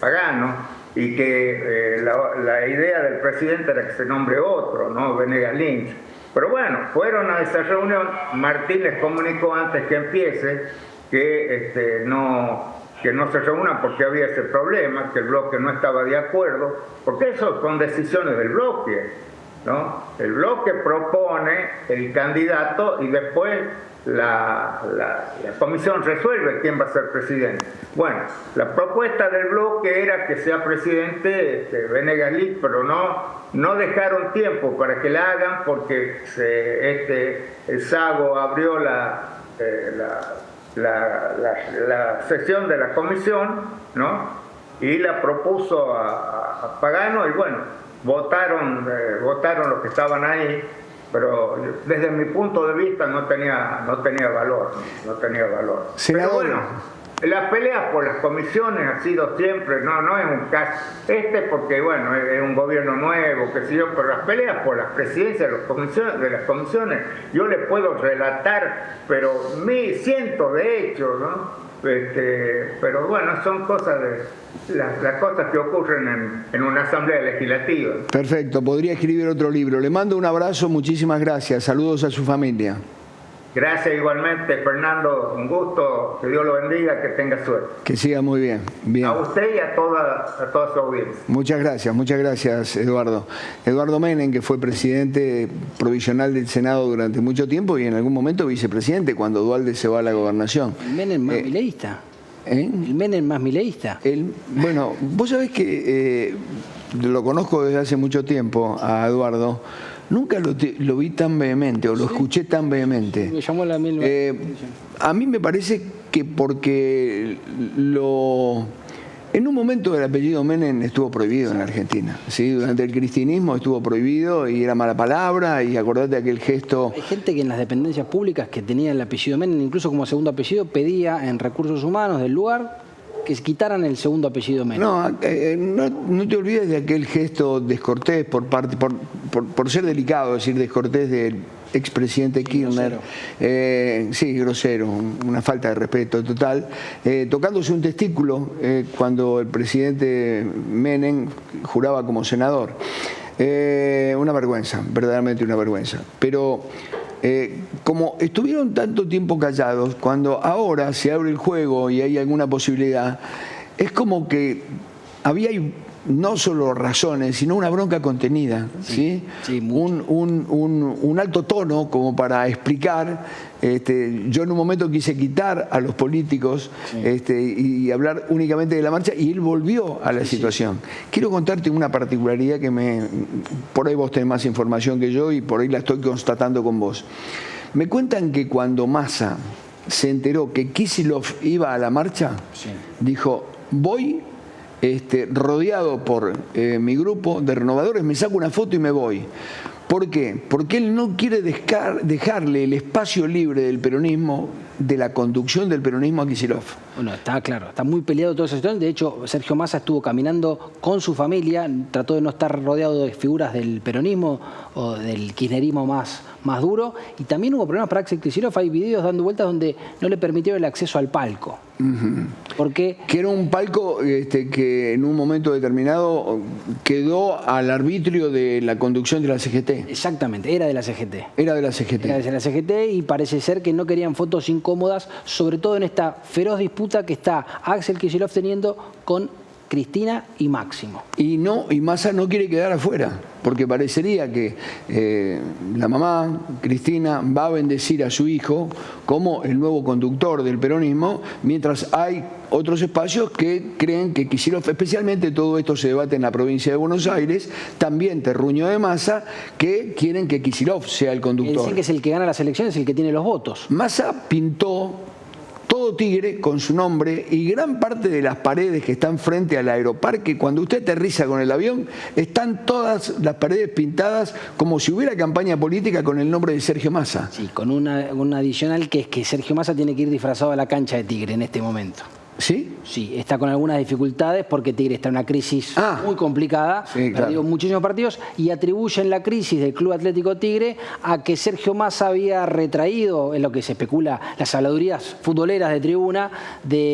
Pagano, y que la idea del presidente era que se nombre otro, ¿no? Venegas Lynch. Pero bueno, fueron a esa reunión. Martín les comunicó antes que empiece que no se reúnan porque había ese problema, que el bloque no estaba de acuerdo, porque eso son decisiones del bloque, ¿no? El bloque propone el candidato y después la comisión resuelve quién va a ser presidente. Bueno, la propuesta del bloque era que sea presidente Venegas Lynch, pero no dejaron tiempo para que la hagan porque el Sago abrió la sesión de la comisión, ¿no? Y la propuso a Pagano, y bueno, votaron los que estaban ahí, pero desde mi punto de vista no tenía valor. Senador. Pero bueno, la pelea por las comisiones ha sido siempre, no es un caso, porque bueno, es un gobierno nuevo, qué sé yo, pero las peleas por las presidencias de las comisiones, yo le puedo relatar, pero cientos de hechos, ¿no? Pero bueno, son cosas las cosas que ocurren en una asamblea legislativa. Perfecto, podría escribir otro libro. Le mando un abrazo, muchísimas gracias, saludos a su familia. Gracias igualmente, Fernando, un gusto, que Dios lo bendiga, que tenga suerte. Que siga muy bien. A usted y a toda su audiencia. Muchas gracias, Eduardo. Eduardo Menem, que fue presidente provisional del Senado durante mucho tiempo y en algún momento vicepresidente cuando Duhalde se va a la gobernación. El Menem más mileísta. El Menem más mileísta. Bueno, vos sabés que lo conozco desde hace mucho tiempo a Eduardo. Nunca lo vi tan vehemente o lo escuché tan vehemente. Me llamó la misma a mí me parece que porque en un momento el apellido Menem estuvo prohibido en Argentina. ¿Sí? Durante el cristianismo estuvo prohibido y era mala palabra, y acordate aquel gesto. Hay gente que en las dependencias públicas que tenía el apellido Menem, incluso como segundo apellido, pedía en recursos humanos del lugar que se quitaran el segundo apellido Menem. No te olvides de aquel gesto descortés por ser delicado, decir descortés del expresidente Kirchner. Grosero, una falta de respeto total, tocándose un testículo cuando el presidente Menem juraba como senador. Una vergüenza, verdaderamente una vergüenza. Pero como estuvieron tanto tiempo callados, cuando ahora se abre el juego y hay alguna posibilidad, es como que había no solo razones, sino una bronca contenida, ¿sí? Sí, un alto tono como para explicar. Yo en un momento quise quitar a los políticos y hablar únicamente de la marcha, y él volvió a la situación. Quiero contarte una particularidad que por ahí vos tenés más información que yo y por ahí la estoy constatando con vos. Me cuentan que cuando Massa se enteró que Kicillof iba a la marcha, dijo: voy rodeado por mi grupo de renovadores, me saco una foto y me voy. ¿Por qué? Porque él no quiere dejarle el espacio libre del peronismo, de la conducción del peronismo a Kicillof. Bueno, está claro, está muy peleado toda esa situación. De hecho, Sergio Massa estuvo caminando con su familia, trató de no estar rodeado de figuras del peronismo o del kirchnerismo más duro, y también hubo problemas para Axel Kicillof. Hay videos dando vueltas donde no le permitieron el acceso al palco. Porque que era un palco que en un momento determinado quedó al arbitrio de la conducción de la CGT. Exactamente, era de la CGT. Era de la CGT. Era de la CGT, y parece ser que no querían fotos incómodas, sobre todo en esta feroz disputa que está Axel Kicillof teniendo con Cristina y Máximo. Y Massa no quiere quedar afuera, porque parecería que la mamá, Cristina, va a bendecir a su hijo como el nuevo conductor del peronismo, mientras hay otros espacios que creen que Kicillof, especialmente todo esto se debate en la provincia de Buenos Aires, también terruño de Massa, que quieren que Kicillof sea el conductor. Dicen que es el que gana las elecciones, el que tiene los votos. Massa pintó todo Tigre con su nombre, y gran parte de las paredes que están frente al aeroparque, cuando usted aterriza con el avión, están todas las paredes pintadas como si hubiera campaña política con el nombre de Sergio Massa. Sí, con un adicional, que es que Sergio Massa tiene que ir disfrazado a la cancha de Tigre en este momento. ¿Sí? Sí, está con algunas dificultades porque Tigre está en una crisis muy complicada, sí, perdió muchísimos partidos, y atribuyen la crisis del Club Atlético Tigre a que Sergio Massa había retraído, en lo que se especula, las habladurías futboleras de tribuna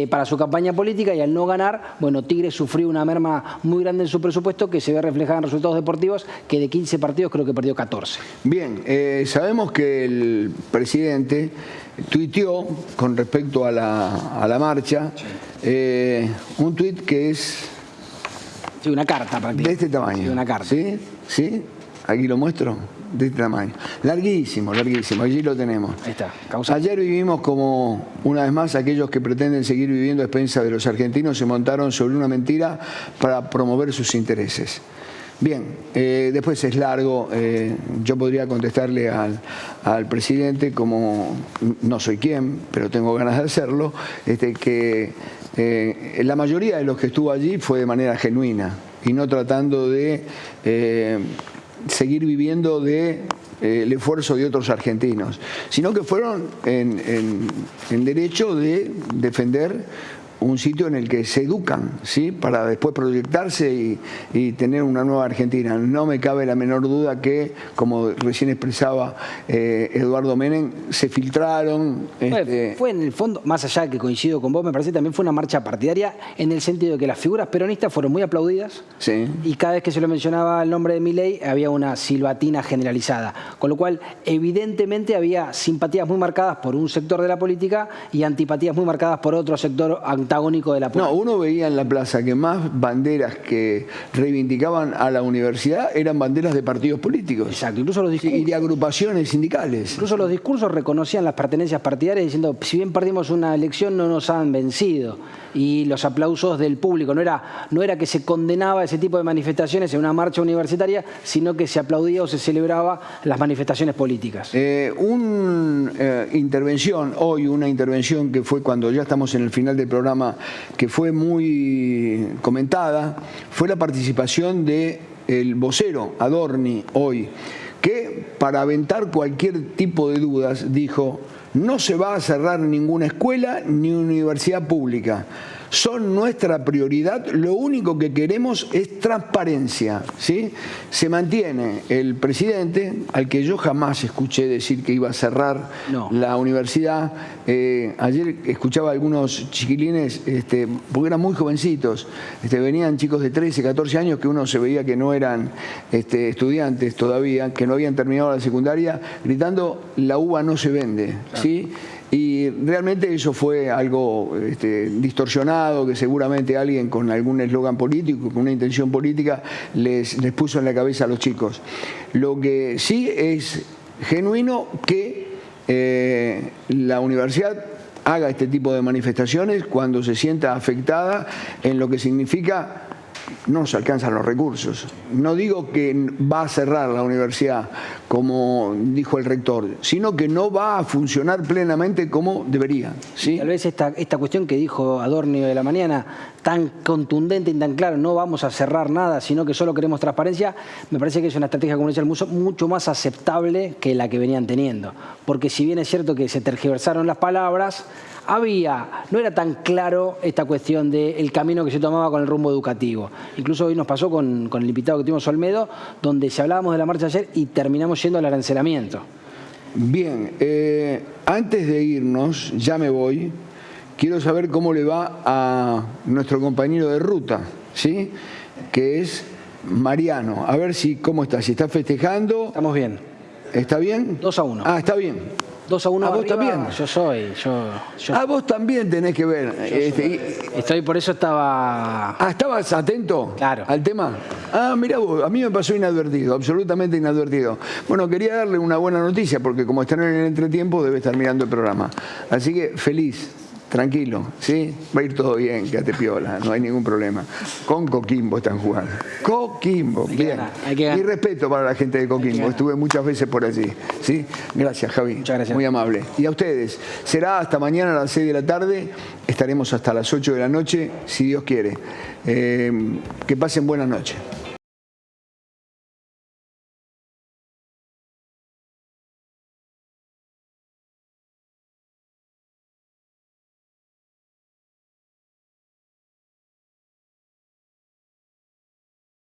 para su campaña política, y al no ganar, bueno, Tigre sufrió una merma muy grande en su presupuesto, que se ve reflejada en resultados deportivos, que de 15 partidos creo que perdió 14. Bien, sabemos que el presidente tuiteó con respecto a la marcha, un tuit que es... Sí, una carta prácticamente. De este tamaño. Sí, una carta. ¿Sí? ¿Sí? Aquí lo muestro. De este tamaño. Larguísimo, larguísimo. Allí lo tenemos. Ahí está. Ayer vivimos como, una vez más, aquellos que pretenden seguir viviendo a expensas de los argentinos se montaron sobre una mentira para promover sus intereses. Bien, después es largo, yo podría contestarle al presidente, como no soy quien, pero tengo ganas de hacerlo, que la mayoría de los que estuvo allí fue de manera genuina y no tratando de seguir viviendo el esfuerzo de otros argentinos, sino que fueron en derecho de defender un sitio en el que se educan, ¿sí?, para después proyectarse y tener una nueva Argentina. No me cabe la menor duda que, como recién expresaba Eduardo Menem, se filtraron... Fue en el fondo, más allá de que coincido con vos, me parece que también fue una marcha partidaria, en el sentido de que las figuras peronistas fueron muy aplaudidas, sí, y cada vez que se lo mencionaba el nombre de Milei había una silbatina generalizada, con lo cual evidentemente había simpatías muy marcadas por un sector de la política y antipatías muy marcadas por otro sector antagónico de la política. No, uno veía en la plaza que más banderas que reivindicaban a la universidad eran banderas de partidos políticos. Exacto, incluso los discursos. Y de agrupaciones sindicales. Incluso los discursos reconocían las pertenencias partidarias, diciendo, si bien perdimos una elección, no nos han vencido. Y los aplausos del público, no era que se condenaba ese tipo de manifestaciones en una marcha universitaria, sino que se aplaudía o se celebraba las manifestaciones políticas. Una intervención que fue cuando ya estamos en el final del programa, que fue muy comentada, fue la participación del vocero Adorni hoy, que para aventar cualquier tipo de dudas dijo: no se va a cerrar ninguna escuela ni universidad pública. Son nuestra prioridad, lo único que queremos es transparencia, ¿sí? Se mantiene el presidente, al que yo jamás escuché decir que iba a cerrar la universidad. Ayer escuchaba a algunos chiquilines, porque eran muy jovencitos, venían chicos de 13, 14 años que uno se veía que no eran estudiantes todavía, que no habían terminado la secundaria, gritando: la uva no se vende, ¿sí? Y realmente eso fue algo distorsionado, que seguramente alguien con algún eslogan político, con una intención política, les puso en la cabeza a los chicos. Lo que sí es genuino que la universidad haga este tipo de manifestaciones cuando se sienta afectada en lo que significa no se alcanzan los recursos. No digo que va a cerrar la universidad, como dijo el rector, sino que no va a funcionar plenamente como debería, ¿sí? Tal vez esta cuestión que dijo Adorni de la mañana, tan contundente y tan clara, no vamos a cerrar nada, sino que solo queremos transparencia, me parece que es una estrategia comercial mucho más aceptable que la que venían teniendo. Porque si bien es cierto que se tergiversaron las palabras, no era tan claro esta cuestión del camino que se tomaba con el rumbo educativo. Incluso hoy nos pasó con el invitado que tuvimos, Olmedo, donde si hablábamos de la marcha ayer y terminamos yendo al arancelamiento. Bien, antes de irnos, ya me voy, quiero saber cómo le va a nuestro compañero de ruta, ¿sí? Que es Mariano. A ver cómo está, si está festejando. Estamos bien. ¿Está bien? 2-1. Ah, está bien. 2-1 ¿A vos también? Yo vos también tenés que ver. Por eso estaba... ¿Estabas atento claro. al tema? Mirá vos, a mí me pasó inadvertido, absolutamente inadvertido. Bueno, quería darle una buena noticia, porque como están en el entretiempo, debe estar mirando el programa. Así que feliz, tranquilo, ¿sí? Va a ir todo bien, quédate piola, no hay ningún problema. Con Coquimbo están jugando. Coquimbo, bien. Y respeto para la gente de Coquimbo, estuve muchas veces por allí, ¿sí? Gracias, Javi. Muchas gracias. Muy amable. Y a ustedes, será hasta mañana a las 6 de la tarde, estaremos hasta las 8 de la noche, si Dios quiere. Que pasen buena noche.